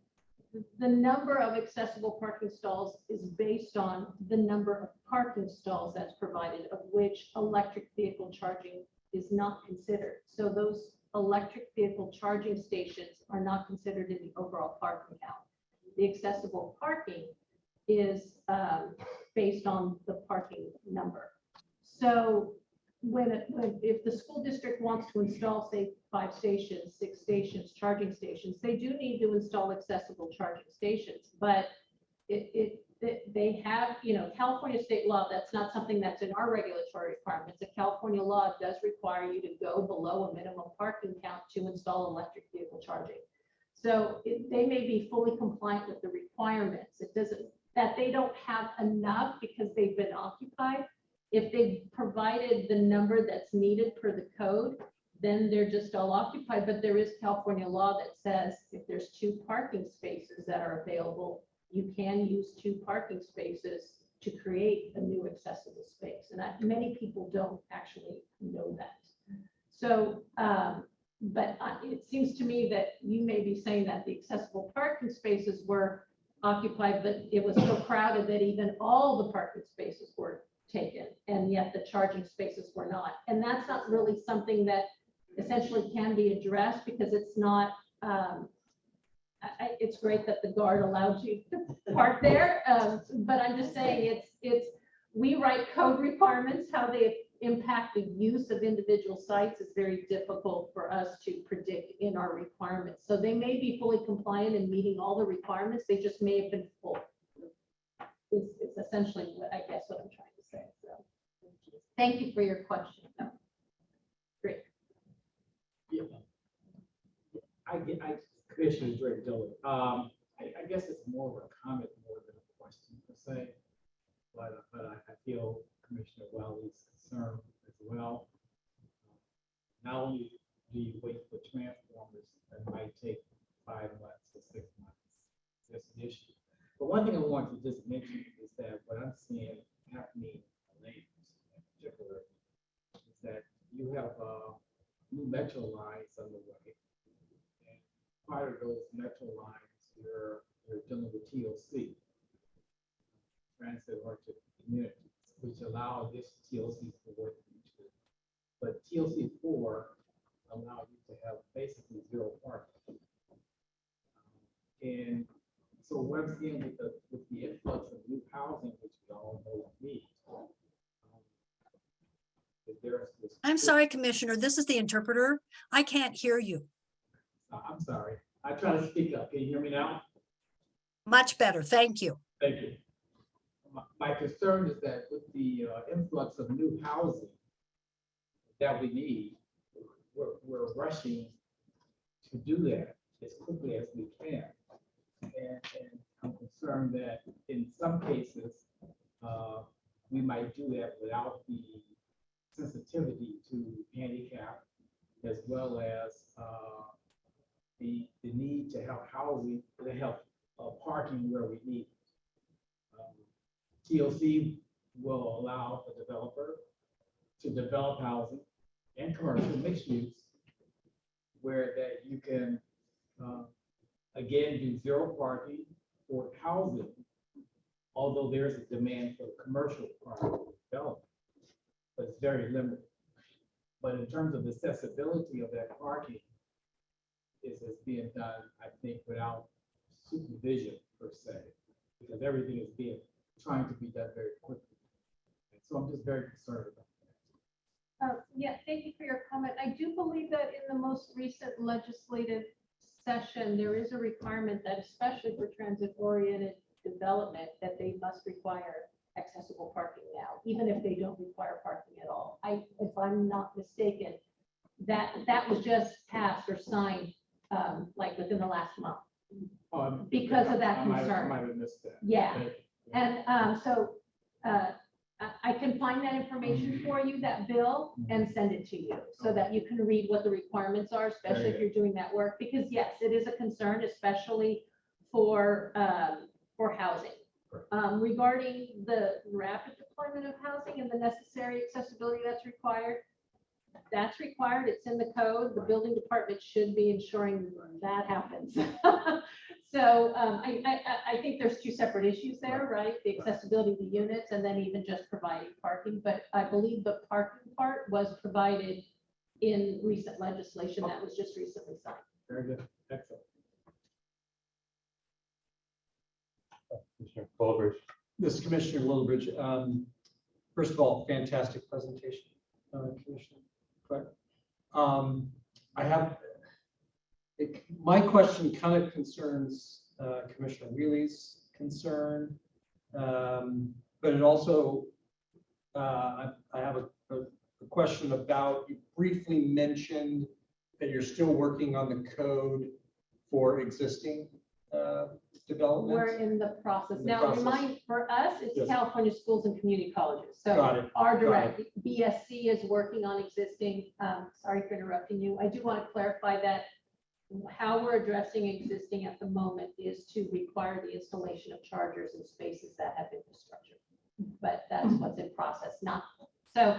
the number of accessible parking stalls is based on the number of parking stalls that's provided, of which electric vehicle charging is not considered. So those electric vehicle charging stations are not considered in the overall parking count. The accessible parking is based on the parking number. So if the school district wants to install, say, 5 stations, 6 stations, charging stations, they do need to install accessible charging stations. But they have, California state law, that's not something that's in our regulatory requirements. The California law does require you to go below a minimum parking count to install electric vehicle charging. So they may be fully compliant with the requirements. It doesn't, that they don't have enough because they've been occupied. If they provided the number that's needed per the code, then they're just all occupied. But there is California law that says if there's 2 parking spaces that are available, you can use 2 parking spaces to create a new accessible space. And many people don't actually know that. So But it seems to me that you may be saying that the accessible parking spaces were occupied, but it was so crowded that even all the parking spaces were taken, and yet the charging spaces were not. And that's not really something that essentially can be addressed, because it's not, it's great that the guard allowed you to park there, but I'm just saying we write code requirements. How they impact the use of individual sites is very difficult for us to predict in our requirements. So they may be fully compliant and meeting all the requirements. They just may have been full. It's essentially what I guess what I'm trying to say. So thank you for your question. No. Great. Yeah. Commissioner Drake Dillard. I guess it's more of a comment more than a question per se, but I feel Commissioner Wiley's concern as well. Not only do you wait for transformers that might take 5 months or 6 months, that's an issue. But one thing I want to just mention is that what I'm seeing happening in Lanes in particular is that you have new metro lines underway. And part of those metro lines, you're dealing with TOC, transit oriented communities, which allow this TOC4 to be true. But TOC4 allow you to have basically zero parking. And so what I'm seeing with the influx of new housing, which we all know we need, there's this. I'm sorry, Commissioner, this is the interpreter. I can't hear you. I'm sorry. I try to speak up. Can you hear me now? Much better. Thank you. Thank you. My concern is that with the influx of new housing that we need, we're rushing to do that as quickly as we can. And I'm concerned that in some cases, we might do that without the sensitivity to handicap, as well as the need to have housing, to have parking where we need. TOC will allow the developer to develop housing and commercial mixed use, where that you can again do zero parking for housing, although there's a demand for commercial parking development, but it's very limited. But in terms of the accessibility of that parking, is being done, I think, without supervision per se, because everything is trying to be done very quickly. And so I'm just very concerned about that. Yeah, thank you for your comment. I do believe that in the most recent legislative session, there is a requirement that, especially for transit-oriented development, that they must require accessible parking now, even if they don't require parking at all. If I'm not mistaken, that was just passed or signed like within the last month because of that concern. I might have missed that. Yeah, and so I can find that information for you, that bill, and send it to you so that you can read what the requirements are, especially if you're doing that work. Because yes, it is a concern, especially for housing. Regarding the rapid deployment of housing and the necessary accessibility that's required, it's in the code. The building department should be ensuring that happens. So I think there's two separate issues there, right? The accessibility of the units and then even just providing parking. But I believe the parking part was provided in recent legislation that was just recently signed. Very good. Excellent. Commissioner Fullbridge. This is Commissioner Littlebridge. First of all, fantastic presentation, Commissioner Clark. I have, my question kind of concerns Commissioner Wheely's concern, but it also, I have a question about, you briefly mentioned that you're still working on the code for existing development. We're in the process. Now, remind, for us, it's Yes. California Schools and Community Colleges. Got So it. our Got direct BSC is working on existing, sorry for interrupting you. I do want to clarify that how we're addressing existing at the moment is to require the installation of chargers in spaces that have infrastructure. But that's what's in process, not so.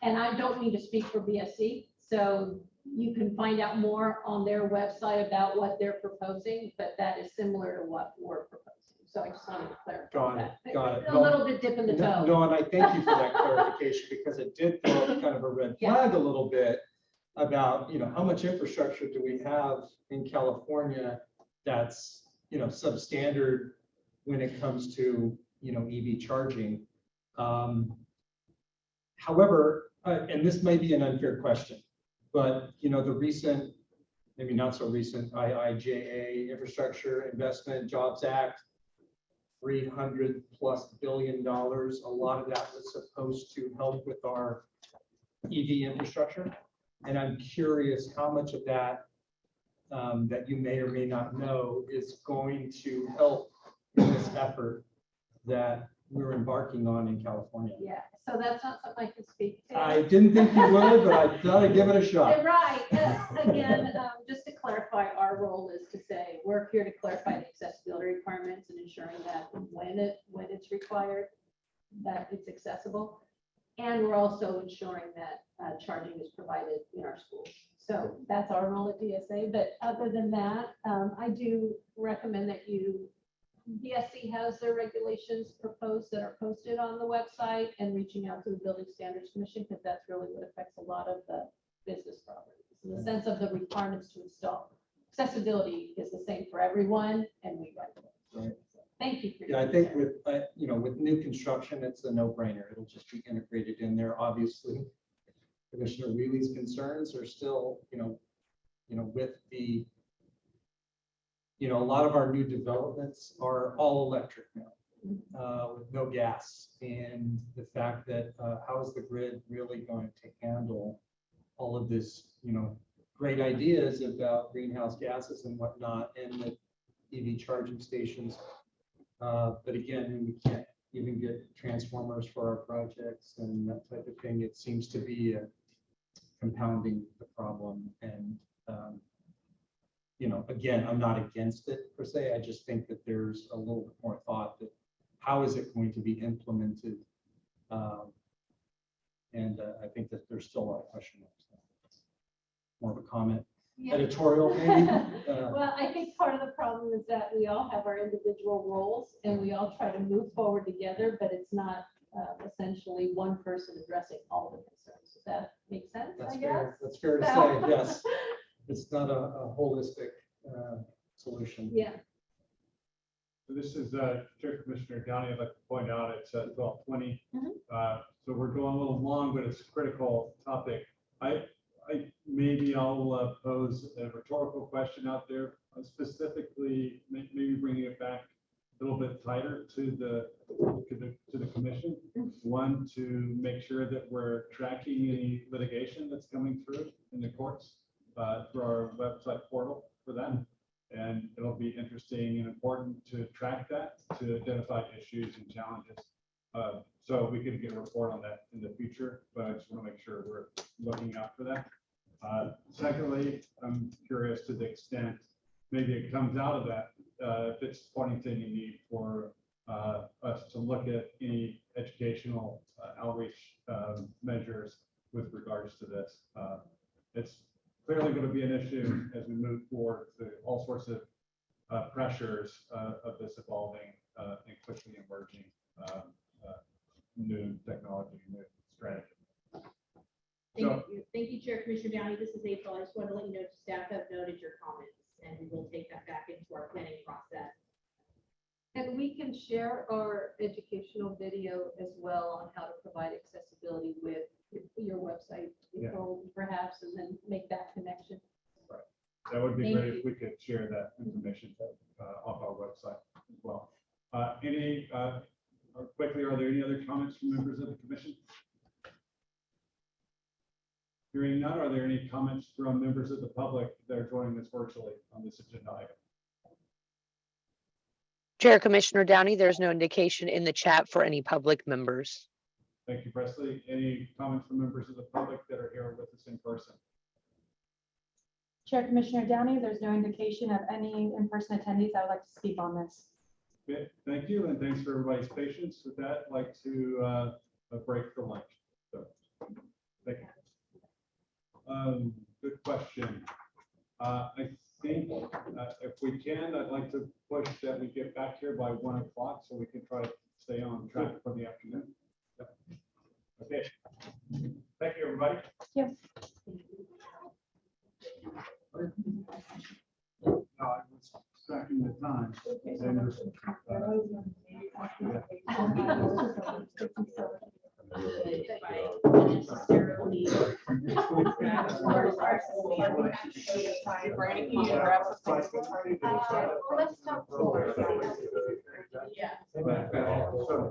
And I don't mean to speak for BSC. So You can find out more on their website about what they're proposing, but that is similar to what we're proposing. So I just wanted to clarify Got that. it, got it. A little bit dip in the toe. No, and I thank you for that clarification because it did throw up kind of a red flag a little bit about, how much infrastructure do we have in California that's, substandard when it comes to, EV charging. However, and this may be an unfair question, but, the recent, maybe not so recent, IIJA Infrastructure Investment Jobs Act, $300+ billion. A lot of that was supposed to help with our EV infrastructure. And I'm curious how much of that that you may or may not know is going to help in this effort that we're embarking on in California. Yeah, so that's not something I can speak to. I didn't think you would, but I thought I'd give it a shot. Right. Again, just to clarify, our role is to say, we're here to clarify the accessibility requirements and ensuring that when it's required, that it's accessible. And we're also ensuring that charging is provided in our schools. So that's our role at DSA. But other than that, I do recommend that DSC has their regulations proposed that are posted on the website, and reaching out to the Building Standards Commission, because that's really what affects a lot of the business properties in the sense of the requirements to install. Accessibility is the same for everyone, and we recommend. Right. Thank you for Yeah, I think with, with new construction, it's a no-brainer. It'll just be integrated in there. Obviously, Commissioner Wheely's concerns are still, with the, a lot of our new developments are all electric now, with no gas. And the fact that how is the grid really going to handle all of this, great ideas about greenhouse gases and whatnot, and the EV charging stations. But again, we can't even get transformers for our projects and that type of thing. It seems to be compounding the problem. And, again, I'm not against it per se. I just think that there's a little bit more thought that how is it going to be implemented? And I think that there's still a lot of question marks. More of a comment. Yeah. Editorial, maybe. Well, I think part of the problem is that we all have our individual roles and we all try to move forward together, but it's not essentially one person addressing all the concerns. Does that make sense? That's I fair. guess? That's fair to say, yes. It's not a holistic solution. Yeah. So this is Chair Commissioner Downey. I'd like to point out it's 12:20. So we're going a little long, but it's a critical topic. Maybe I'll pose a rhetorical question out there, specifically maybe bringing it back a little bit tighter to the commission. One, to make sure that we're tracking any litigation that's coming through in the courts through our website portal for that. And it'll be interesting and important to track that, to identify issues and challenges. So we could get a report on that in the future, but I just want to make sure we're looking out for that. Secondly, I'm curious to the extent maybe it comes out of that, if it's pointing to any need for us to look at any educational outreach measures with regards to this. It's clearly going to be an issue as we move forward to all sorts of pressures of this evolving and quickly emerging new technology, new strategy. Thank you, Chair Commissioner Downey. This is April. I just wanted to let you know staff have noted your comments, and we will take that back into our planning process. And we can share our educational video as well on how to provide accessibility with your website, perhaps, and then make that connection. Right. That would be great if we could share that information off our website as well. Quickly, are there any other comments from members of the commission? Hearing none, are there any comments from members of the public that are joining us virtually on this agenda item? Chair Commissioner Downey, there's no indication in the chat for any public members. Thank you, Presley. Any comments from members of the public that are here with us in person? Chair Commissioner Downey, there's no indication of any in-person attendees that would like to speak on this. Okay, thank you, and thanks for everybody's patience. With that, I'd like to break for lunch. So, thank you. good question. I think if we can, I'd like to push that we get back here by 1 o'clock so we can try to stay on track for the afternoon. Yep. Okay. Thank you, everybody. Yes. I was tracking the time.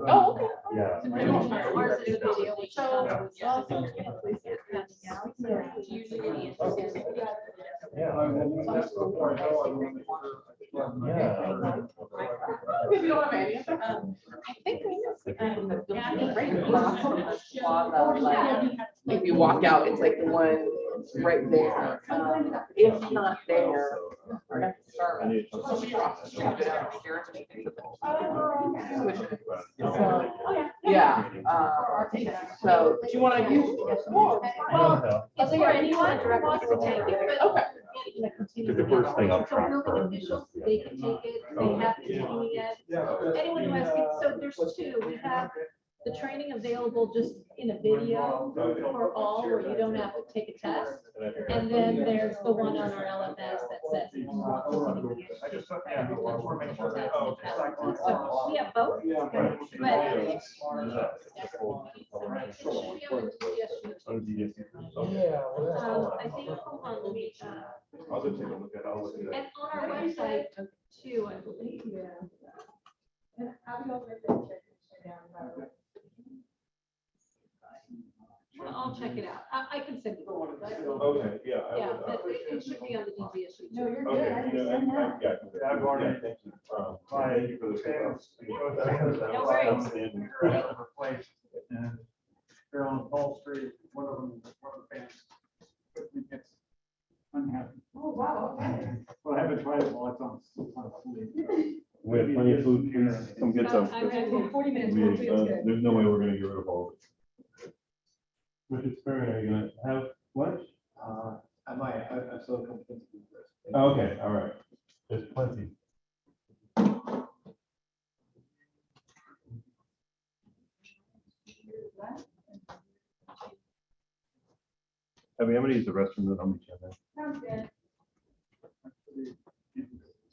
Oh, okay. Yeah. If you walk out, it's like the one right there. If not there, or at the start, just across the street, go downstairs and you can switch it. Yeah, so do you want to use? Well, is there anyone who wants to take it? Okay. So building officials, they can take it, they have to be it. Anyone who has, so there's two, we have the training available just in a video for all, where you don't have to take a test. And then there's the one on our LMS that says. So we have both. I think, hold on, let me, I'll just take a look at it. and on our website too, I believe. I'll check it out. I can send it. Okay, yeah. Yeah, but it should be on the DGSU. No, you're Okay, good. I understand that. yeah, I've already, thank you. Thank you for the. No worries. Replaced, and they're on Paul Street, one of the fans quickly gets unhappy. Oh, wow, okay. Well, I haven't tried it while it's on sleep. We have plenty of food, please come get some. I'm ready. 40 minutes. 40 minutes, good. There's no way we're gonna get rid of all of it. Richard Sperry, are you gonna have lunch? I might, I still come to. Okay, all right. There's plenty. I mean, I'm gonna use the restroom, then I'll meet you in there. Sounds good.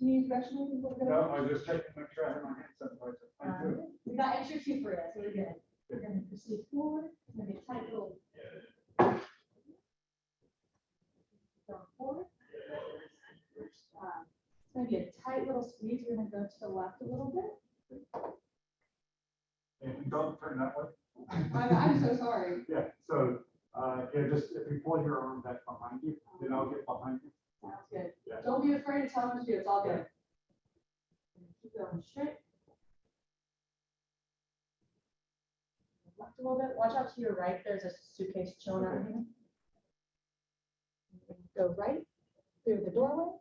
Do you use restroom? No, I was just checking, make sure I have my hand sanitizer. We got extra two for you, so we're good. We're gonna proceed forward. It's gonna be a tight little. Going forward. It's gonna be a tight little squeeze. We're gonna go to the left a little bit. If you don't turn that way. I'm so sorry. Yeah, so, yeah, just if you pull your arm back behind you, then I'll get behind you. Sounds good. Don't be afraid to tell them to do. It's all good. Keep going straight. Left a little bit. Watch out to your right. There's a suitcase chilling out here. Go right through the doorway.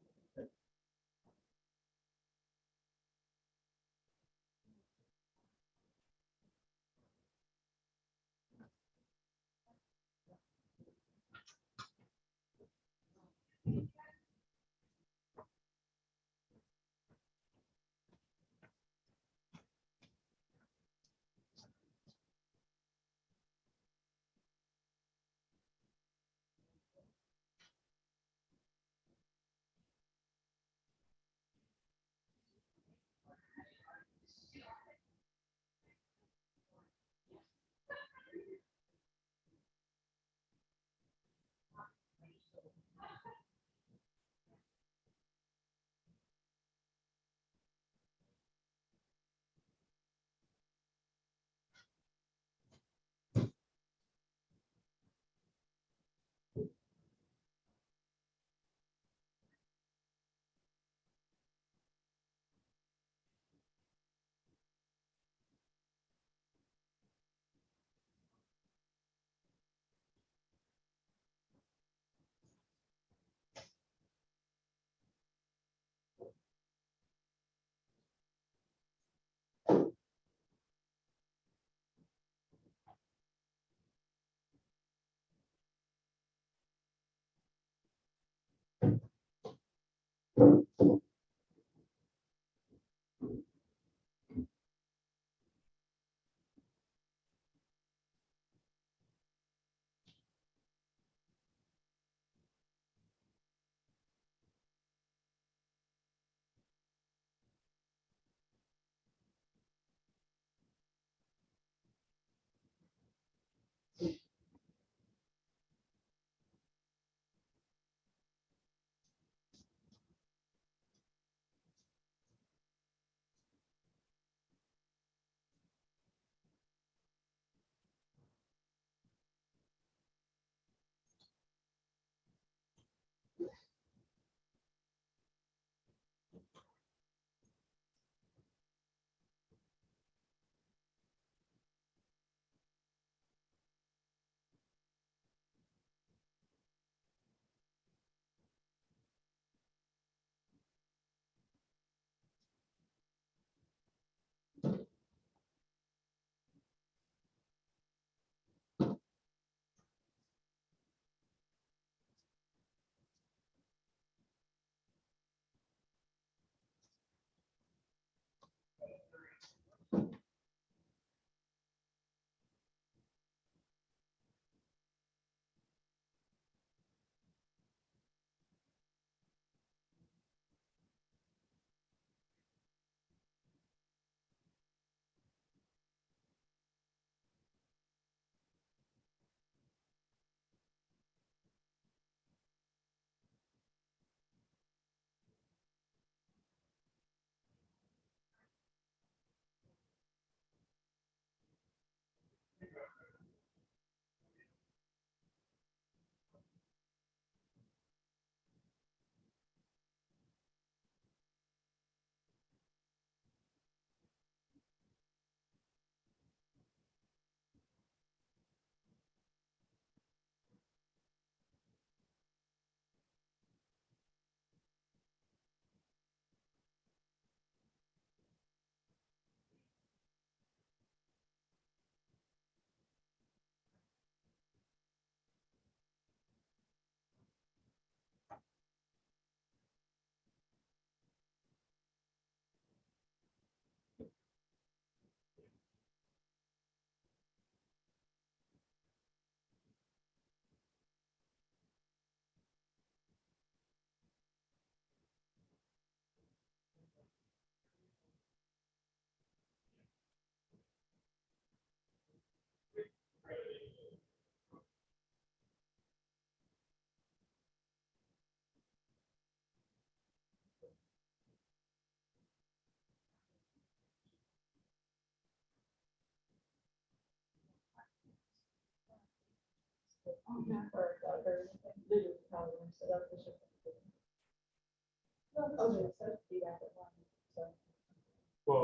Well,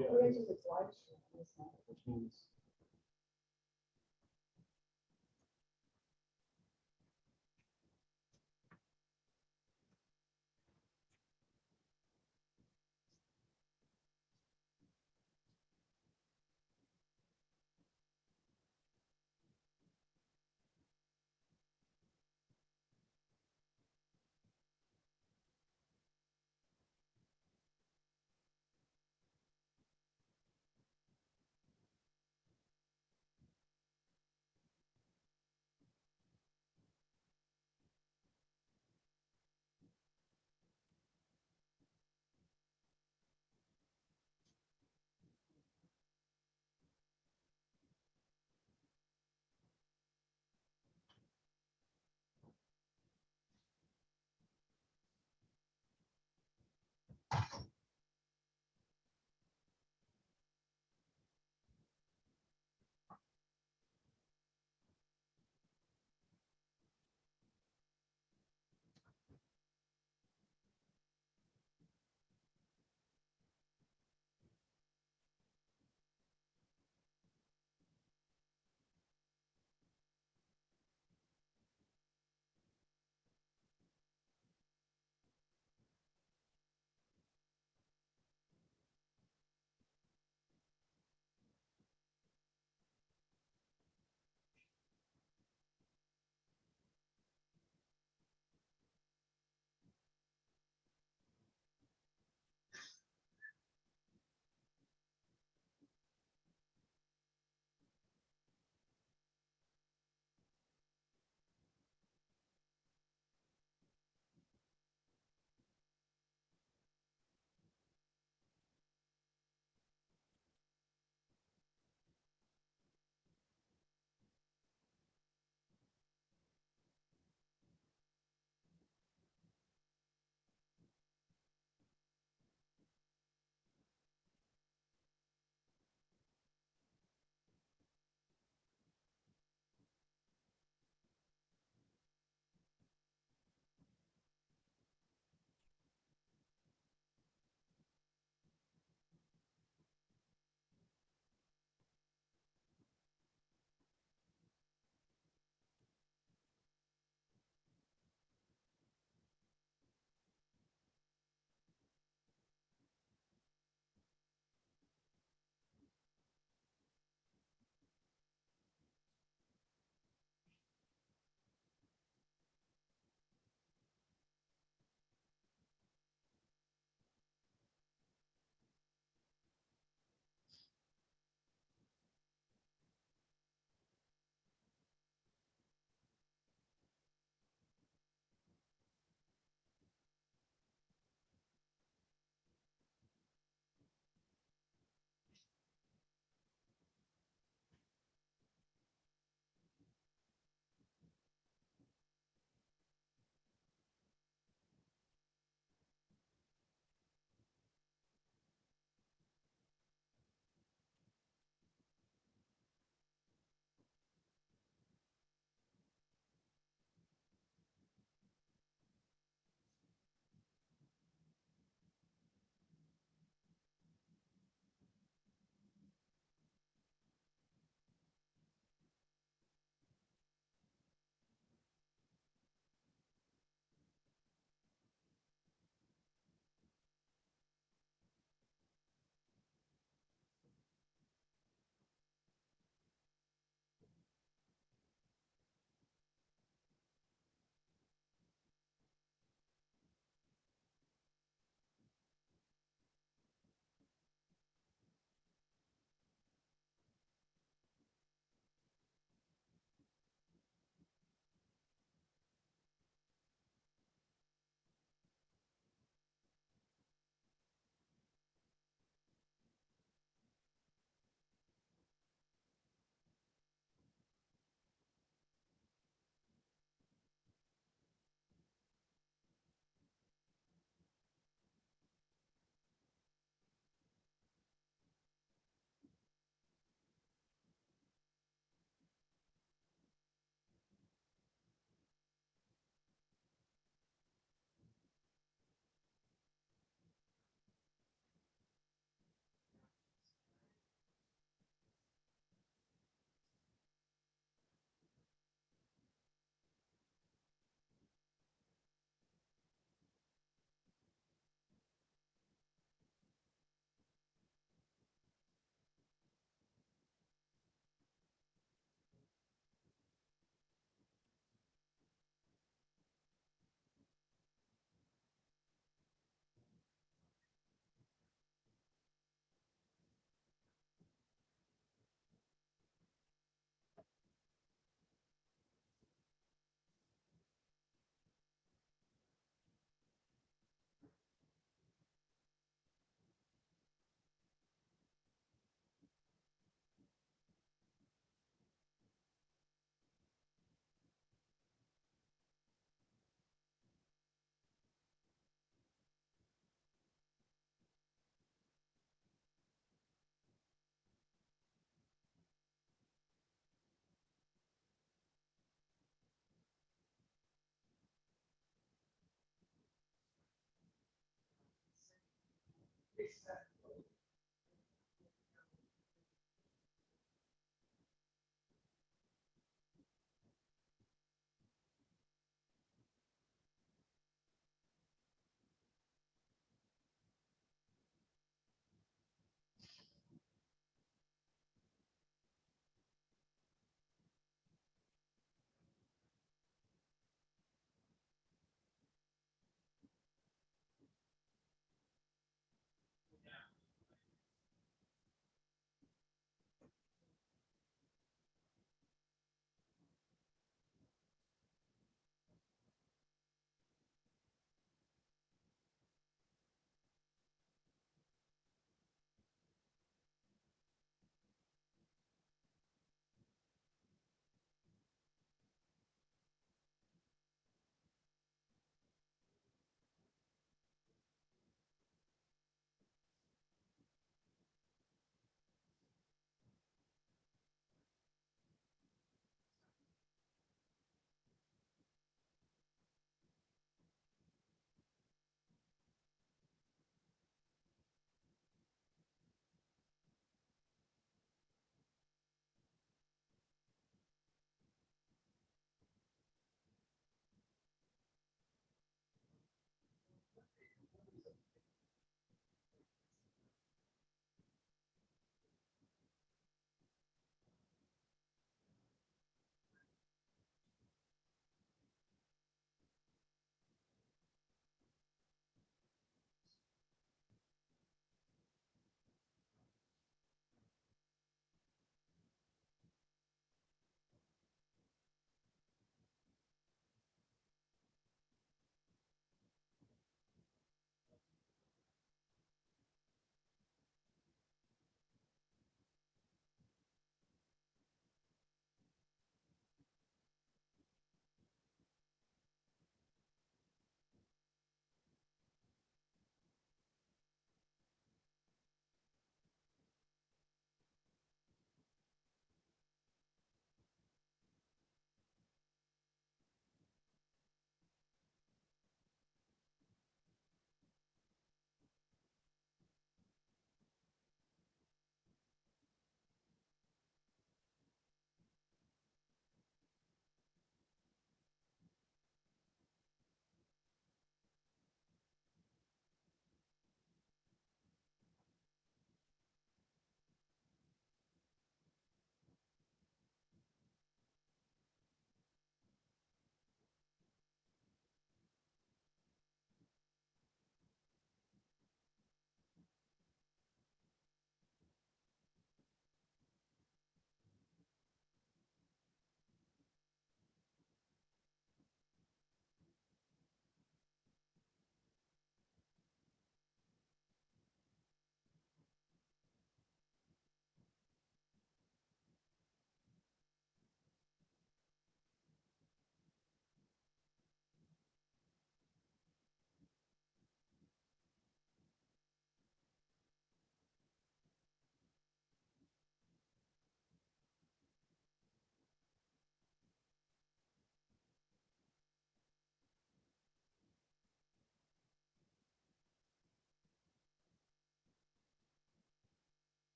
yeah. Which means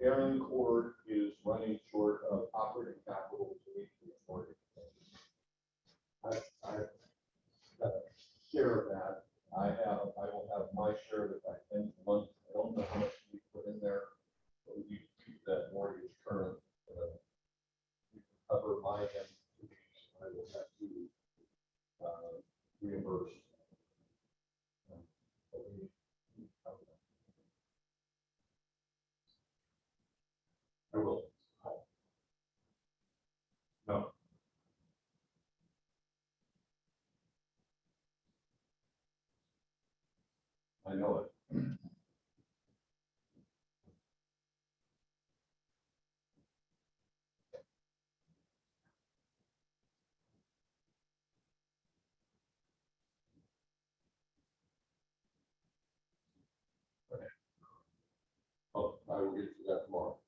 Aaron Cord is running short of operating capital to meet the authority. I got a share of that. I will have my share that I end the month. I don't know how much we put in there, but we need to keep that mortgage current. We can cover my end. I will have to reimburse. But we need to cover that. I will. No. I know it. Okay. Oh, I will get to that tomorrow.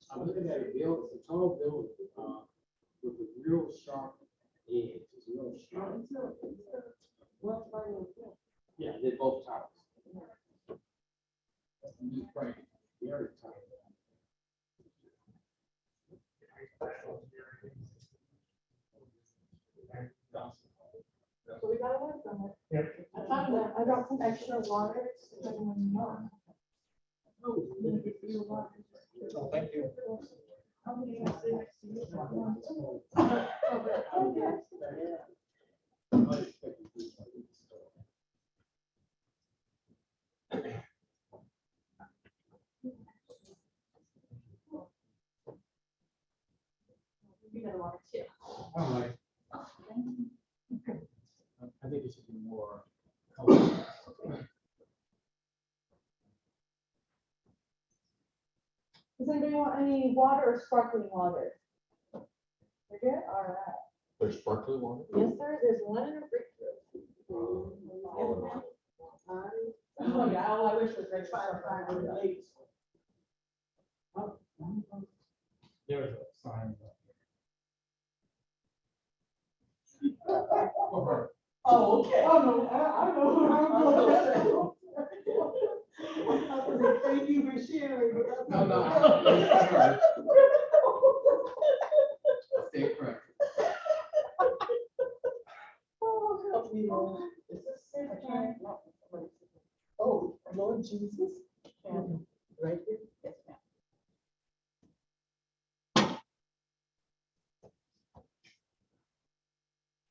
I'm looking at a bill, it's a tall building, with a real sharp edge, it's real sharp. Yeah, they're both towers. Right, very tight. So we gotta work on it. Yep. I found that, I got some extra water. Oh, thank you. You got a lot too. All right. I think it should be more colorful. Does anybody want any water or sparkling water? You're good? All right. There's sparkling water? Yes, sir. There's one in a brick. Oh, yeah. Oh, I wish it was right fire. There is a sign. Oh, okay. Oh, no, I know. Thank you for sharing. No, no. Stay correct. Oh, Lord Jesus. And right here. Yes, ma'am.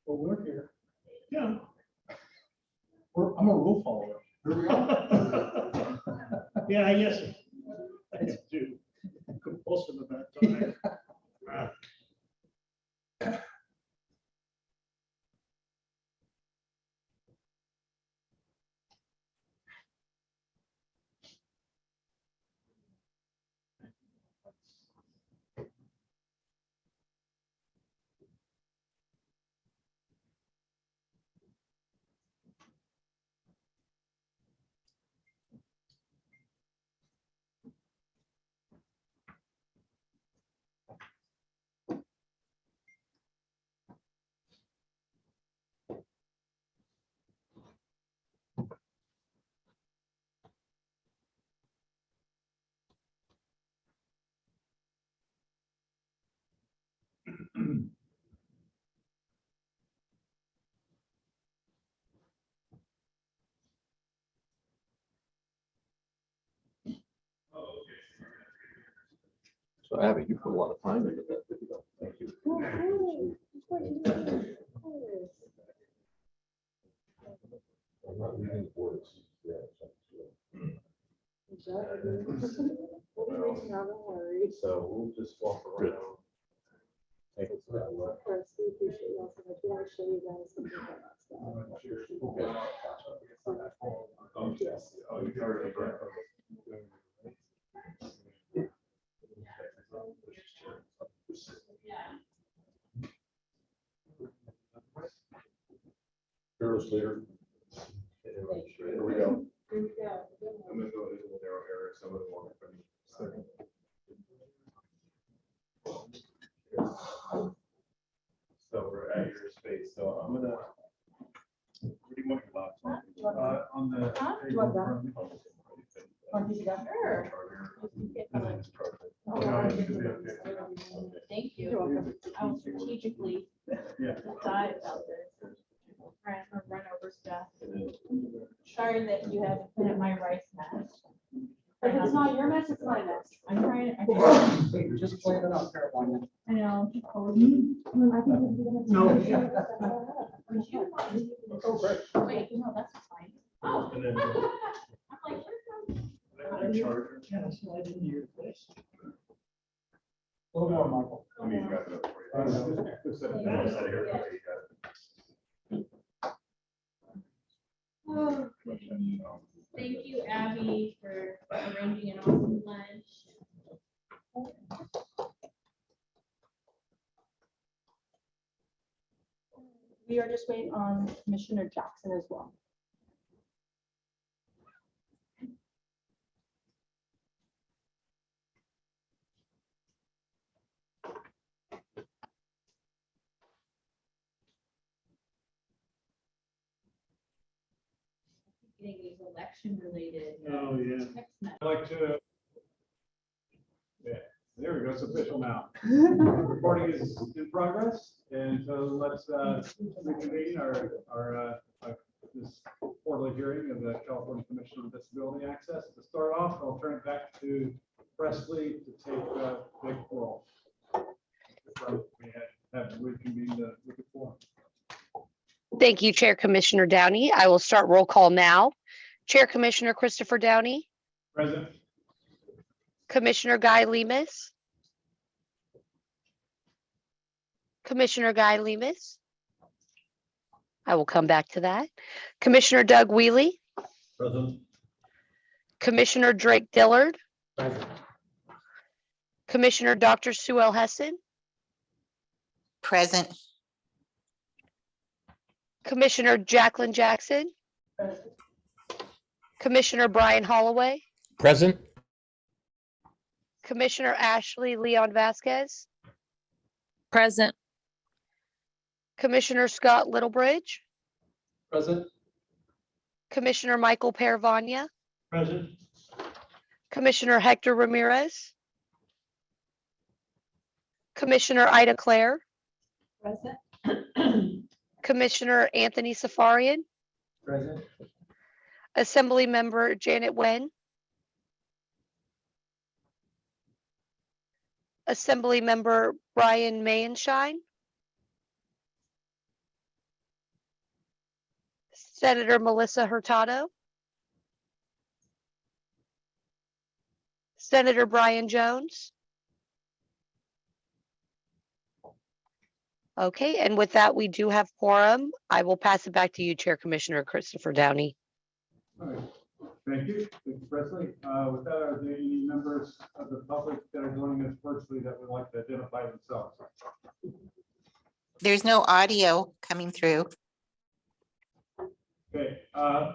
Well, we're here. Yeah. I'm a rule follower. Here we are. Yeah, I guess I do. Compulsive about time. So Abby, you put a lot of time into that video. Thank you. I'm not reading the words. Yeah. So we'll just walk around. Take a look. Oh, you covered it. Fearless leader. Here we go. I'm gonna go into the narrow area, some of the more. So we're at your space, so I'm gonna. What do you want your laptop? On the. Thank you. I will strategically decide about this. Trying to run over stuff. Sorry that you haven't put in my rice mess. If it's not your mess, it's my mess. I'm trying, You're just playing it out, Carolina. I know. No. Oh, great. Wait, no, that's fine. Oh. And then. I'm like, Charger. Yeah, slide into your place. little more, Michael. I mean, you got that for you. Just set it down, set it here. Oh, thank you, Abby, for arranging an awesome lunch. We are just waiting on Commissioner Jackson as well. Getting these election related. Oh, yeah. I'd like to, yeah, there we go, it's official now. Recording is in progress, and so let's reconvene our this quarterly hearing of the California Commission on Disability Access. To start off, I'll turn it back to Presley to take big role. We have reconvened the forum. Thank you, Chair Commissioner Downey. I will start roll call now. Chair Commissioner Christopher Downey, Present. Commissioner Guy Lemus, Commissioner Guy Lemus. I will come back to that. Commissioner Doug Wheelie, Present. Commissioner Drake Dillard, Present. Commissioner Dr. Sue L. Hessen, Present. Commissioner Jacqueline Jackson, Commissioner Brian Holloway, Present. Commissioner Ashley Leon Vasquez, Present. Commissioner Scott Littlebridge, Present. Commissioner Michael Paravania, Present. Commissioner Hector Ramirez, Commissioner Ida Claire, Present. Commissioner Anthony Safarian, Present. Assembly Member Janet Wen, Assembly Member Brian Mayenshine, Senator Melissa Hurtado, Senator Brian Jones. Okay, and with that, we do have quorum. I will pass it back to you, Chair Commissioner Christopher Downey. All right, thank you, Presley. With that, are there any members of the public that are joining us virtually that would like to identify themselves? There's no audio coming through. Okay,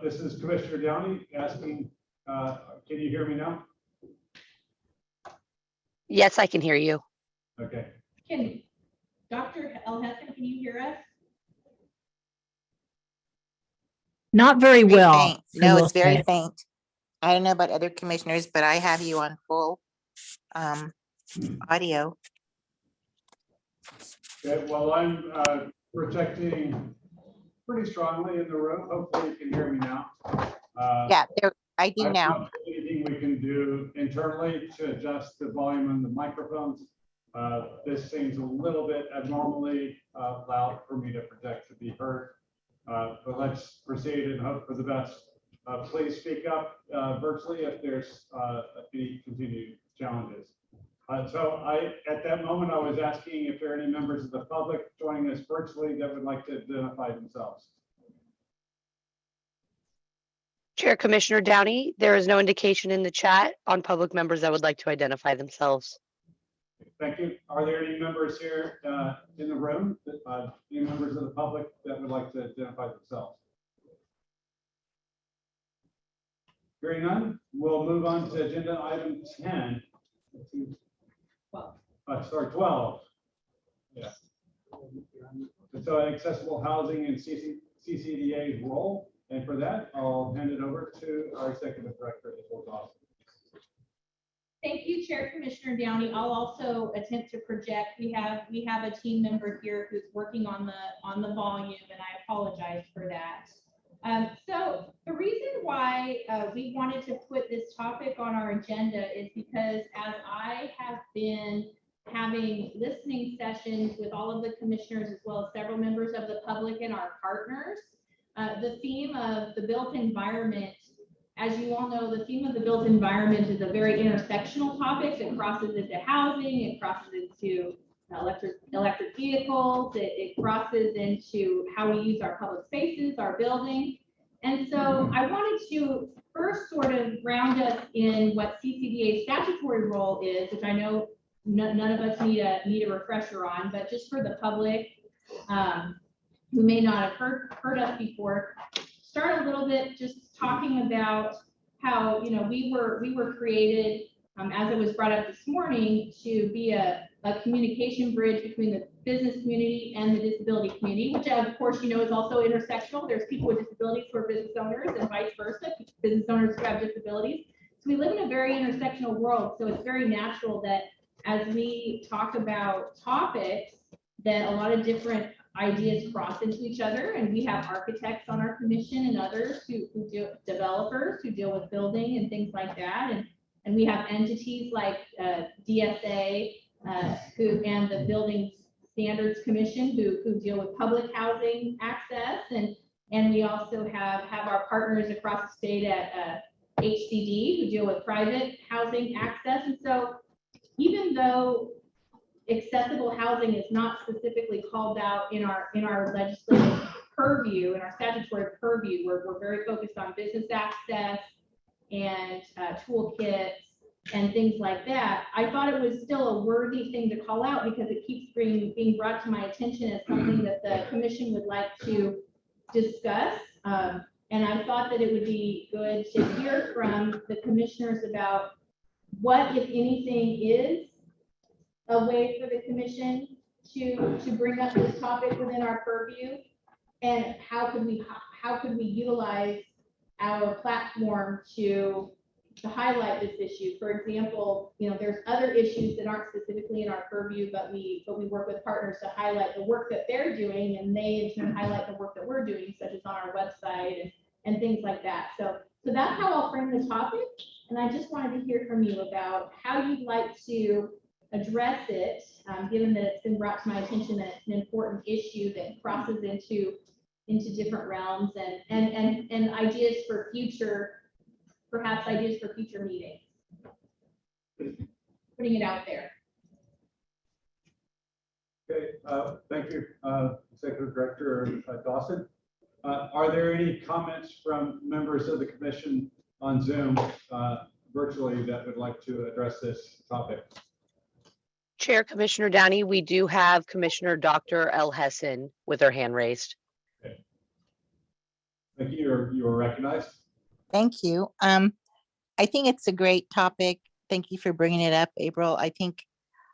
this is Commissioner Downey asking, can you hear me now? Yes, I can hear you. Okay. Can Dr. L. Hessen, can you hear us? Not very Very well. faint. I No, will it's very say. faint. I don't know about other commissioners, but I have you on full audio. Okay, well, I'm projecting pretty strongly in the room. Hopefully you can hear me now. Yeah, I do don't now. know if there's anything we can do internally to adjust the volume on the microphones. This seems a little bit abnormally loud for me to project to be heard. But let's proceed and hope for the best. Please speak up virtually if there's any continued challenges. So at that moment, I was asking if there are any members of the public joining us virtually that would like to identify themselves. Chair Commissioner Downey, there is no indication in the chat on public members that would like to identify themselves. Thank you. Are there any members here in the room, any members of the public that would like to identify themselves? Hearing none, we'll move on to agenda item 10. Sorry, 12. Yeah. So accessible housing and CCDA's role. And for that, I'll hand it over to our Executive Director, April Dawson. Thank you, Chair Commissioner Downey. I'll also attempt to project. We have a team member here who's working on the volume, and I apologize for that. So the reason why we wanted to put this topic on our agenda is because as I have been having listening sessions with all of the commissioners as well as several members of the public and our partners, the theme of the built environment as you all know, the theme of the built environment is a very intersectional topic that crosses into housing, it crosses into electric vehicles, it crosses into how we use our public spaces, our building. And so I wanted to first sort of ground us in what CCDA's statutory role is, which I know none of us need a refresher on, but just for the public who may not have heard us before, start a little bit just talking about how, you know, we were created, as it was brought up this morning, to be a communication bridge between the business community and the disability community, which of course, you know, is also intersectional. There's people with disabilities who are business owners and vice versa, business owners who have disabilities. So we live in a very intersectional world. So it's very natural that as we talk about topics, that a lot of different ideas cross into each other. And we have architects on our commission and others who do, developers who deal with building and things like that. And we have entities like DSA who and the Building Standards Commission who deal with public housing access. And we also have our partners across the state at HCD who deal with private housing access. And so even though accessible housing is not specifically called out in our legislative purview, in our statutory purview, we're very focused on business access and toolkits and things like that. I thought it was still a worthy thing to call out because it keeps being brought to my attention as something that the commission would like to discuss. And I thought that it would be good to hear from the commissioners about what, if anything, is a way for the commission to bring up this topic within our purview, and how could we utilize our platform to highlight this issue. For example, you know, there's other issues that aren't specifically in our purview, but we work with partners to highlight the work that they're doing, and they in turn highlight the work that we're doing, such as on our website and things like that. So that's how I'll frame the topic. And I just wanted to hear from you about how you'd like to address it, given that it's been brought to my attention that it's an important issue that crosses into different realms, and ideas for future, perhaps ideas for future meetings. Putting it out there. Okay, thank you, Executive Director Dawson. Are there any comments from members of the commission on Zoom virtually that would like to address this topic? Chair Commissioner Downey, we do have Commissioner Dr. L. Hessen with her hand raised. Okay. Thank you. You are recognized. Thank you. I think it's a great topic. Thank you for bringing it up, April. I think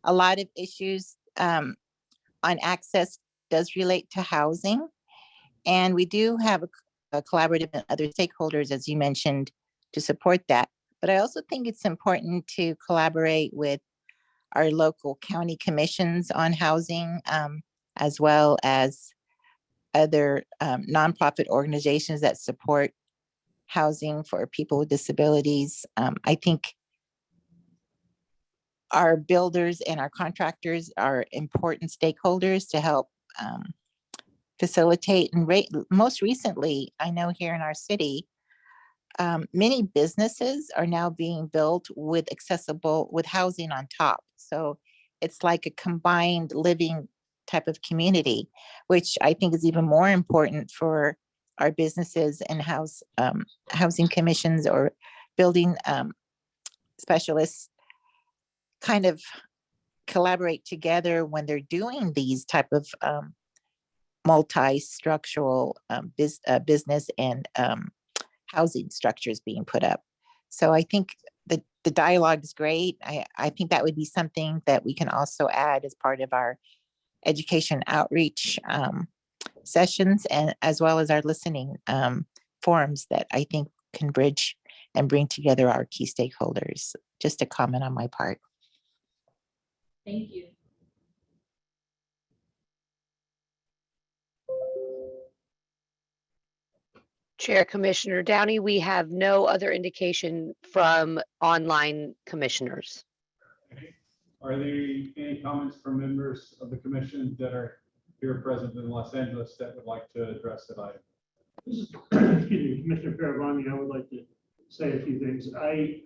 a lot of issues on access does relate to housing. And we do have a collaborative and other stakeholders, as you mentioned, to support that. But I also think it's important to collaborate with our local county commissions on housing, as well as other nonprofit organizations that support housing for people with disabilities. I think our builders and our contractors are important stakeholders to help facilitate and most recently, I know here in our city, many businesses are now being built with housing on top. So it's like a combined living type of community, which I think is even more important for our businesses and housing commissions or building specialists kind of collaborate together when they're doing these type of multi-structural business and housing structures being put up. So I think the dialogue is great. I think that would be something that we can also add as part of our education outreach sessions, and as well as our listening forums that I think can bridge and bring together our key stakeholders. Just a comment on my part. Thank you. Chair Commissioner Downey, we have no other indication from online commissioners. Are there any comments from members of the commission that are here present in Los Angeles that would like to address that item? Excuse me, Commissioner Paravani, I would like to say a few things. I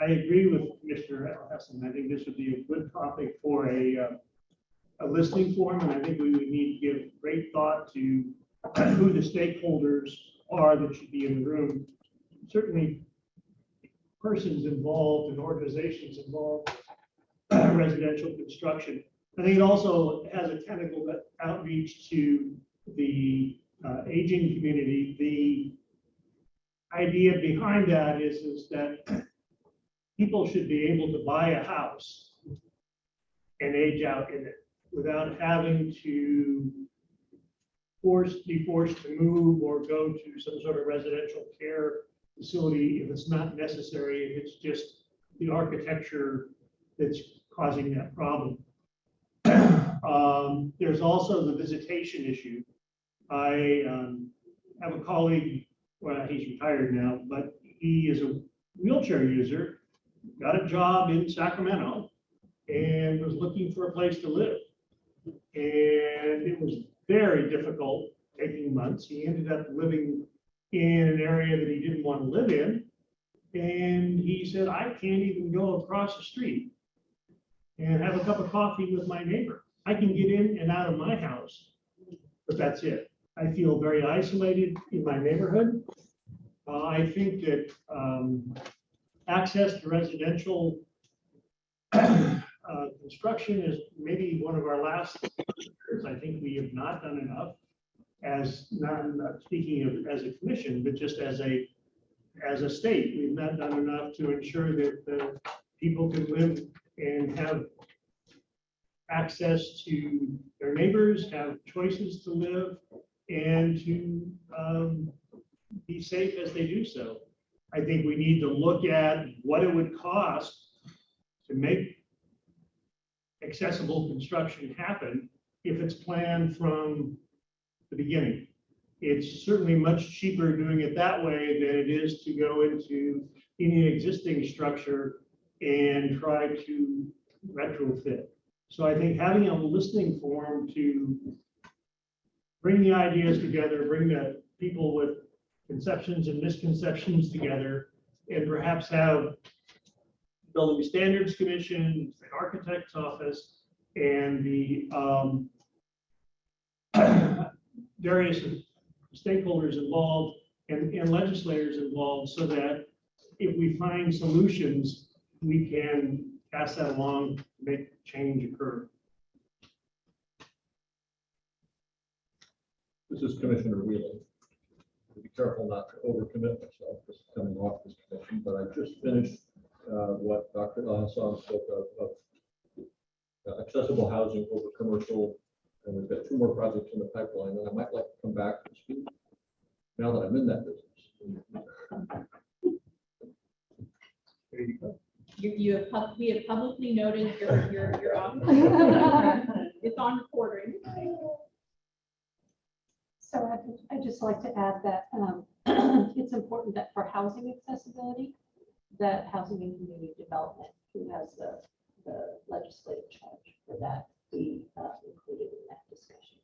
agree with Commissioner Hassan. I think this would be a good topic for a listening forum, and I think we would need to give great thought to who the stakeholders are that should be in the room. Certainly, persons involved and organizations involved in residential construction. I think it also has a tentacle outreach to the aging community. The idea behind that is that people should be able to buy a house and age out in it without having to be forced to move or go to some sort of residential care facility if it's not necessary, if it's just the architecture that's causing that problem. There's also the visitation issue. I have a colleague, well, he's retired now, but he is a wheelchair user, got a job in Sacramento, and was looking for a place to live. And it was very difficult, taking months. He ended up living in an area that he didn't want to live in. And he said, I can't even go across the street and have a cup of coffee with my neighbor. I can get in and out of my house, but that's it. I feel very isolated in my neighborhood. I think that access to residential construction is maybe one of our last years. I think we have not done enough, as not speaking of as a commission, but just as a state. We've not done enough to ensure that people can live and have access to their neighbors, have choices to live, and to be safe as they do so. I think we need to look at what it would cost to make accessible construction happen if it's planned from the beginning. It's certainly much cheaper doing it that way than it is to go into any existing structure and try to retrofit. So I think having a listening forum to bring the ideas together, bring the people with conceptions and misconceptions together, and perhaps have Building Standards Commission, the Architect's Office, and the various stakeholders involved and legislators involved, so that if we find solutions, we can pass that along, to make change occur. This is Commissioner Wheeler. Be careful not to overcommit myself, just coming off this commission, but I just finished what Dr. Hassan spoke of accessible housing over commercial, and we've got 2 more projects in the pipeline, and I might like to come back and speak now that I'm in that business. There you go. We have publicly noted your office. It's on recording. So I'd just like to add that it's important that for housing accessibility, that Housing and Community Development, who has the legislative charge for that, be included in that discussion.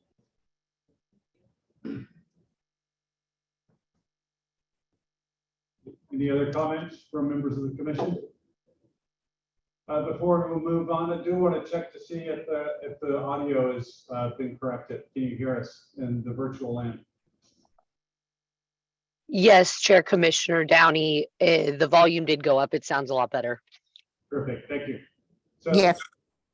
Any other comments from members of the commission? Before we move on, I do want to check to see if the audio has been corrected. Can you hear us in the virtual land? Yes, Chair Commissioner Downey, the volume did go up. It sounds a lot better. Perfect, thank you. So, Yes.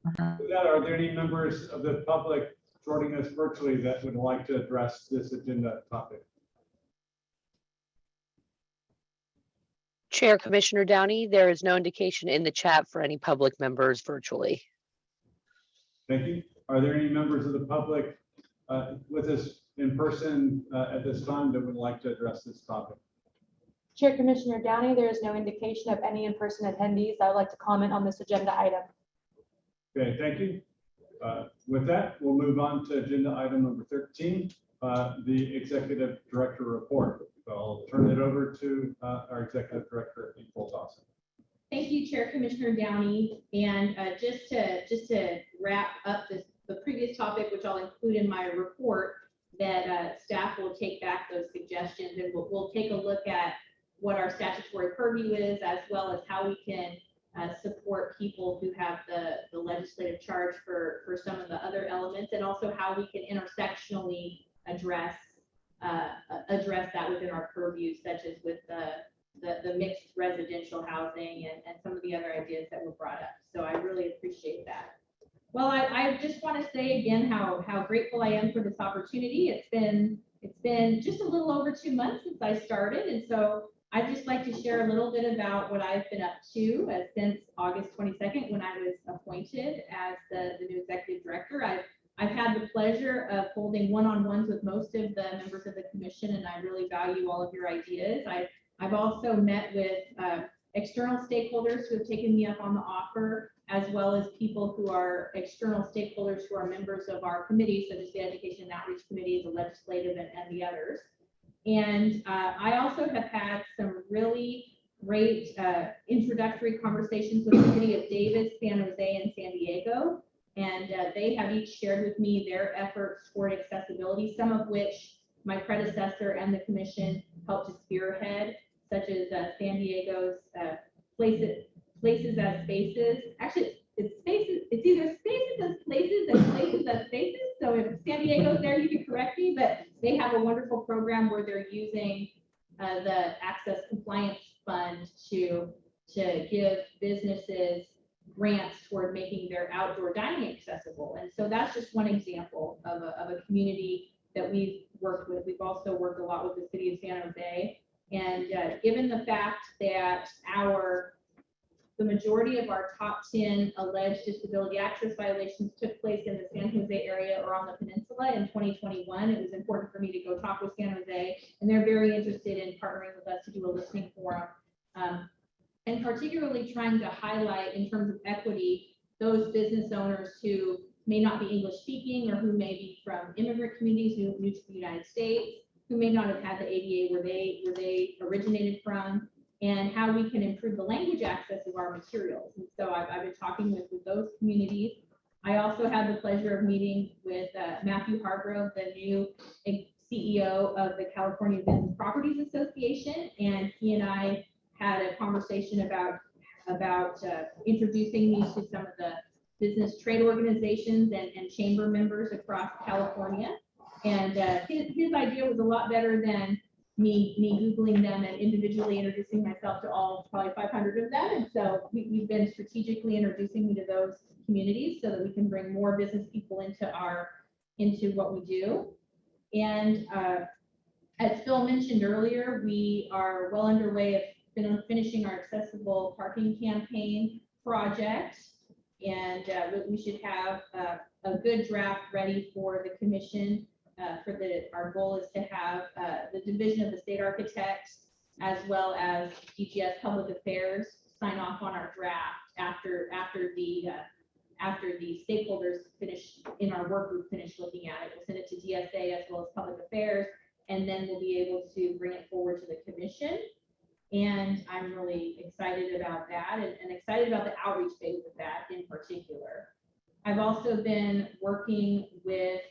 with that, are there any members of the public joining us virtually that would like to address this agenda topic? Chair Commissioner Downey, there is no indication in the chat for any public members virtually. Thank you. Are there any members of the public with us in person at this time that would like to address this topic? Chair Commissioner Downey, there is no indication of any in-person attendees that would like to comment on this agenda item. Okay, thank you. With that, we'll move on to agenda item number 13, the Executive Director report. So I'll turn it over to our Executive Director, April Dawson. Thank you, Chair Commissioner Downey. And just to wrap up the previous topic, which I'll include in my report, that staff will take back those suggestions, and we'll take a look at what our statutory purview is, as well as how we can support people who have the legislative charge for some of the other elements, and also how we can intersectionally address that within our purview, such as with the mixed residential housing and some of the other ideas that were brought up. So I really appreciate that. Well, I just want to say again how grateful I am for this opportunity. It's been just a little over 2 months since I started, and so I'd just like to share a little bit about what I've been up to since August 22nd, when I was appointed as the new executive director. I've had the pleasure of holding one-on-ones with most of the members of the commission, and I really value all of your ideas. I've also met with external stakeholders who have taken me up on the offer, as well as people who are external stakeholders who are members of our committees, such as the Education and Outreach Committee, the Legislative, and the others. And I also have had some really great introductory conversations with the City of Davis, San Jose, and San Diego. And they have each shared with me their efforts toward accessibility, some of which my predecessor and the commission helped to spearhead, such as San Diego's places as spaces. Actually, it's spaces. It's either spaces as places and places as spaces. So if San Diego's there, you can correct me, but they have a wonderful program where they're using the Access Compliance Fund to give businesses grants toward making their outdoor dining accessible. And so that's just one example of a community that we've worked with. We've also worked a lot with the City of San Jose. And given the fact that the majority of our top 10 alleged disability access violations took place in the San Jose area or on the peninsula in 2021, it was important for me to go talk with San Jose, and they're very interested in partnering with us to do a listening forum, and particularly trying to highlight, in terms of equity, those business owners who may not be English speaking, or who may be from immigrant communities new to the United States, who may not have had the ADA where they originated from, and how we can improve the language access of our materials. And so I've been talking with those communities. I also had the pleasure of meeting with Matthew Hargrove, the new CEO of the California Business Properties Association, and he and I had a conversation about introducing me to some of the business trade organizations and chamber members across California. And his idea was a lot better than me Googling them and individually introducing myself to all probably 500 of them. And so we've been strategically introducing me to those communities so that we can bring more business people into what we do. And as Phil mentioned earlier, we are well underway of finishing our accessible parking campaign project. And we should have a good draft ready for the commission. Our goal is to have the Division of the State Architects, as well as DGS Public Affairs, sign off on our draft after the stakeholders finish in our work group finish looking at it. We'll send it to DSA as well as Public Affairs, and then we'll be able to bring it forward to the commission. And I'm really excited about that, and excited about the outreach phase of that in particular. I've also been working with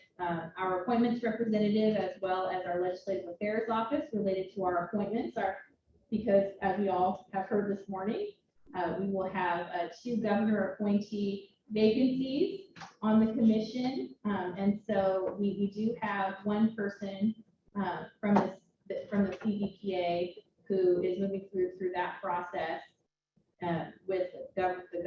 our appointments representative, as well as our legislative affairs office, related to our appointments, because as we all have heard this morning, we will have 2 governor appointee vacancies on the commission. And so we do have one person from the CBPA who is moving through that process with the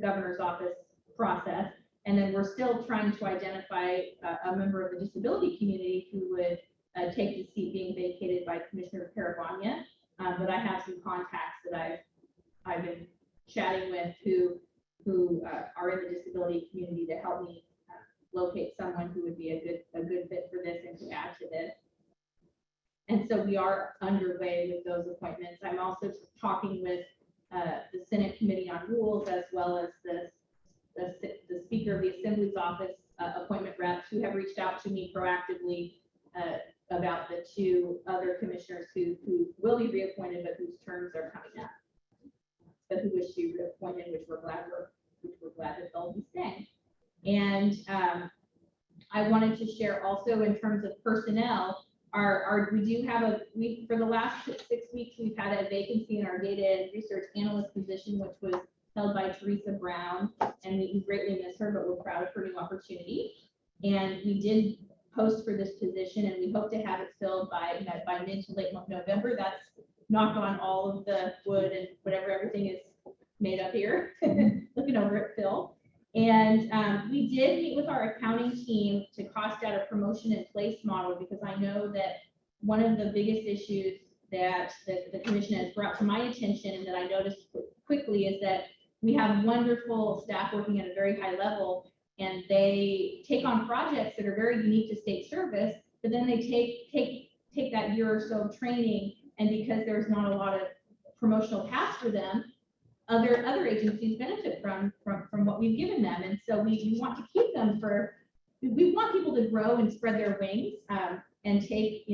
governor's office process. And then we're still trying to identify a member of the disability community who would take the seat being vacated by Commissioner Paravagna. But I have some contacts that I've been chatting with who are in the disability community to help me locate someone who would be a good fit for this and to add to this. And so we are underway with those appointments. I'm also talking with the Senate Committee on Rules, as well as the Speaker of the Assembly's office appointment reps, who have reached out to me proactively about the 2 other commissioners who will be reappointed, but whose terms are coming up, but who wish to be reappointed, which we're glad that they'll be staying. And I wanted to share also, in terms of personnel, we do have for the last 6 weeks, we've had a vacancy in our data and research analyst position, which was held by Teresa Brown, and we greatly miss her, but we're proud of her new opportunity. And we did post for this position, and we hope to have it filled by mid to late November. That's knock on all of the wood and whatever everything is made up here, looking over at Phil. And we did meet with our accounting team to cost out a promotion in place model, because I know that one of the biggest issues that the commission has brought to my attention and that I noticed quickly is that we have wonderful staff working at a very high level, and they take on projects that are very unique to state service, but then they take that year or so of training, and because there's not a lot of promotional paths for them, other agencies benefit from what we've given them. And so we want to keep them we want people to grow and spread their wings and take,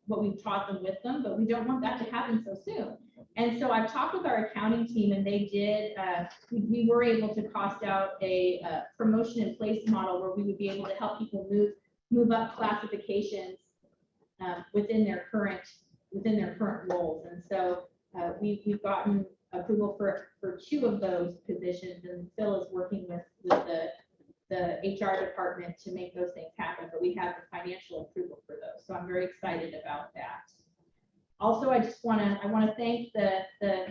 what we've taught them with them, but we don't want that to happen so soon. And so I've talked with our accounting team, and they did, we were able to cost out a promotion in place model where we would be able to help people move up classifications within their current roles. And so we've gotten approval for 2 of those positions, and Phil is working with the HR department to make those things happen, but we have the financial approval for those. So I'm very excited about that. Also, I want to thank the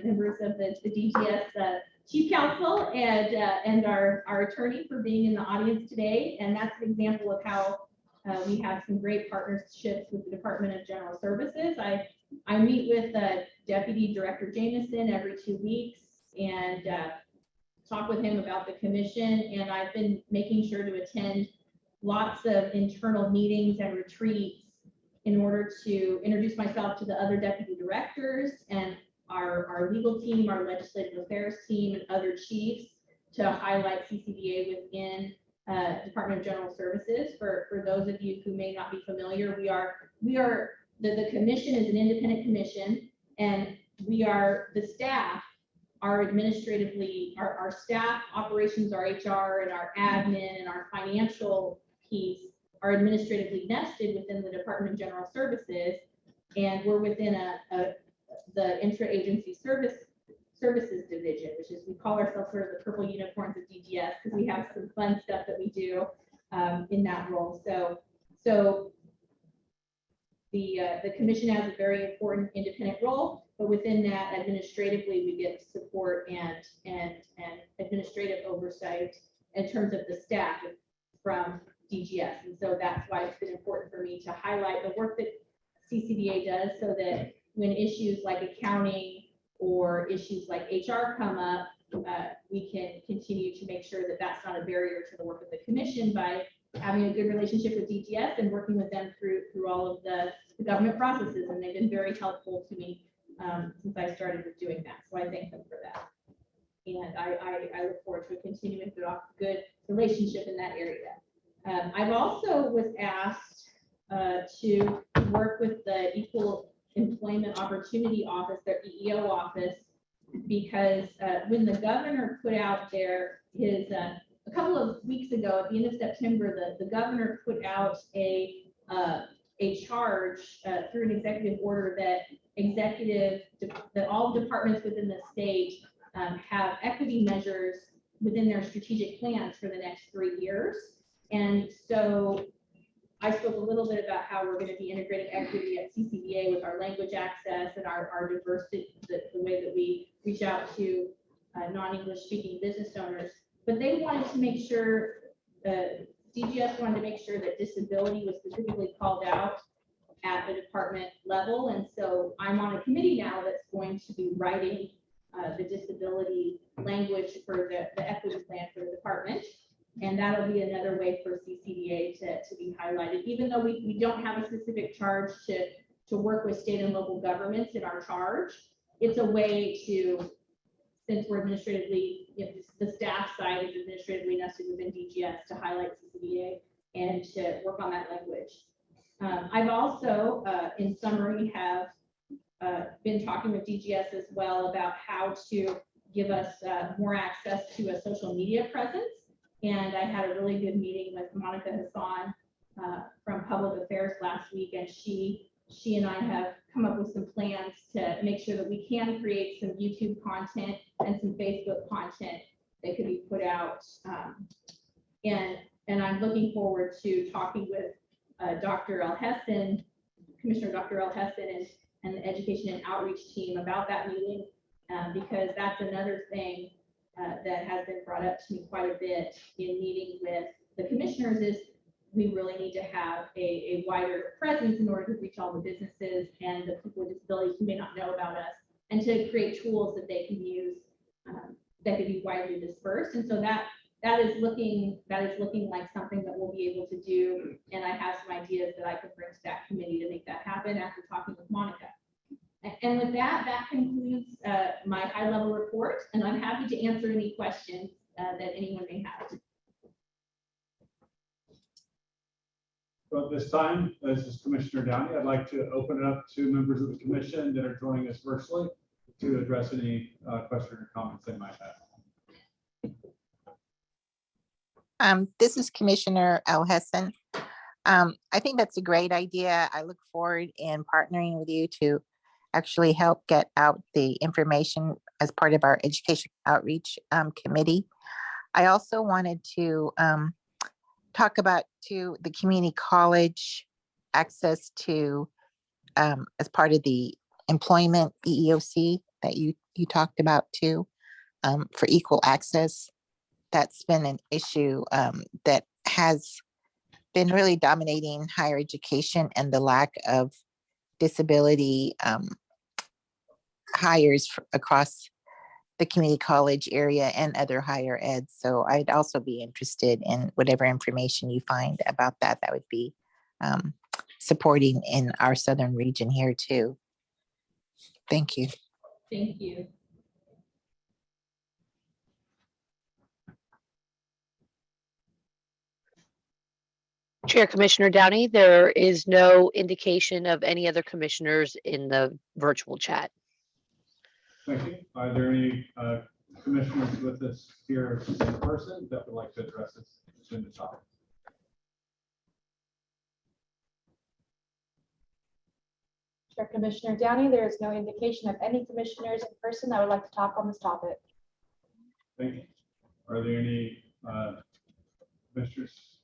members of the DGS Chief Counsel and our attorney for being in the audience today. And that's an example of how we have some great partnerships with the Department of General Services. I meet with Deputy Director Jameson every 2 weeks and talk with him about the commission. And I've been making sure to attend lots of internal meetings and retreats in order to introduce myself to the other deputy directors and our legal team, our legislative affairs team, and other chiefs to highlight CCDA within Department of General Services. For those of you who may not be familiar, the commission is an independent commission, and the staff are administratively, our staff operations, our HR and our admin and our financial piece are administratively nested within the Department of General Services, and we're within the intra-agency services division, which is, we call ourselves sort of the purple unicorns of DGS because we have some fun stuff that we do in that role. So the commission has a very important independent role, but within that, administratively, we get support and administrative oversight in terms of the staff from DGS. And so that's why it's been important for me to highlight the work that CCDA does, so that when issues like accounting or issues like HR come up, we can continue to make sure that that's not a barrier to the work of the commission by having a good relationship with DGS and working with them through all of the government processes. And they've been very helpful to me since I started doing that. So I thank them for that. And I look forward to a continuing good relationship in that area. I've also was asked to work with the Equal Employment Opportunity Office, their EEO office, because when the governor put out his a couple of weeks ago, at the end of September, the governor put out a charge through an executive order that all departments within the state have equity measures within their strategic plans for the next 3 years. And so I spoke a little bit about how we're going to be integrating equity at CCDA with our language access and our diversity, the way that we reach out to non-English speaking business owners. But they wanted to make sure, DGS wanted to make sure that disability was specifically called out at the department level. And so I'm on a committee now that's going to be writing the disability language for the equity plan for the department. And that'll be another way for CCDA to be highlighted. Even though we don't have a specific charge to work with state and local governments in our charge, it's a way to, since we're administratively, the staff side is administratively nested within DGS, to highlight CCDA and to work on that language. I've also, in summary, have been talking with DGS as well about how to give us more access to a social media presence. And I had a really good meeting with Monica Hassan from Public Affairs last week, and she and I have come up with some plans to make sure that we can create some YouTube content and some Facebook content that could be put out. And I'm looking forward to talking with Dr. El Heston, Commissioner Dr. El Heston, and the Education and Outreach team about that meeting, because that's another thing that has been brought up to me quite a bit in meeting with the commissioners is we really need to have a wider presence in order to reach all the businesses and the people with disabilities who may not know about us, and to create tools that they can use that could be widely dispersed. And so that is looking like something that we'll be able to do. And I have some ideas that I could bring to that committee to make that happen after talking with Monica. And with that concludes my high-level report, and I'm happy to answer any questions that anyone may have. So at this time, this is Commissioner Downey. I'd like to open it up to members of the commission that are joining us virtually to address any questions or comments they might have. This is Commissioner El Hesson. I think that's a great idea. I look forward in partnering with you to actually help get out the information as part of our education outreach committee. I also wanted to talk about the community college access to as part of the employment EEOC that you talked about too, for equal access. That's been an issue that has been really dominating higher education, and the lack of disability hires across the community college area and other higher ed. So I'd also be interested in whatever information you find about that. That would be supporting in our southern region here too. Thank you. Thank you. Chair Commissioner Downey, there is no indication of any other commissioners in the virtual chat. Thank you. Are there any commissioners with us here in person that would like to address this agenda topic? Chair Commissioner Downey, there is no indication of any commissioners in person that would like to talk on this topic. Thank you. Are there any commissioners,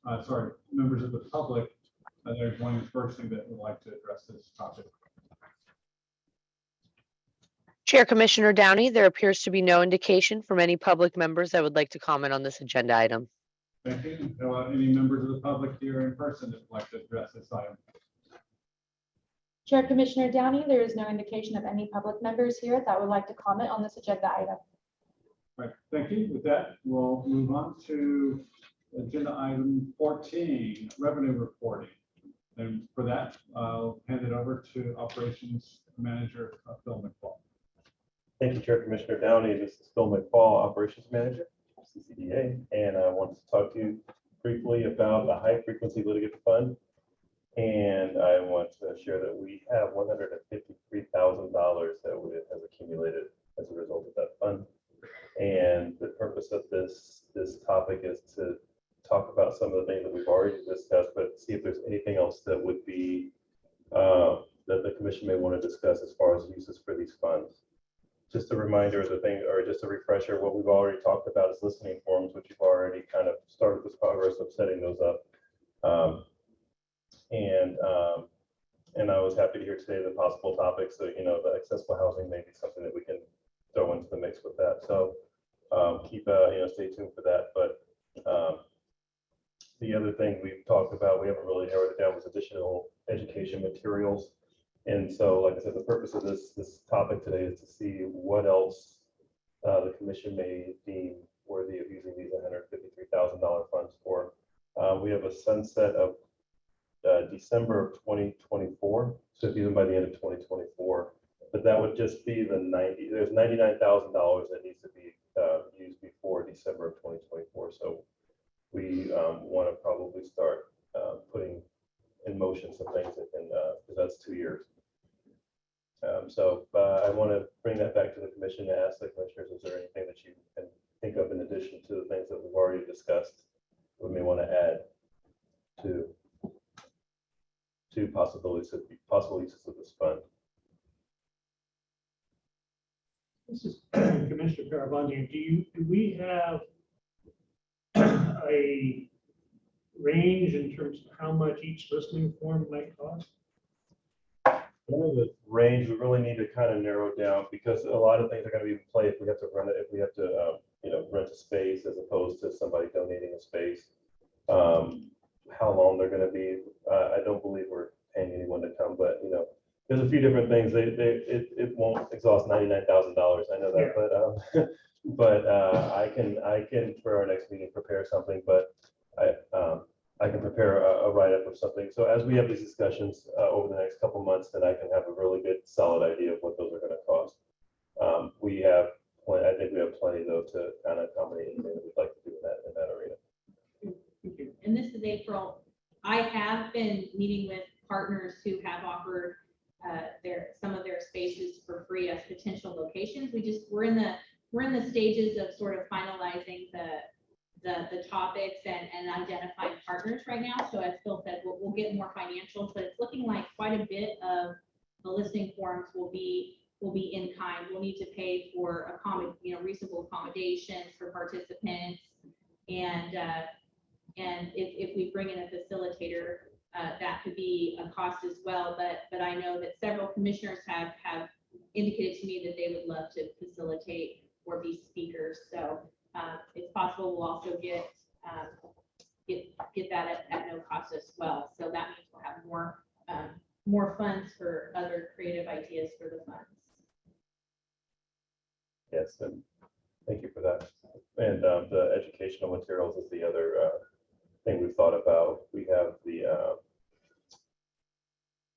members of the public that are joining us virtually that would like to address this topic? Chair Commissioner Downey, there appears to be no indication from any public members that would like to comment on this agenda item. Thank you. How about any members of the public here in person that would like to address this item? Chair Commissioner Downey, there is no indication of any public members here that would like to comment on this agenda item. Right. Thank you. With that, we'll move on to agenda item 14, revenue reporting. And for that, I'll hand it over to Operations Manager Phil McFall. Thank you, Chair Commissioner Downey. This is Phil McFall, Operations Manager, CCDA, and I want to talk to you briefly about the High Frequency Litigant Fund. And I want to share that we have $153,000 that has accumulated as a result of that fund. And the purpose of this topic is to talk about some of the things that we've already discussed, but see if there's anything else that would be that the commission may want to discuss as far as uses for these funds. Just a reminder of the thing, or just a refresher, what we've already talked about is listening forums, which you've already kind of started this progress of setting those up. And I was happy to hear today the possible topics. So, you know, the accessible housing may be something that we can throw into the mix with that. So stay tuned for that. But the other thing we've talked about, we haven't really narrowed it down, was additional education materials. And so, like I said, the purpose of this topic today is to see what else the commission may deem worthy of using these $153,000 funds for. We have a sunset of December of 2024, so if even by the end of 2024, but that would just be there's $99,000 that needs to be used before December of 2024. So we want to probably start putting in motion some things that can, because that's 2 years. I want to bring that back to the commission to ask the commissioners, is there anything that you can think of in addition to the things that we've already discussed we may want to add to possible uses of this fund. This is Commissioner Garabedian. Do we have a range in terms of how much each listening form might cost? The range we really need to kind of narrow down, because a lot of things are going to be in play if we have to run it, if we have to rent a space as opposed to somebody donating a space. How long they're going to be, I don't believe we're paying anyone to come, but there's a few different things. It won't exhaust $99,000. I know that, Yeah. but I can for our next meeting prepare something, but I can prepare a write-up of something. So as we have these discussions over the next couple months, then I can have a really good solid idea of what those are going to cost. I think we have plenty though to kind of accommodate anything that we'd like to do in that arena. And this is April. I have been meeting with partners who have offered some of their spaces for free as potential locations. We're in the stages of sort of finalizing the topics and identifying partners right now. So as Phil said, we'll get more financials, but it's looking like quite a bit of the listening forums will be in kind. We'll need to pay for reasonable accommodations for participants, and if we bring in a facilitator, that could be a cost as well. But I know that several commissioners have indicated to me that they would love to facilitate or be speakers. So it's possible we'll also get that at no cost as well. So that means we'll have more funds for other creative ideas for the funds. Yes, and thank you for that. And the educational materials is the other thing we've thought about. We have the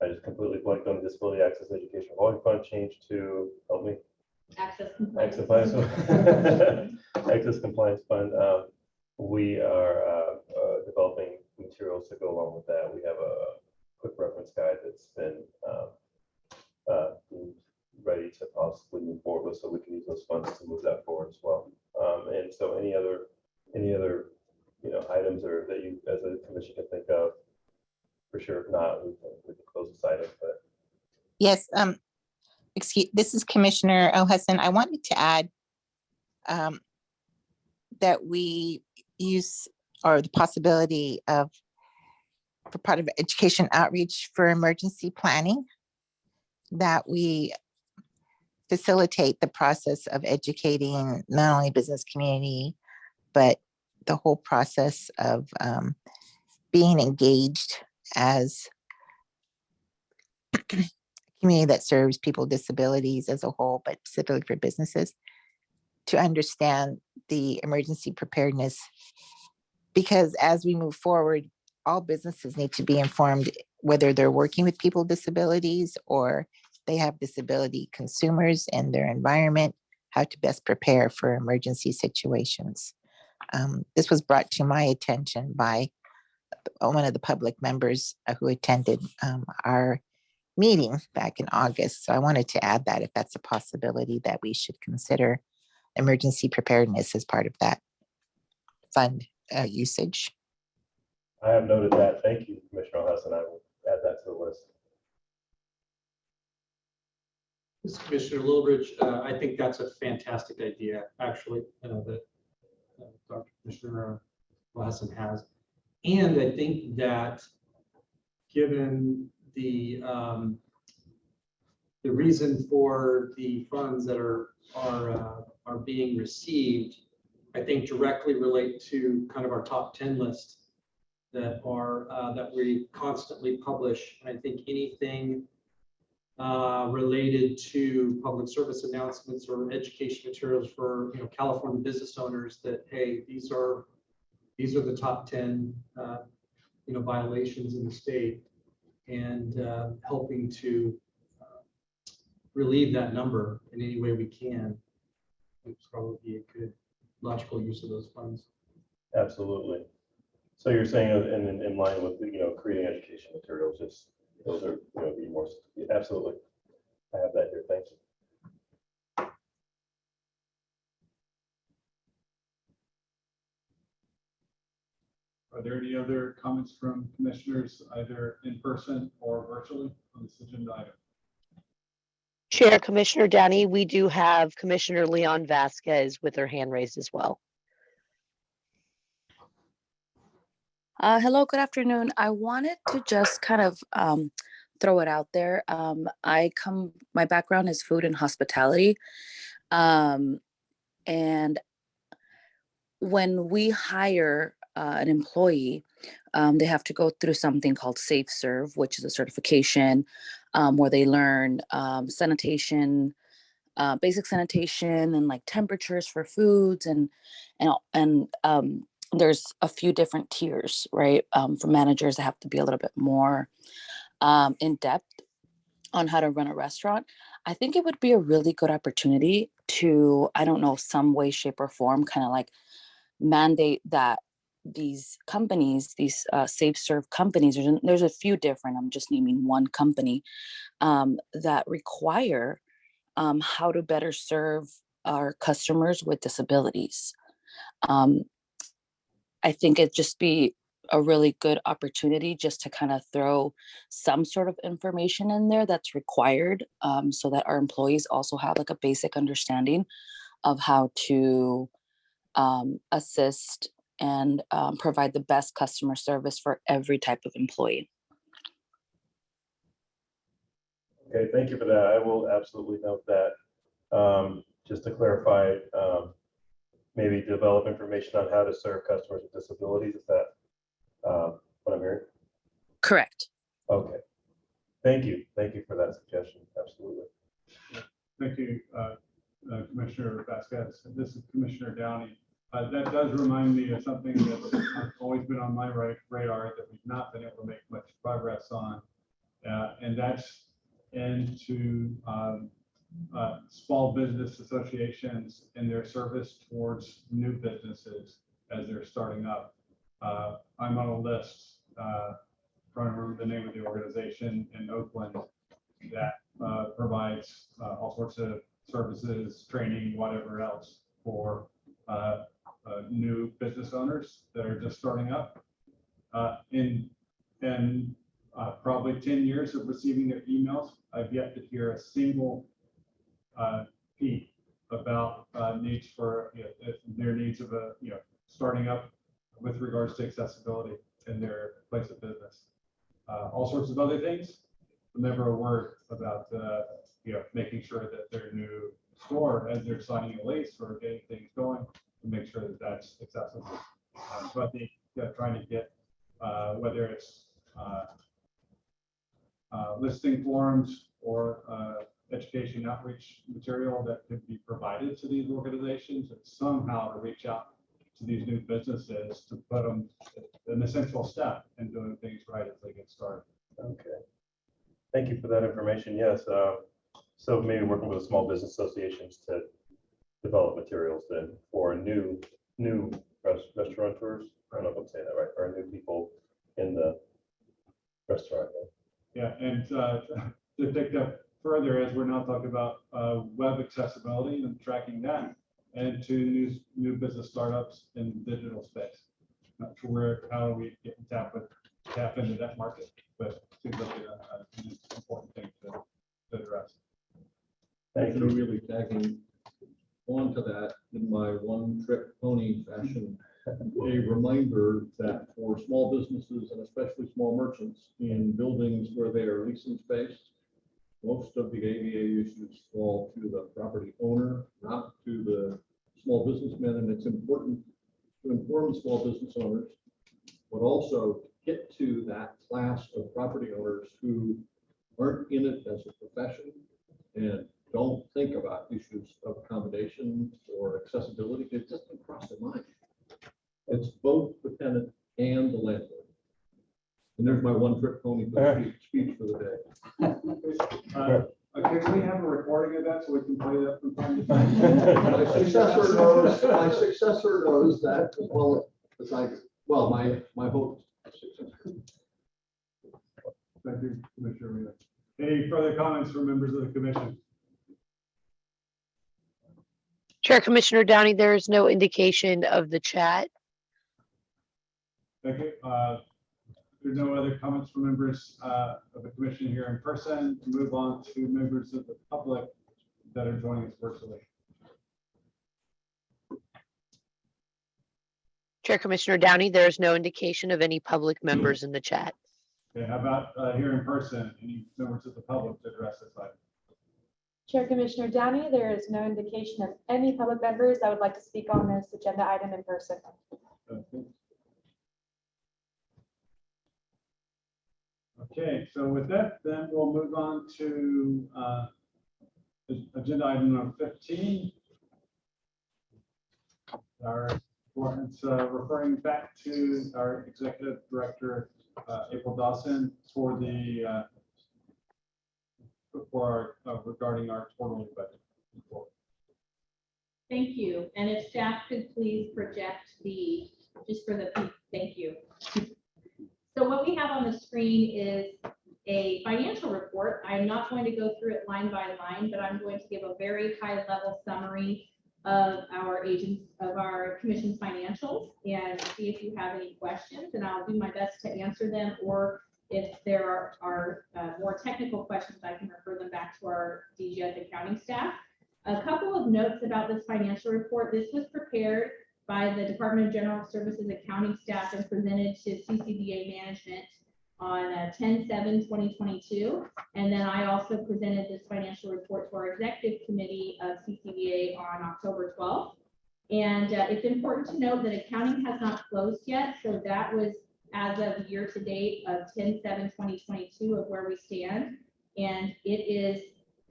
I just completely blanked on the Disability Access Education Revolving Fund change to, help me. Access Compliance. Access Compliance Fund. We are developing materials to go along with that. We have a quick reference guide that's been ready to possibly move forward with, so we can use those funds to move that forward as well. And so any other items or that you as a commission can think of, for sure. If not, we can close this item. But Yes, this is Commissioner Hudson. I wanted to add that we use, or the possibility of, for part of education outreach for emergency planning, that we facilitate the process of educating not only business community, but the whole process of being engaged as a community that serves people with disabilities as a whole, but specifically for businesses, to understand the emergency preparedness. Because as we move forward, all businesses need to be informed, whether they're working with people with disabilities or they have disability consumers in their environment, how to best prepare for emergency situations. This was brought to my attention by one of the public members who attended our meeting back in August. So I wanted to add that if that's a possibility, that we should consider emergency preparedness as part of that fund usage. I have noted that. Thank you, Commissioner Hudson. I will add that to the list. This is Commissioner Lillibridge. I think that's a fantastic idea, actually, that Dr. Commissioner Lassen has. And I think that given the reason for the funds that are being received, I think directly relate to kind of our top 10 list that we constantly publish. And I think anything related to public service announcements or education materials for California business owners, that hey, these are the top 10 violations in the state, and helping to relieve that number in any way we can would probably be a good logical use of those funds. Absolutely. So you're saying in line with creating education materials, just those are be more, absolutely. I have that here. Thank you. Are there any other comments from commissioners, either in person or virtually on this agenda item? Chair, Commissioner Downey, we do have Commissioner Leon Vasquez with her hand raised as well. Hello, good afternoon. I wanted to just kind of throw it out there. My background is food and hospitality. And when we hire an employee, they have to go through something called Safe Serve, which is a certification where they learn sanitation, basic sanitation, and like temperatures for foods, and there's a few different tiers, right? For managers, they have to be a little bit more in depth on how to run a restaurant. I think it would be a really good opportunity to, I don't know, some way, shape, or form, kind of like mandate that these companies, these Safe Serve companies, there's a few different, I'm just naming one company, that require how to better serve our customers with disabilities. I think it'd just be a really good opportunity just to kind of throw some sort of information in there that's required, so that our employees also have like a basic understanding of how to assist and provide the best customer service for every type of employee. Okay, thank you for that. I will absolutely note that. Just to clarify, maybe develop information on how to serve customers with disabilities. Is that what I'm hearing? Correct. Okay. Thank you. Thank you for that suggestion. Absolutely. Thank you, Commissioner Vasquez. This is Commissioner Downey. That does remind me of something that's always been on my radar that we've not been able to make much progress on, and that's into small business associations and their service towards new businesses as they're starting up. I'm on a list, trying to remember the name of the organization in Oakland that provides all sorts of services, training, whatever else for new business owners that are just starting up. In probably 10 years of receiving their emails, I've yet to hear a single peep about needs for their needs of starting up with regards to accessibility in their place of business. All sorts of other things, but never a word about making sure that their new store, as they're signing a lease or getting things going, to make sure that that's accessible. So I think trying to get whether it's listing forms or education outreach material that could be provided to these organizations, and somehow to reach out to these new businesses to put them an essential step in doing things right as they get started. Okay. Thank you for that information. Yes. So maybe working with the small business associations to develop materials then for new restaurateurs. I don't know if I'm saying that right, or new people in the restaurant. Yeah, and to take that further, as we're now talking about web accessibility and tracking that, and to new business startups in the digital space. Not sure how we get tap into that market, but it seems like an important thing to address. Thank you. Really tagging on to that in my one-trick pony fashion, a reminder that for small businesses and especially small merchants in buildings where they are leasing space, most of the ADA issues fall to the property owner, not to the small businessman. And it's important to inform small business owners, but also get to that class of property owners who aren't in it as a profession and don't think about issues of accommodation or accessibility. It doesn't cross their mind. It's both the tenant and the landlord. And there's my one-trick pony for the speech for the day. Can we have a recording of that so we can play that from time to time? My successor knows that as well as I do. Well, my hope. Thank you, Commissioner Rita. Any further comments from members of the commission? Chair, Commissioner Downey, there is no indication of the chat. Thank you. There's no other comments from members of the commission here in person. Move on to members of the public that are joining us virtually. Chair Commissioner Downey, there is no indication of any public members in the chat. Okay, how about here in person? Any members of the public to address this item? Chair Commissioner Downey, there is no indication of any public members that would like to speak on this agenda item in person. Okay, so with that, then we'll move on to agenda item number 15. It's referring back to our executive director, April Dawson, for the regarding our quarterly budget report. Thank you. And if staff could please project just for the, thank you. So what we have on the screen is a financial report. I'm not going to go through it line by line, but I'm going to give a very high level summary of our commission's financials and see if you have any questions, and I'll do my best to answer them, or if there are more technical questions, I can refer them back to our DGS accounting staff. A couple of notes about this financial report. This was prepared by the Department of General Services accounting staff and presented to CCDA management on 10/7/2022. And then I also presented this financial report to our executive committee of CCDA on October 12th. And it's important to note that accounting has not closed yet. So that was as of year to date of 10/7/2022 of where we stand. And it is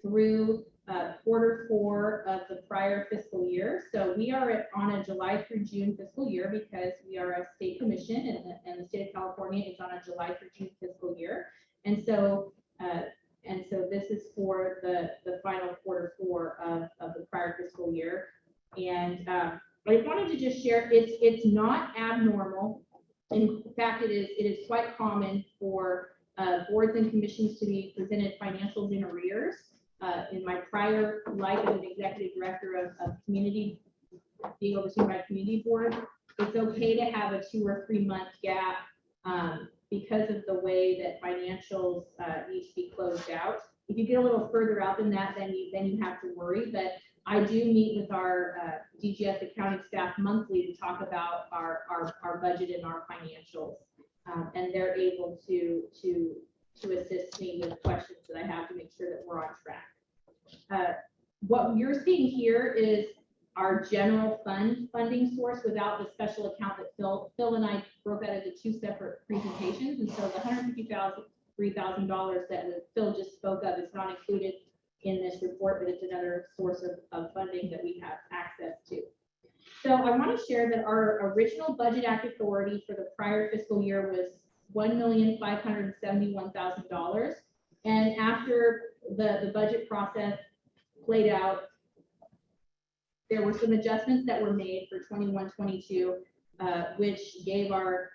through Q4 of the prior fiscal year. So we are on a July through June fiscal year because we are a state commission, and the state of California is on a July through June fiscal year. And so this is for the final Q4 of the prior fiscal year. And I wanted to just share, it's not abnormal. In fact, it is quite common for boards and commissions to be presented financials in arrears. In my prior life as an executive director of community, being overseen by a community board, it's okay to have a 2 or 3 month gap because of the way that financials need to be closed out. If you get a little further out than that, then you have to worry. But I do meet with our DGS accounting staff monthly to talk about our budget and our financials, and they're able to assist me with questions that I have to make sure that we're on track. What you're seeing here is our general funding source without the special account that Phil and I broke out into 2 separate presentations. And so the $153,000 that Phil just spoke of is not included in this report, but it's another source of funding that we have access to. So I want to share that our original Budget Act authority for the prior fiscal year was $1,571,000. And after the budget process played out, there were some adjustments that were made for 21-22, which gave our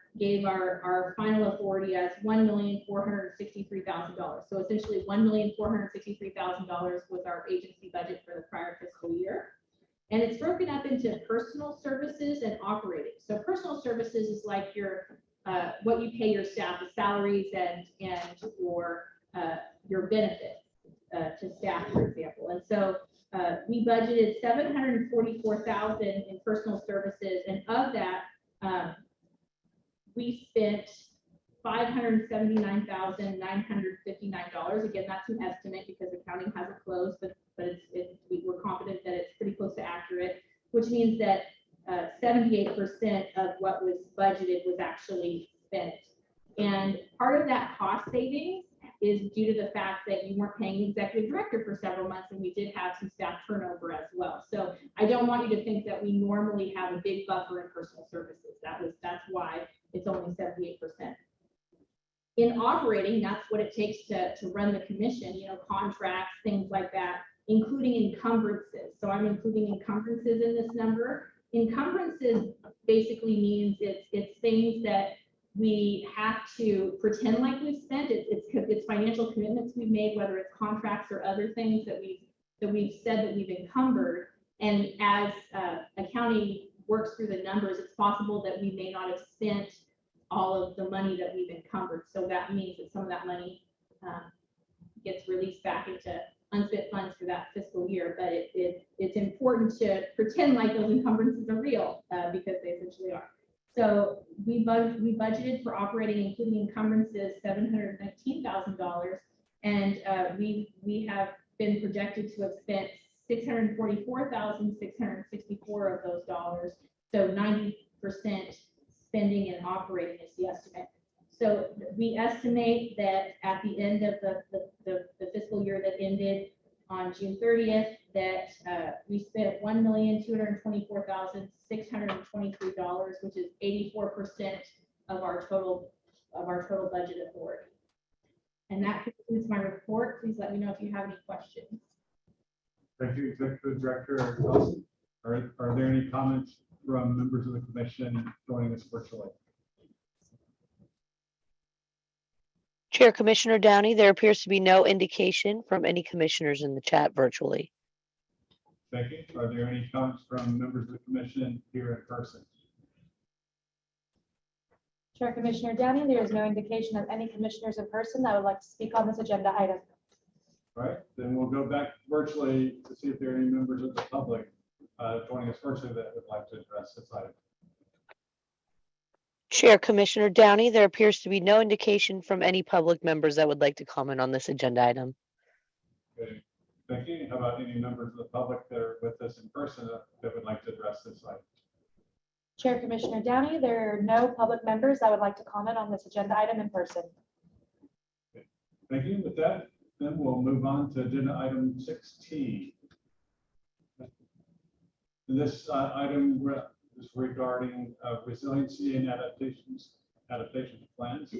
final authority as $1,463,000. So essentially $1,463,000 was our agency budget for the prior fiscal year. And it's broken up into personal services and operating. So personal services is like your what you pay your staff, the salaries and your benefits to staff, for example. And so we budgeted $744,000 in personal services, and of that, we spent $579,959. Again, that's an estimate because accounting hasn't closed, but we're confident that it's pretty close to accurate, which means that 78% of what was budgeted was actually spent. And part of that cost savings is due to the fact that you weren't paying the executive director for several months, and we did have some staff turnover as well. So I don't want you to think that we normally have a big buffer in personal services. That's why it's only 78%. In operating, that's what it takes to run the commission, contracts, things like that, including encumbrances. So I'm including encumbrances in this number. Encumbrances basically means it's things that we have to pretend like we've spent. It's financial commitments we've made, whether it's contracts or other things that we've said that we've encumbered. And as accounting works through the numbers, it's possible that we may not have spent all of the money that we've encumbered. So that means that some of that money gets released back into unspent funds for that fiscal year. But it's important to pretend like those encumbrances are real because they essentially are. So we budgeted for operating, including encumbrances, $719,000, and we have been projected to have spent $644,664 of those dollars. So 90% spending and operating is the estimate. So we estimate that at the end of the fiscal year that ended on June 30th, that we spent $1,224,623, which is 84% of our total budget authority. And that concludes my report. Please let me know if you have any questions. Thank you, Executive Director Dawson. Are there any comments from members of the commission joining us virtually? Chair Commissioner Downey, there appears to be no indication from any commissioners in the chat virtually. Thank you. Are there any comments from members of the commission here in person? Chair Commissioner Downey, there is no indication of any commissioners in person that would like to speak on this agenda item. All right, then we'll go back virtually to see if there are any members of the public joining us virtually that would like to address this item. Chair Commissioner Downey, there appears to be no indication from any public members that would like to comment on this agenda item. Okay, thank you. How about any members of the public that are with us in person that would like to address this item? Chair Commissioner Downey, there are no public members that would like to comment on this agenda item in person. Okay. Thank you. With that, then we'll move on to agenda item 6T. This item is regarding resiliency and adaptation plans.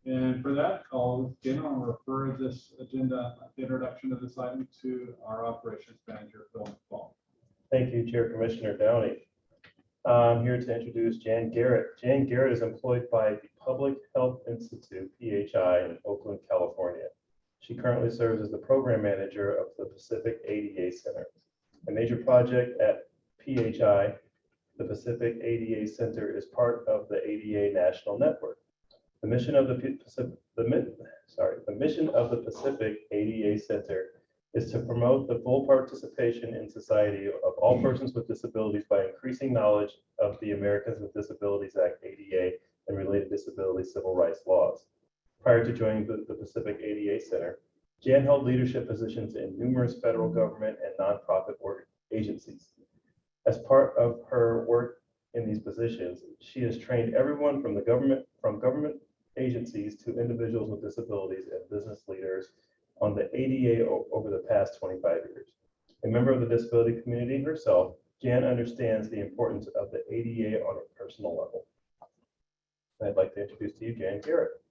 And for that, I'll refer this agenda, the introduction of this item, to our operations manager, Phil McFall. Thank you, Chair Commissioner Downey. I'm here to introduce Jan Garrett. Jan Garrett is employed by the Public Health Institute, PHI, in Oakland, California. She currently serves as the program manager of the Pacific ADA Center. A major project at PHI, the Pacific ADA Center, is part of the ADA National Network. The mission of the Pacific ADA Center is to promote the full participation in society of all persons with disabilities by increasing knowledge of the Americans with Disabilities Act, ADA, and related disability civil rights laws. Prior to joining the Pacific ADA Center, Jan held leadership positions in numerous federal government and nonprofit agencies. As part of her work in these positions, she has trained everyone from government agencies to individuals with disabilities and business leaders on the ADA over the past 25 years. A member of the disability community herself, Jan understands the importance of the ADA on a personal level. I'd like to introduce to you Jan Garrett.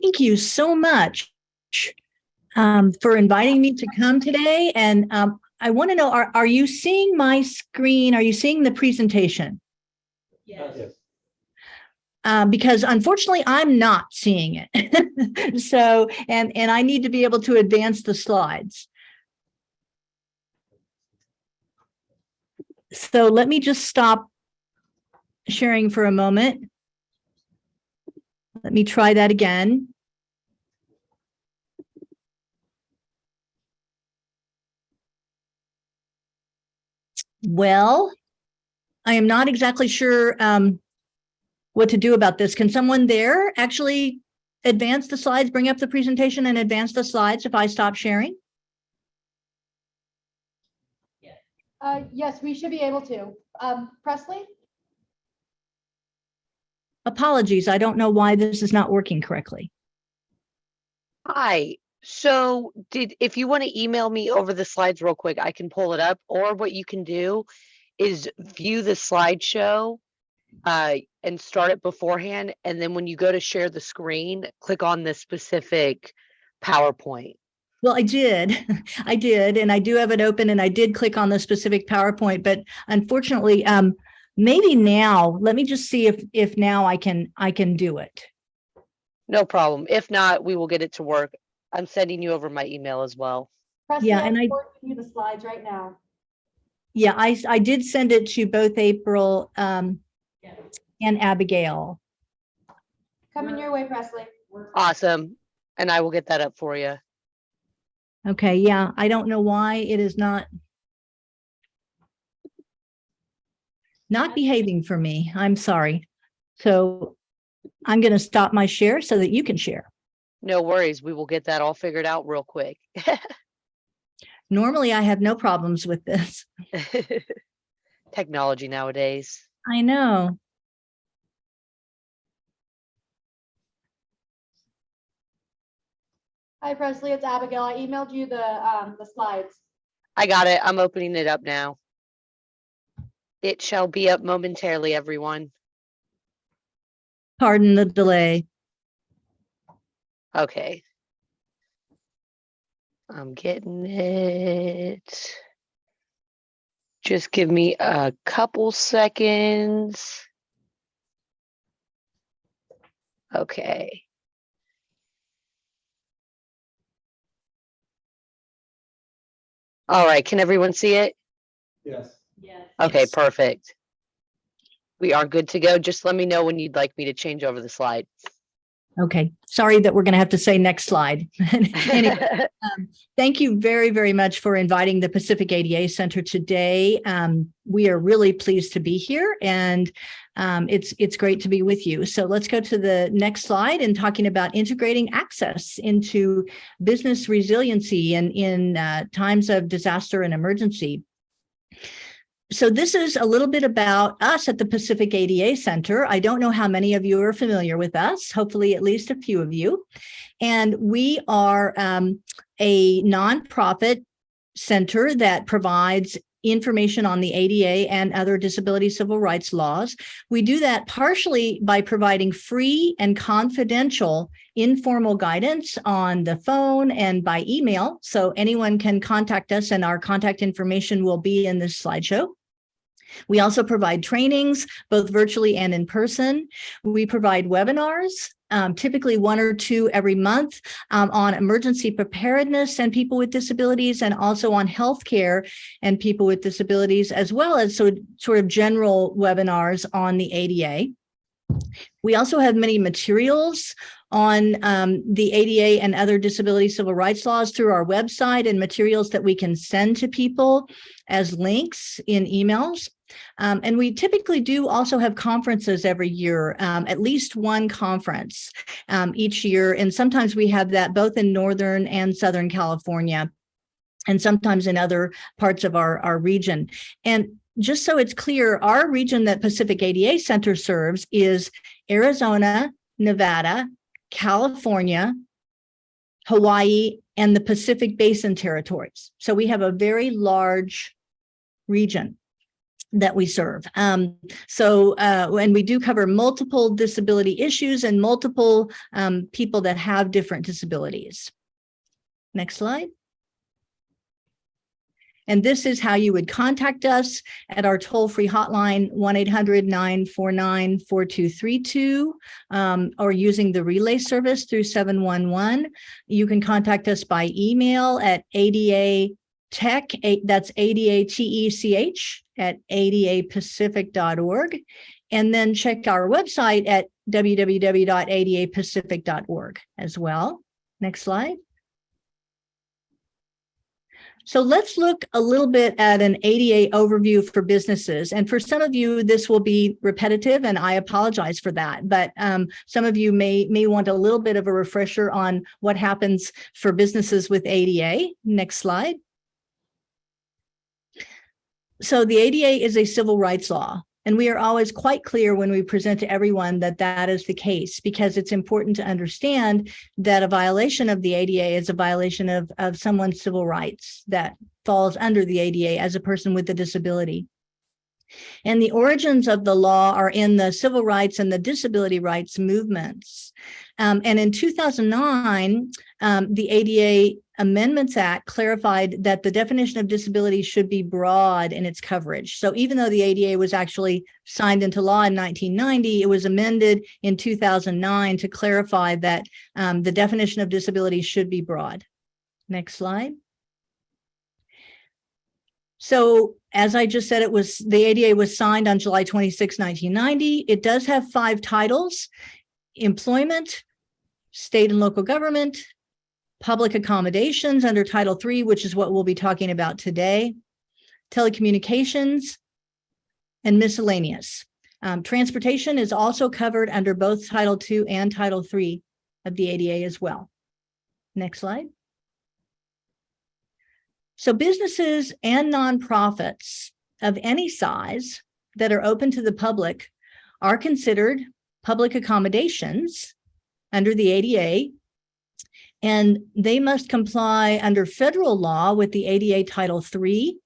Thank you so much for inviting me to come today. And I want to know, are you seeing my screen? Are you seeing the presentation? Yes. Because unfortunately, I'm not seeing it. So, and I need to be able to advance the slides. So let me just stop sharing for a moment. Let me try that again. Well, I am not exactly sure what to do about this. Can someone there actually advance the slides, bring up the presentation and advance the slides if I stop sharing? Yes, we should be able to. Presley? Apologies, I don't know why this is not working correctly. Hi. So if you want to email me over the slides real quick, I can pull it up, or what you can do is view the slideshow and start it beforehand. And then when you go to share the screen, click on the specific PowerPoint. Well, I did. I did. And I do have it open and I did click on the specific PowerPoint, but unfortunately, maybe now, let me just see if now I can do it. No problem. If not, we will get it to work. I'm sending you over my email as well. Presley, Yeah, I'm and forwarding you the slides right now. Yeah, I did send it to both April and Abigail. Coming your way, Presley. Awesome. And I will get that up for you. Okay, yeah, I don't know why it is not behaving for me. I'm sorry. So I'm going to stop my share so that you can share. No worries. We will get that all figured out real quick. Normally, I have no problems with this. Technology nowadays. I know. Hi, Presley, it's Abigail. I emailed you the slides. I got it. I'm opening it up now. It shall be up momentarily, everyone. Pardon the delay. Okay. I'm getting it. Just give me a couple seconds. Okay. All right. Can everyone see it? Yes. Okay, Yes. perfect. We are good to go. Just let me know when you'd like me to change over the slide. Okay, sorry that we're going to have to say next slide. Anyway, thank you very, very much for inviting the Pacific ADA Center today. We are really pleased to be here, and it's great to be with you. So let's go to the next slide and talking about integrating access into business resiliency and in times of disaster and emergency. So this is a little bit about us at the Pacific ADA Center. I don't know how many of you are familiar with us, hopefully at least a few of you. And we are a nonprofit center that provides information on the ADA and other disability civil rights laws. We do that partially by providing free and confidential informal guidance on the phone and by email. So anyone can contact us, and our contact information will be in this slideshow. We also provide trainings, both virtually and in person. We provide webinars, typically 1 or 2 every month, on emergency preparedness and people with disabilities, and also on healthcare and people with disabilities, as well as sort of general webinars on the ADA. We also have many materials on the ADA and other disability civil rights laws through our website, and materials that we can send to people as links in emails. And we typically do also have conferences every year, at least one conference each year. And sometimes we have that both in Northern and Southern California, and sometimes in other parts of our region. And just so it's clear, our region that Pacific ADA Center serves is Arizona, Nevada, California, Hawaii, and the Pacific Basin territories. So we have a very large region that we serve. And we do cover multiple disability issues and multiple people that have different disabilities. Next slide. And this is how you would contact us at our toll-free hotline, 1-800-949-4232, or using the relay service through 711. You can contact us by email at ADA Tech, that's ADATECH at adapacific.org, and then check our website at www.adapacific.org as well. Next slide. So let's look a little bit at an ADA overview for businesses. And for some of you, this will be repetitive, and I apologize for that. But some of you may want a little bit of a refresher on what happens for businesses with ADA. Next slide. So the ADA is a civil rights law, and we are always quite clear when we present to everyone that that is the case, because it's important to understand that a violation of the ADA is a violation of someone's civil rights that falls under the ADA as a person with a disability. And the origins of the law are in the civil rights and the disability rights movements. And in 2009, the ADA Amendments Act clarified that the definition of disability should be broad in its coverage. So even though the ADA was actually signed into law in 1990, it was amended in 2009 to clarify that the definition of disability should be broad. Next slide. So as I just said, the ADA was signed on July 26, 1990. It does have 5 titles: employment, state and local government, public accommodations under Title III, which is what we'll be talking about today, telecommunications, and miscellaneous. Transportation is also covered under both Title II and Title III of the ADA as well. Next slide. So businesses and nonprofits of any size that are open to the public are considered public accommodations under the ADA, and they must comply under federal law with the ADA Title III.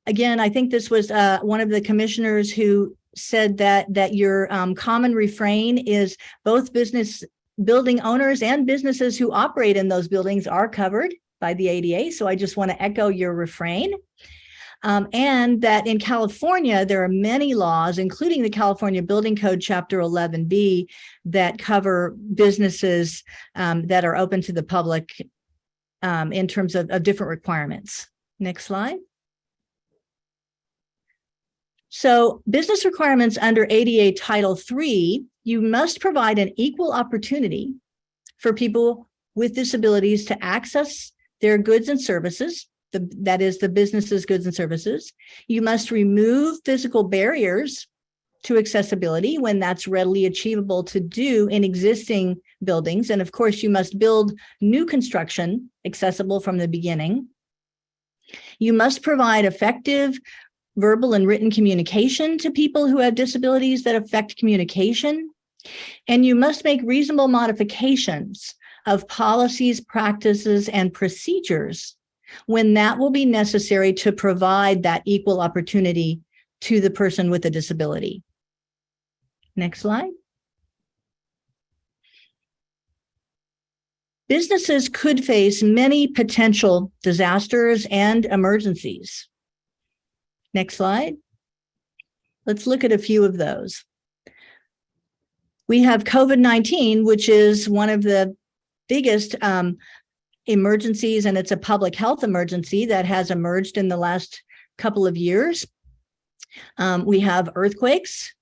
Again, I think this was one of the commissioners who said that your common refrain is both business building owners and businesses who operate in those buildings are covered by the ADA. So I just want to echo your refrain. And that in California, there are many laws, including the California Building Code Chapter 11B, that cover businesses that are open to the public in terms of different requirements. Next slide. So business requirements under ADA Title III, you must provide an equal opportunity for people with disabilities to access their goods and services, that is the business's goods and services. You must remove physical barriers to accessibility when that's readily achievable to do in existing buildings. And of course, you must build new construction accessible from the beginning. You must provide effective verbal and written communication to people who have disabilities that affect communication. And you must make reasonable modifications of policies, practices, and procedures when that will be necessary to provide that equal opportunity to the person with a disability. Next slide. Businesses could face many potential disasters and emergencies. Next slide. Let's look at a few of those. We have COVID-19, which is one of the biggest emergencies, and it's a public health emergency that has emerged in the last couple of years. We have earthquakes.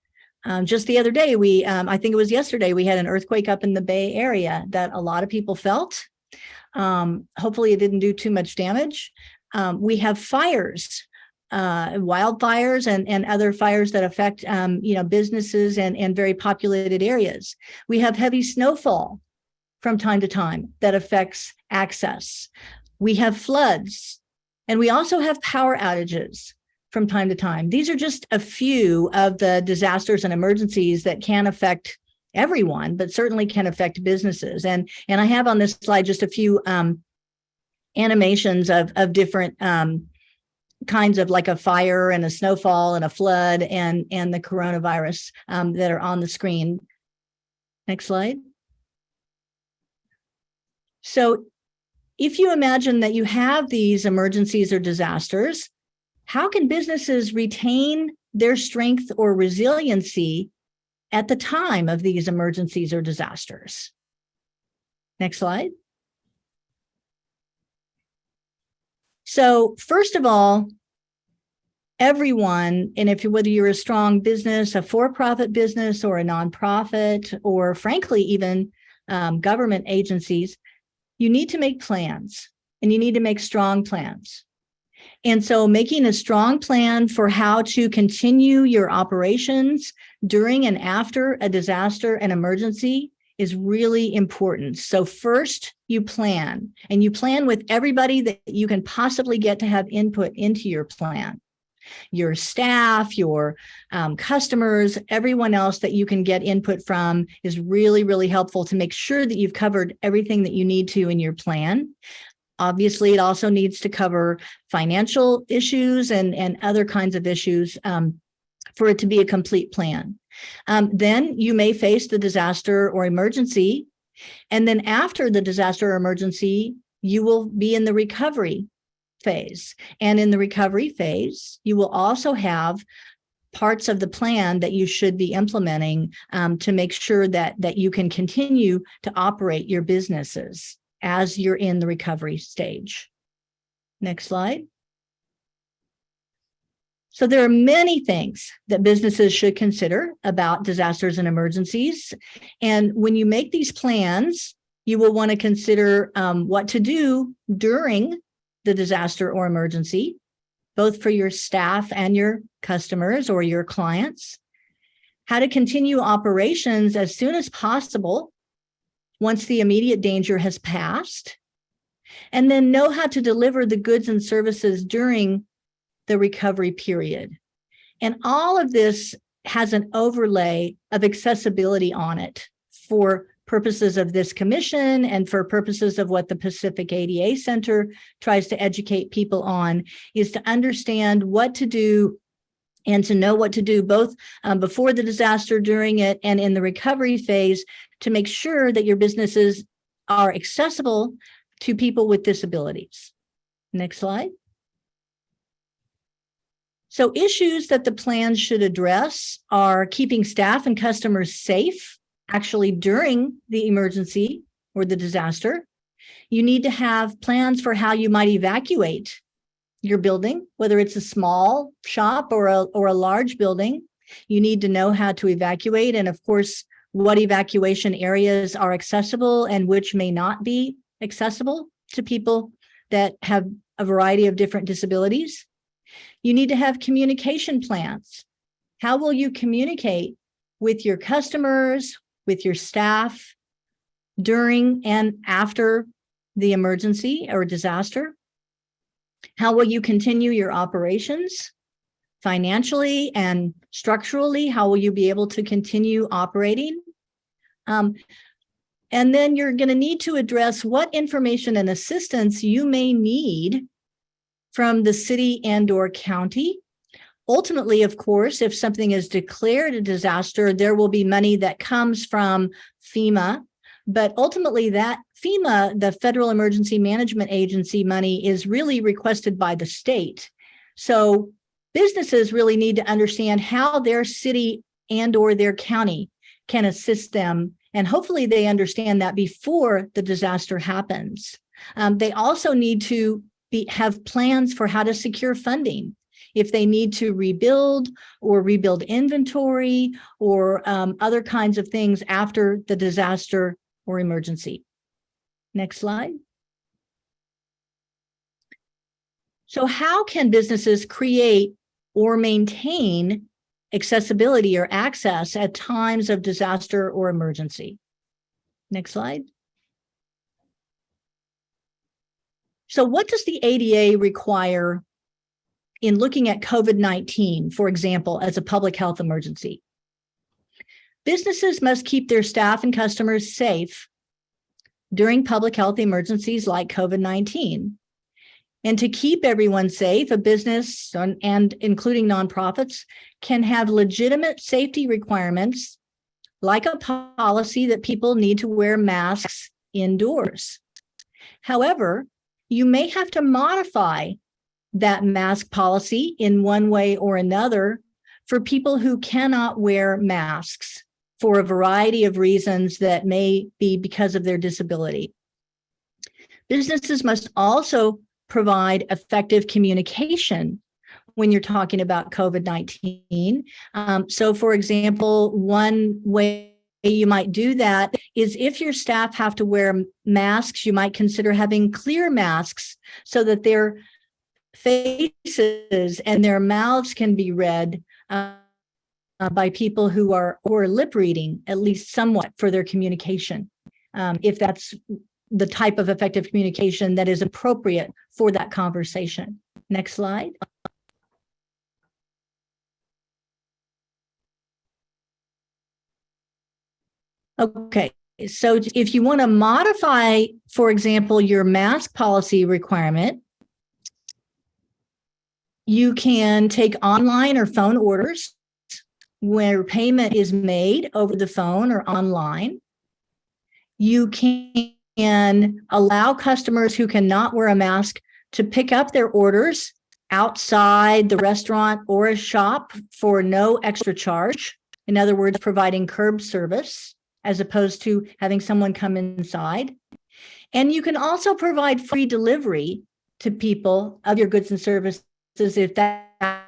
Just the other day, I think it was yesterday, we had an earthquake up in the Bay Area that a lot of people felt. Hopefully it didn't do too much damage. We have fires, wildfires and other fires that affect businesses and very populated areas. We have heavy snowfall from time to time that affects access. We have floods, and we also have power outages from time to time. These are just a few of the disasters and emergencies that can affect everyone, but certainly can affect businesses. And I have on this slide just a few animations of different kinds of, like a fire and a snowfall and a flood and the coronavirus that are on the screen. Next slide. So if you imagine that you have these emergencies or disasters, how can businesses retain their strength or resiliency at the time of these emergencies or disasters? Next slide. So first of all, everyone, and whether you're a strong business, a for-profit business, or a nonprofit, or frankly, even government agencies, you need to make plans, and you need to make strong plans. And so making a strong plan for how to continue your operations during and after a disaster and emergency is really important. So first, you plan, and you plan with everybody that you can possibly get to have input into your plan. Your staff, your customers, everyone else that you can get input from is really, really helpful to make sure that you've covered everything that you need to in your plan. Obviously, it also needs to cover financial issues and other kinds of issues for it to be a complete plan. Then you may face the disaster or emergency. And then after the disaster or emergency, you will be in the recovery phase. And in the recovery phase, you will also have parts of the plan that you should be implementing to make sure that you can continue to operate your businesses as you're in the recovery stage. Next slide. So there are many things that businesses should consider about disasters and emergencies. And when you make these plans, you will want to consider what to do during the disaster or emergency, both for your staff and your customers or your clients, how to continue operations as soon as possible once the immediate danger has passed, and then know how to deliver the goods and services during the recovery period. And all of this has an overlay of accessibility on it for purposes of this commission and for purposes of what the Pacific ADA Center tries to educate people on, is to understand what to do and to know what to do both before the disaster, during it, and in the recovery phase to make sure that your businesses are accessible to people with disabilities. Next slide. So issues that the plan should address are keeping staff and customers safe, actually during the emergency or the disaster. You need to have plans for how you might evacuate your building, whether it's a small shop or a large building. You need to know how to evacuate, and of course, what evacuation areas are accessible and which may not be accessible to people that have a variety of different disabilities. You need to have communication plans. How will you communicate with your customers, with your staff during and after the emergency or disaster? How will you continue your operations financially and structurally? How will you be able to continue operating? And then you're going to need to address what information and assistance you may need from the city and/or county. Ultimately, of course, if something is declared a disaster, there will be money that comes from FEMA. But ultimately, that FEMA, the Federal Emergency Management Agency money, is really requested by the state. So businesses really need to understand how their city and/or their county can assist them. And hopefully they understand that before the disaster happens. They also need to have plans for how to secure funding if they need to rebuild or rebuild inventory or other kinds of things after the disaster or emergency. Next slide. So how can businesses create or maintain accessibility or access at times of disaster or emergency? Next slide. So what does the ADA require in looking at COVID-19, for example, as a public health emergency? Businesses must keep their staff and customers safe during public health emergencies like COVID-19. And to keep everyone safe, a business and including nonprofits can have legitimate safety requirements, like a policy that people need to wear masks indoors. However, you may have to modify that mask policy in one way or another for people who cannot wear masks for a variety of reasons that may be because of their disability. Businesses must also provide effective communication when you're talking about COVID-19. So for example, one way you might do that is if your staff have to wear masks, you might consider having clear masks so that their faces and their mouths can be read by people who are lip reading, at least somewhat, for their communication, if that's the type of effective communication that is appropriate for that conversation. Next slide. Okay, so if you want to modify, for example, your mask policy requirement, you can take online or phone orders where payment is made over the phone or online. You can allow customers who cannot wear a mask to pick up their orders outside the restaurant or a shop for no extra charge. In other words, providing curb service as opposed to having someone come inside. And you can also provide free delivery to people of your goods and services if that's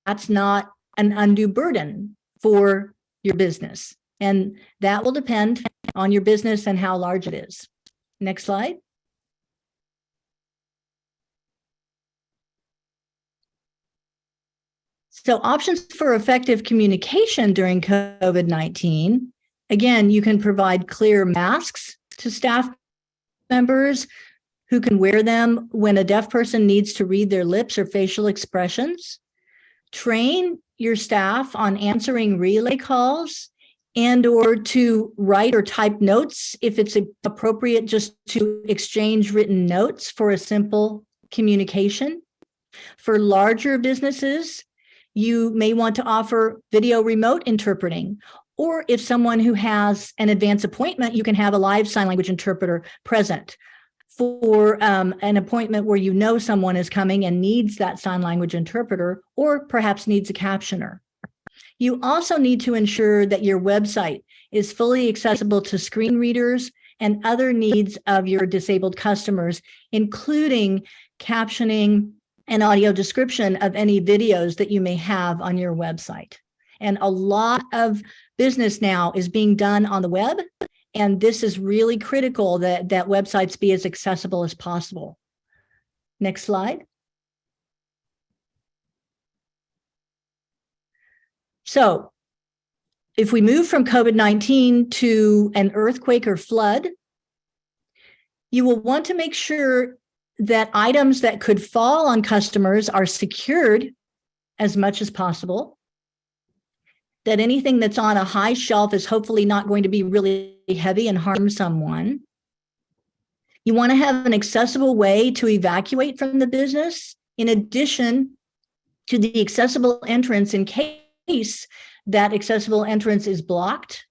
that's not an undue burden for your business. And that will depend on your business and how large it is. Next slide. So options for effective communication during COVID-19. Again, you can provide clear masks to staff members who can wear them when a deaf person needs to read their lips or facial expressions. Train your staff on answering relay calls and or to write or type notes if it's appropriate, just to exchange written notes for a simple communication. For larger businesses, you may want to offer video remote interpreting, or if someone who has an advance appointment, you can have a live sign language interpreter present for an appointment where you know someone is coming and needs that sign language interpreter, or perhaps needs a captioner. You also need to ensure that your website is fully accessible to screen readers and other needs of your disabled customers, including captioning and audio description of any videos that you may have on your website. And a lot of business now is being done on the web, and this is really critical that websites be as accessible as possible. Next slide. So if we move from COVID-19 to an earthquake or flood, you will want to make sure that items that could fall on customers are secured as much as possible, that anything that's on a high shelf is hopefully not going to be really heavy and harm someone. You want to have an accessible way to evacuate from the business, in addition to the accessible entrance in case that accessible entrance is blocked.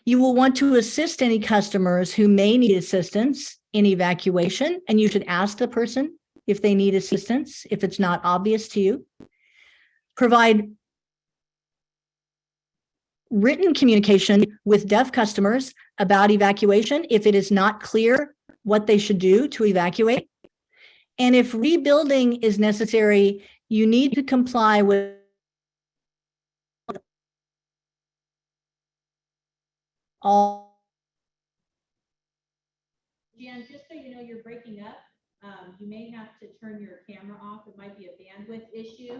You will want to assist any customers who may need assistance in evacuation, and you should ask the person if they need assistance, if it's not obvious to you. Provide written communication with deaf customers about evacuation if it is not clear what they should do to evacuate. And if rebuilding is necessary, you need to comply with all. Jan, just so you know, you're breaking up. You may have to turn your camera off. It might be a bandwidth issue.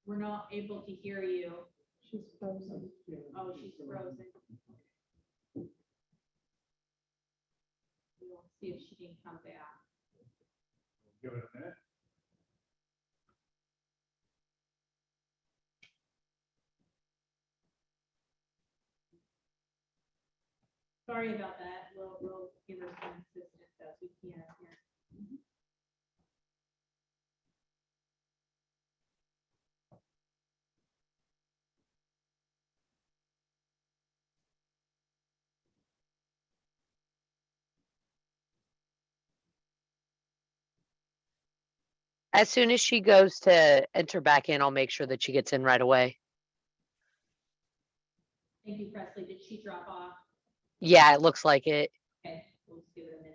We're not able to hear you. She's frozen. Oh, she's frozen. We'll see if she can come back. Give it a minute. Sorry about that. We'll give her some assistance as we can here. As soon as she goes to enter back in, I'll make sure that she gets in right away. Thank you, Presley. Did she drop off? Yeah, it looks like it. Okay, we'll just give it a minute.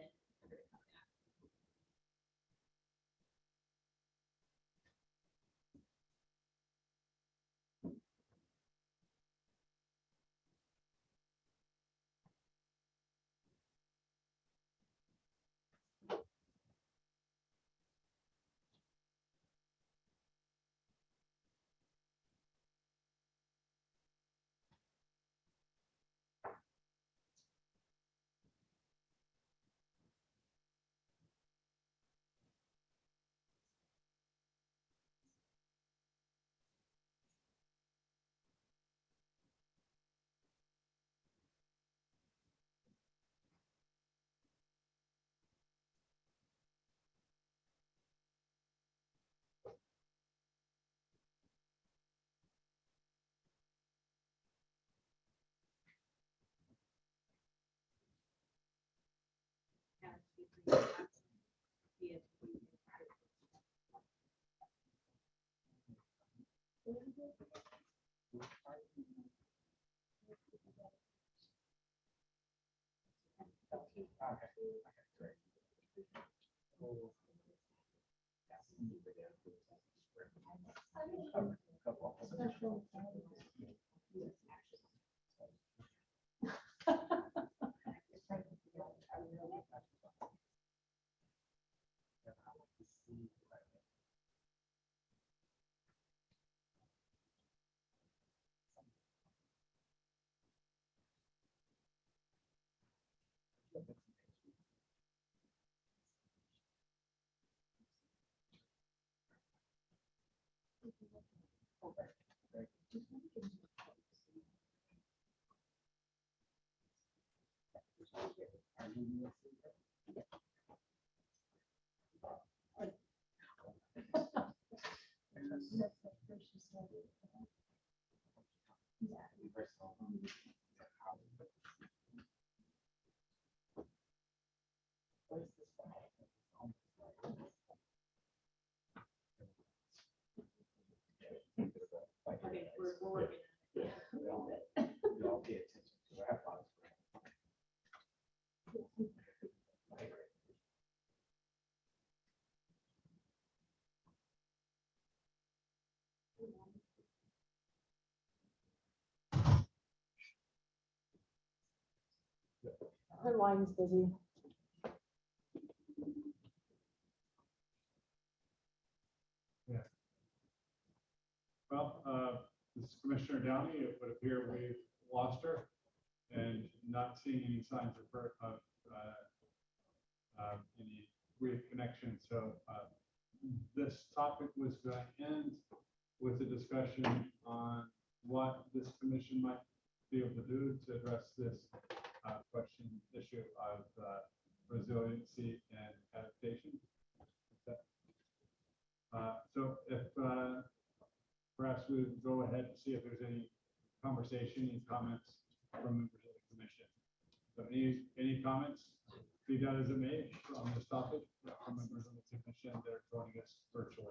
Her line's busy. Well, this is Commissioner Downey. It would appear we've lost her and not seeing any signs of her, any weird connection. So this topic was going to end with a discussion on what this commission might be able to do to address this question, issue of resiliency and adaptation. So if perhaps we go ahead and see if there's any conversation, any comments from members of the commission. So any comments, be that as it may, on this topic from members of the commission that are joining us virtually.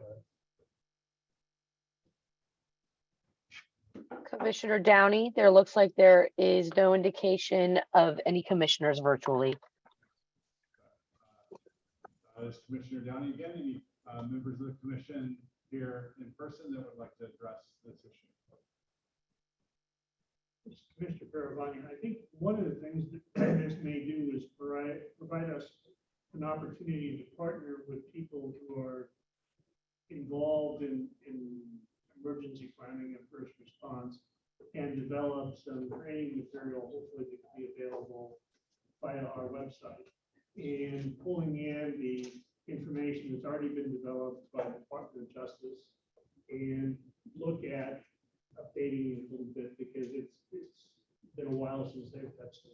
Commissioner Downey, there looks like there is no indication of any commissioners virtually. This is Commissioner Downey again. Any members of the commission here in person that would like to address this issue? Mr. Paravani, I think one of the things that this may do is provide us an opportunity to partner with people who are involved in emergency planning and first response and develop some training material, hopefully that can be available via our website. And pulling in the information that's already been developed by the Department of Justice and look at updating it a little bit because it's been a while since they've touched it.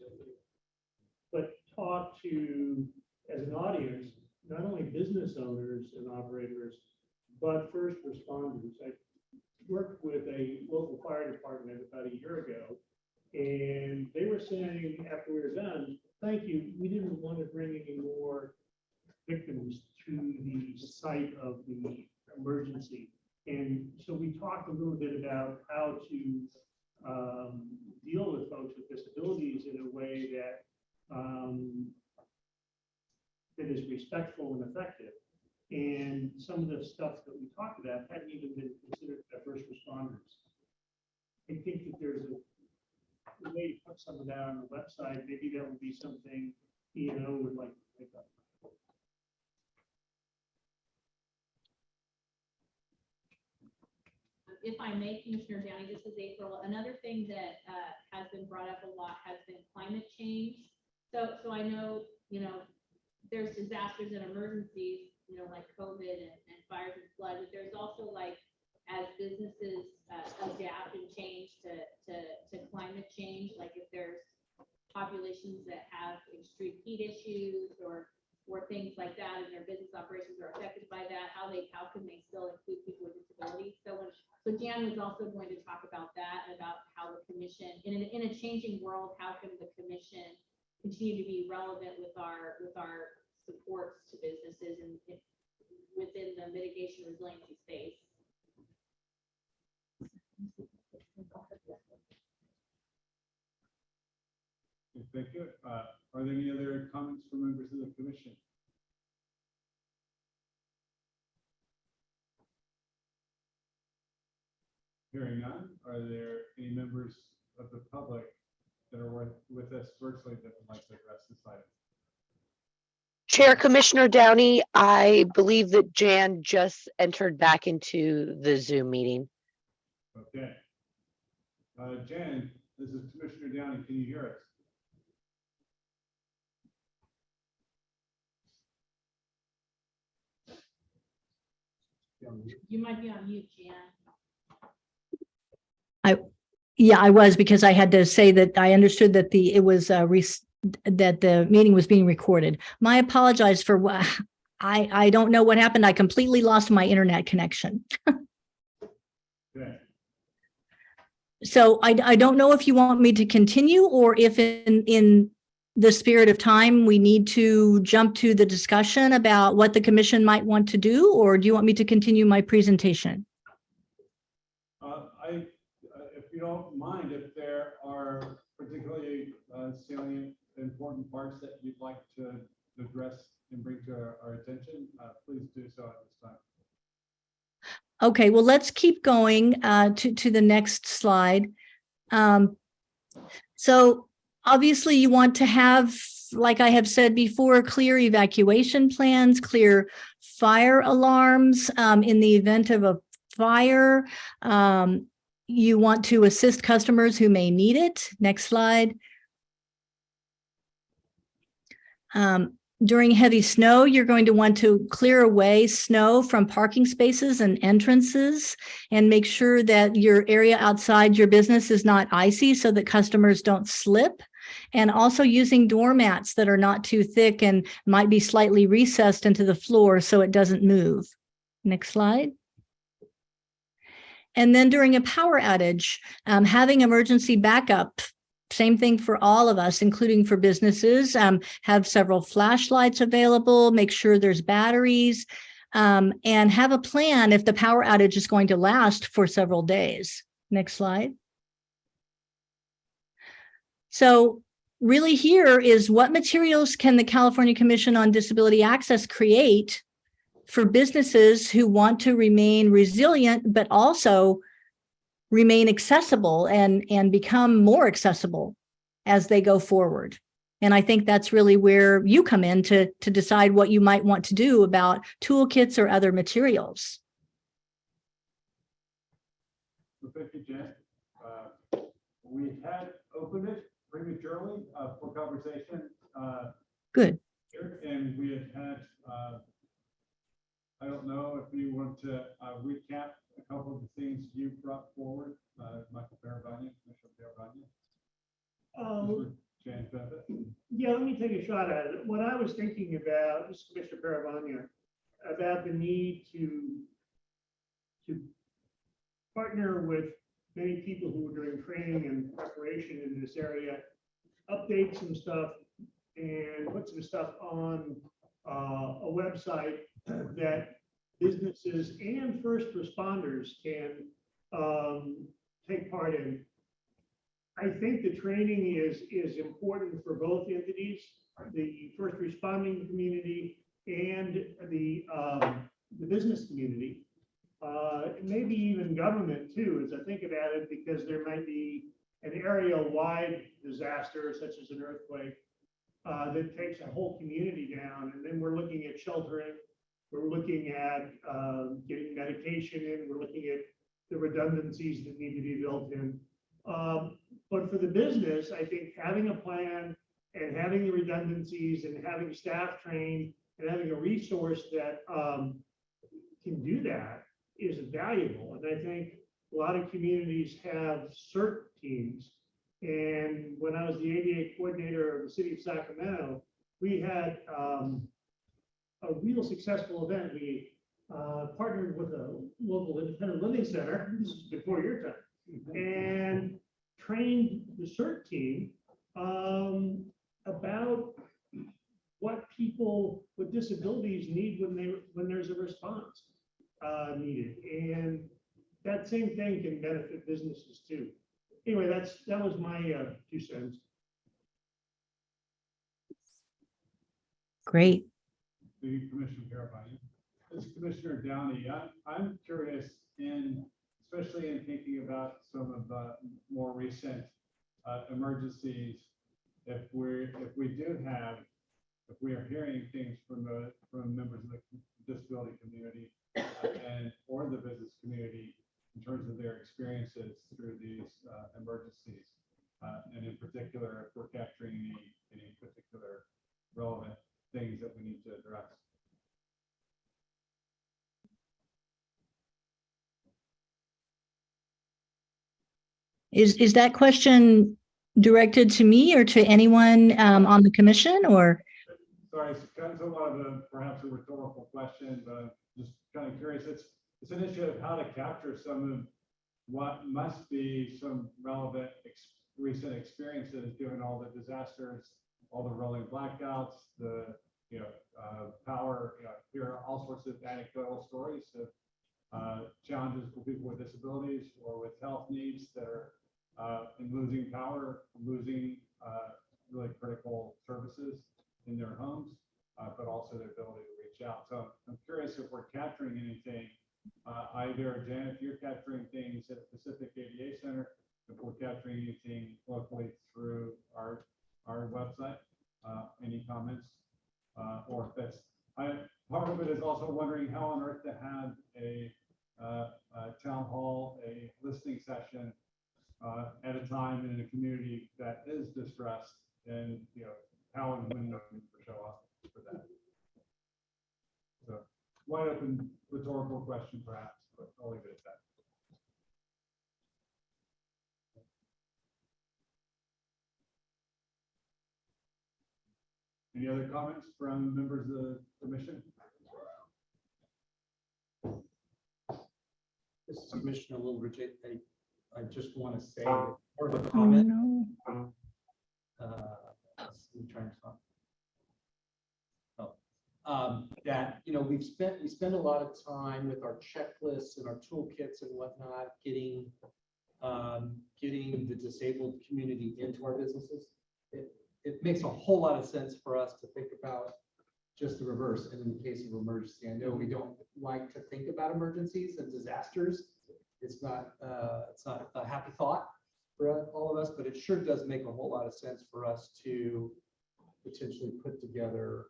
But talk to, as an audience, not only business owners and operators, but first responders. I worked with a local fire department about a year ago, and they were saying after we were done, thank you, we didn't want to bring any more victims to the site of the emergency. And so we talked a little bit about how to deal with folks with disabilities in a way that that is respectful and effective. And some of the stuff that we talked about hadn't even been considered by first responders. I think that there's a way to put some of that on the website. Maybe that would be something E&O would like to pick up. If I may, Commissioner Downey, this is April. Another thing that has been brought up a lot has been climate change. So I know, there's disasters and emergencies, like COVID and fires and flood, but there's also like, as businesses adapt and change to climate change, like if there's populations that have extreme heat issues or things like that, and their business operations are affected by that, how can they still include people with disabilities? So Jan was also going to talk about that, about how the commission, in a changing world, how can the commission continue to be relevant with our supports to businesses and within the mitigation resiliency space. Thank you. Are there any other comments from members of the commission? Hearing none, are there any members of the public that are with us virtually that would like to address this item? Chair Commissioner Downey, I believe that Jan just entered back into the Zoom meeting. Okay. Jan, this is Commissioner Downey. Can you hear us? You might be on mute, Jan. Yeah, I was, because I had to say that I understood that that the meeting was being recorded. My apologize for what I don't know what happened. I completely lost my internet connection. Okay. So I don't know if you want me to continue, or if in the spirit of time, we need to jump to the discussion about what the commission might want to do, or do you want me to continue my presentation? If you don't mind, if there are particularly salient, important parts that you'd like to address and bring to our attention, please do so at this time. Okay, well, let's keep going to the next slide. So obviously you want to have, like I have said before, clear evacuation plans, clear fire alarms in the event of a fire. You want to assist customers who may need it. Next slide. During heavy snow, you're going to want to clear away snow from parking spaces and entrances, and make sure that your area outside your business is not icy so that customers don't slip. And also using doormats that are not too thick and might be slightly recessed into the floor so it doesn't move. Next slide. And then during a power outage, having emergency backup. Same thing for all of us, including for businesses. Have several flashlights available, make sure there's batteries, and have a plan if the power outage is going to last for several days. Next slide. So really here is, what materials can the California Commission on Disability Access create for businesses who want to remain resilient, but also remain accessible and become more accessible as they go forward. And I think that's really where you come in to decide what you might want to do about toolkits or other materials. Well, thank you, Jen. We had opened it prematurely for conversation. Good. Here, and we had I don't know if you want to recap a couple of the things you brought forward, Michael Parabania, Commissioner Parabania. Yeah, let me take a shot at it. What I was thinking about, this is Commissioner Parabania, about the need to partner with many people who are doing training and preparation in this area, update some stuff, and put some stuff on a website that businesses and first responders can take part in. I think the training is important for both entities, the first responding community and the business community. Maybe even government too, as I think about it, because there might be an area-wide disaster such as an earthquake that takes a whole community down, and then we're looking at sheltering, we're looking at getting medication in, we're looking at the redundancies that need to be built in. But for the business, I think having a plan and having the redundancies and having staff trained and having a resource that can do that is valuable. And I think a lot of communities have CERT teams. And when I was the ADA coordinator of the city of Sacramento, we had a real successful event. We partnered with a local independent living center, this is before your time, and trained the CERT team about what people with disabilities need when there's a response needed. And that same thing can benefit businesses too. Anyway, that was my 2 cents. Great. The Commissioner Garabani. This is Commissioner Downey. I'm curious, in especially in thinking about some of the more recent emergencies. If we are hearing things from members of the disability community and or the business community in terms of their experiences through these emergencies, and in particular, if we're capturing any particular relevant things that we need to address. Is that question directed to me or to anyone on the commission, or? Sorry, it's kind of somewhat of a perhaps a rhetorical question, but just kind of curious. It's an issue of how to capture some of what must be some relevant recent experiences, given all the disasters, all the rolling blackouts, the power. Here are all sorts of anecdotal stories of challenges for people with disabilities or with health needs that are in losing power, losing really critical services in their homes, but also their ability to reach out. So I'm curious if we're capturing anything, either Jan, if you're capturing things at Pacific ADA Center, if we're capturing anything locally through our website, any comments, or if that's, part of it is also wondering how on earth to have a town hall, a listening session at a time in a community that is distressed, and how and when we show up for that. So wide open rhetorical question perhaps, but I'll leave it at that. Any other comments from members of the commission? This is Commissioner Littlebridge. I just want to say that part of the comment. I'm trying to talk. That we spend a lot of time with our checklists and our toolkits and whatnot, getting the disabled community into our businesses. It makes a whole lot of sense for us to think about just the reverse. And in the case of emergency, I know we don't like to think about emergencies and disasters. It's not a happy thought for all of us, but it sure does make a whole lot of sense for us to potentially put together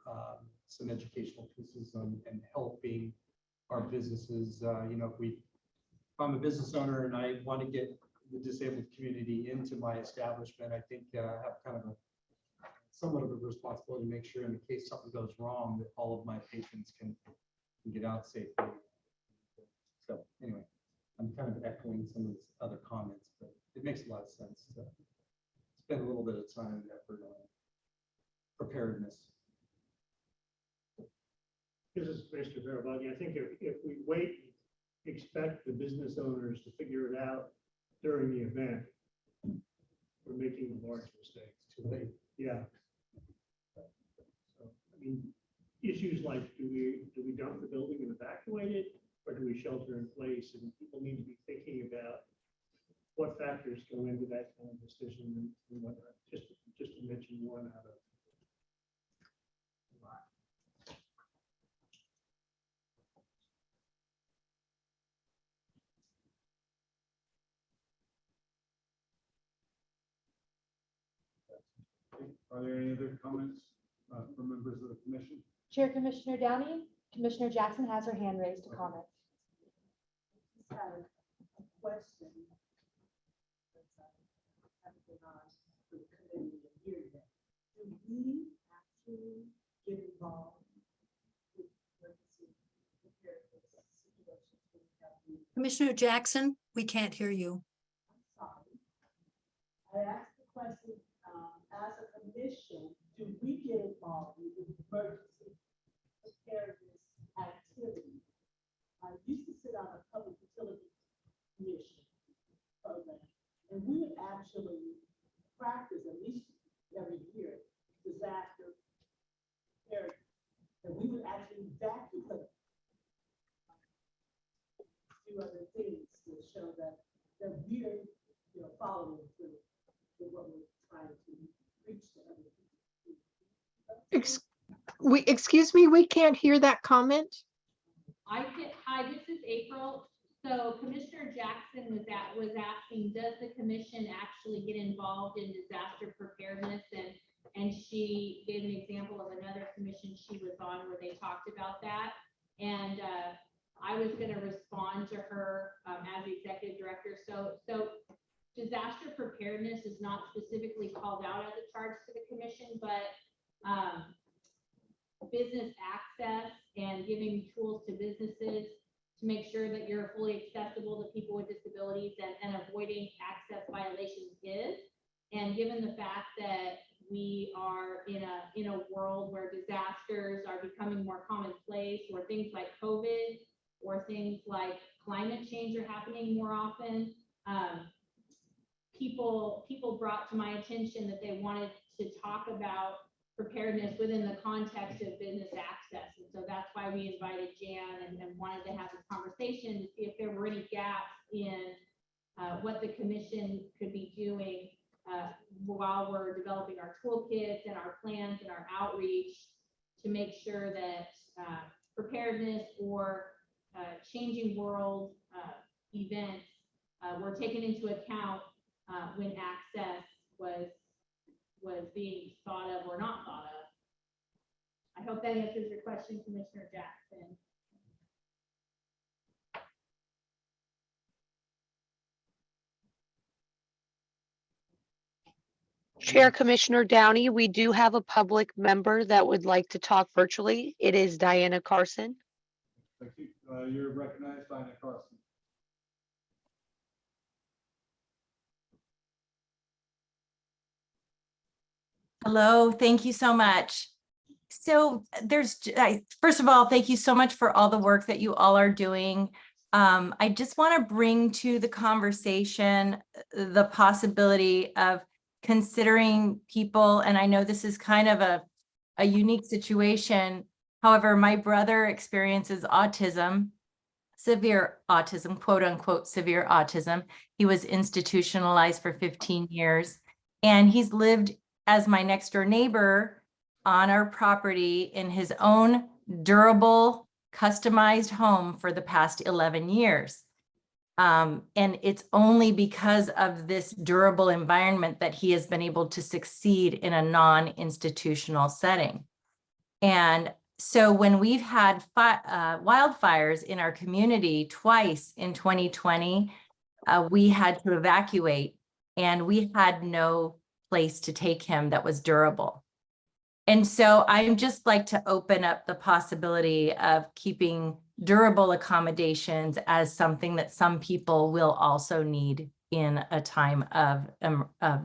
some educational pieces and helping our businesses. If I'm a business owner and I want to get the disabled community into my establishment, I think I have kind of somewhat of a responsibility to make sure in the case something goes wrong that all of my patrons can get out safely. So anyway, I'm kind of echoing some of these other comments, but it makes a lot of sense to spend a little bit of time and effort on preparedness. This is Mr. Barabagi. I think if we wait, expect the business owners to figure it out during the event, we're making large mistakes. Too late. Yeah. So, I mean, issues like do we dump the building and evacuate it, or do we shelter in place? And people need to be thinking about what factors go into that kind of decision and whatnot. Just to mention one out of a lot. Are there any other comments from members of the commission? Chair Commissioner Downey, Commissioner Jackson has her hand raised to comment. I have a question. Haven't been on the committee in a year yet. Do we actually get involved with emergency preparedness situations when we have the? Commissioner Jackson, we can't hear you. I'm sorry. I asked the question, as a commission, do we get involved with emergency preparedness activities? I used to sit on a public utility commission program, and we would actually practice at least every year disaster preparedness, and we would actually evacuate, do other things to show that we're following through with what we're trying to reach to other people. Excuse me, we can't hear that comment. Hi, this is April. So Commissioner Jackson was asking, does the commission actually get involved in disaster preparedness? And she gave an example of another commission she was on where they talked about that. And I was going to respond to her as the executive director. So disaster preparedness is not specifically called out as a charge to the commission, but business access and giving tools to businesses to make sure that you're fully accessible to people with disabilities and avoiding access violations is. And given the fact that we are in a world where disasters are becoming more commonplace, where things like COVID or things like climate change are happening more often, people brought to my attention that they wanted to talk about preparedness within the context of business access. And so that's why we invited Jan and wanted to have this conversation to see if there were any gaps in what the commission could be doing while we're developing our toolkits and our plans and our outreach to make sure that preparedness or changing world events were taken into account when access was being thought of or not thought of. I hope that answers your question, Commissioner Jackson. Chair Commissioner Downey, we do have a public member that would like to talk virtually. It is Diana Carson. Thank you. You're recognized, Diana Carson. Hello, thank you so much. So first of all, thank you so much for all the work that you all are doing. I just want to bring to the conversation the possibility of considering people, and I know this is kind of a unique situation. However, my brother experiences autism, severe autism, quote unquote, severe autism. He was institutionalized for 15 years, and he's lived as my next door neighbor on our property in his own durable, customized home for the past 11 years. And it's only because of this durable environment that he has been able to succeed in a non-institutional setting. And so when we've had wildfires in our community twice in 2020, we had to evacuate, and we had no place to take him that was durable. And so I just like to open up the possibility of keeping durable accommodations as something that some people will also need in a time of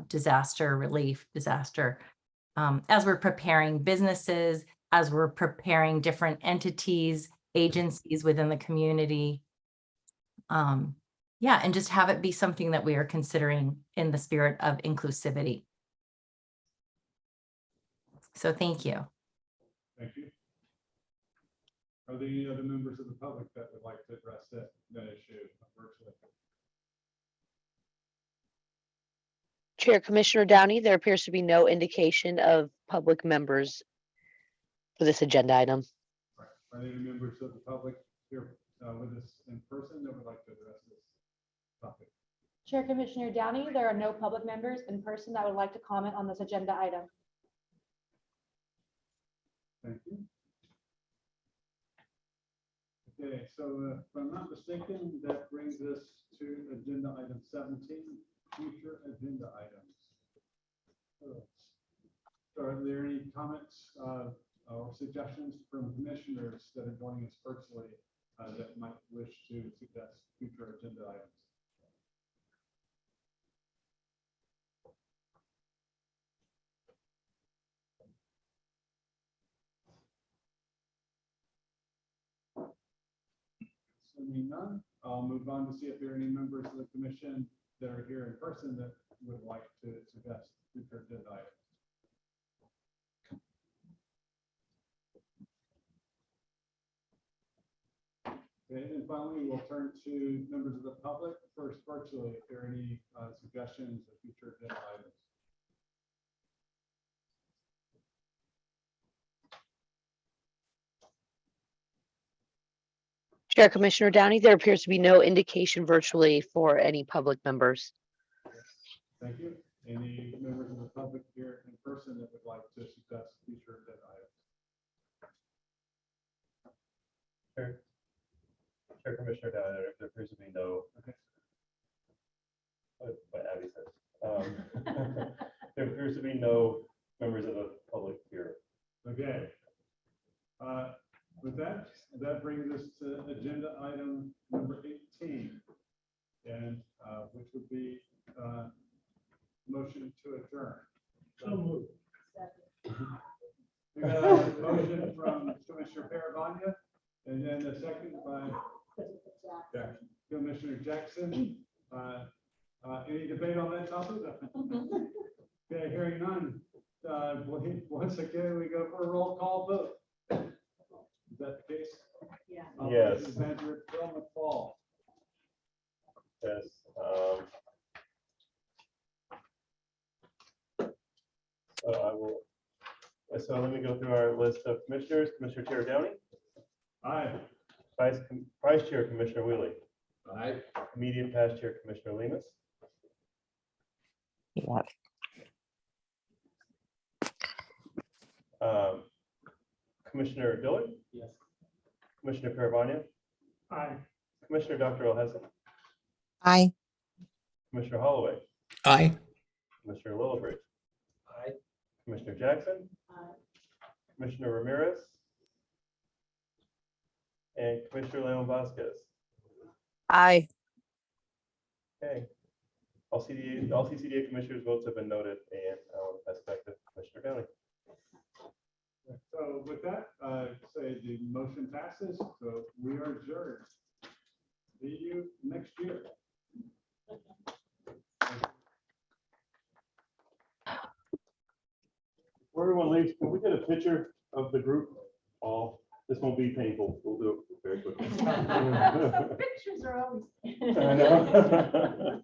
disaster relief, as we're preparing businesses, as we're preparing different entities, agencies within the community. Yeah, and just have it be something that we are considering in the spirit of inclusivity. So thank you. Thank you. Are there any other members of the public that would like to address that issue virtually? Chair Commissioner Downey, there appears to be no indication of public members for this agenda item. Right. Are there any members of the public here with us in person that would like to address this topic? Chair Commissioner Downey, there are no public members in person that would like to comment on this agenda item. Thank you. Okay, so if I'm not mistaken, that brings us to agenda item 17, future agenda items. So are there any comments or suggestions from commissioners that are joining us virtually that might wish to suggest future agenda items? Assuming none, I'll move on to see if there are any members of the commission that are here in person that would like to suggest future agenda items. Okay, and finally, we'll turn to members of the public. First, virtually, if there are any suggestions of future agenda items. Chair Commissioner Downey, there appears to be no indication virtually for any public members. Thank you. Any members of the public here in person that would like to discuss future agenda items? Chair Commissioner Downey, there appears to be no. What Abby says. There appears to be no members of the public here. Okay. With that, that brings us to agenda item number 18, and which would be motion to adjourn. So moved. We got a motion from Commissioner Paravania, and then a second by Commissioner Jackson. Any debate on that topic? Okay, hearing none. Once again, we go for a roll call vote. Is that the case? Yeah. Yes. Manager Bill McFall. Yes. So I will. So let me go through our list of commissioners. Commissioner Chair Downey. Aye. Vice Chair Commissioner Wheelie. Aye. Immediate Past Chair Commissioner Lemus. Yeah. Commissioner Dillard. Yes. Commissioner Paravania. Aye. Commissioner Dr. O'Hesson. Aye. Commissioner Holloway. Aye. Commissioner Lillibridge. Aye. Commissioner Jackson. Commissioner Ramirez. And Commissioner Leon Vasquez. Aye. Okay. All CCDA commissioners' votes have been noted, and I'll pass it back to Commissioner Downey. So with that, say the motion passes, so we are adjourned. See you next year. Before everyone leaves, can we get a picture of the group? All, this won't be painful. We'll do it very quickly. Pictures are always. I know.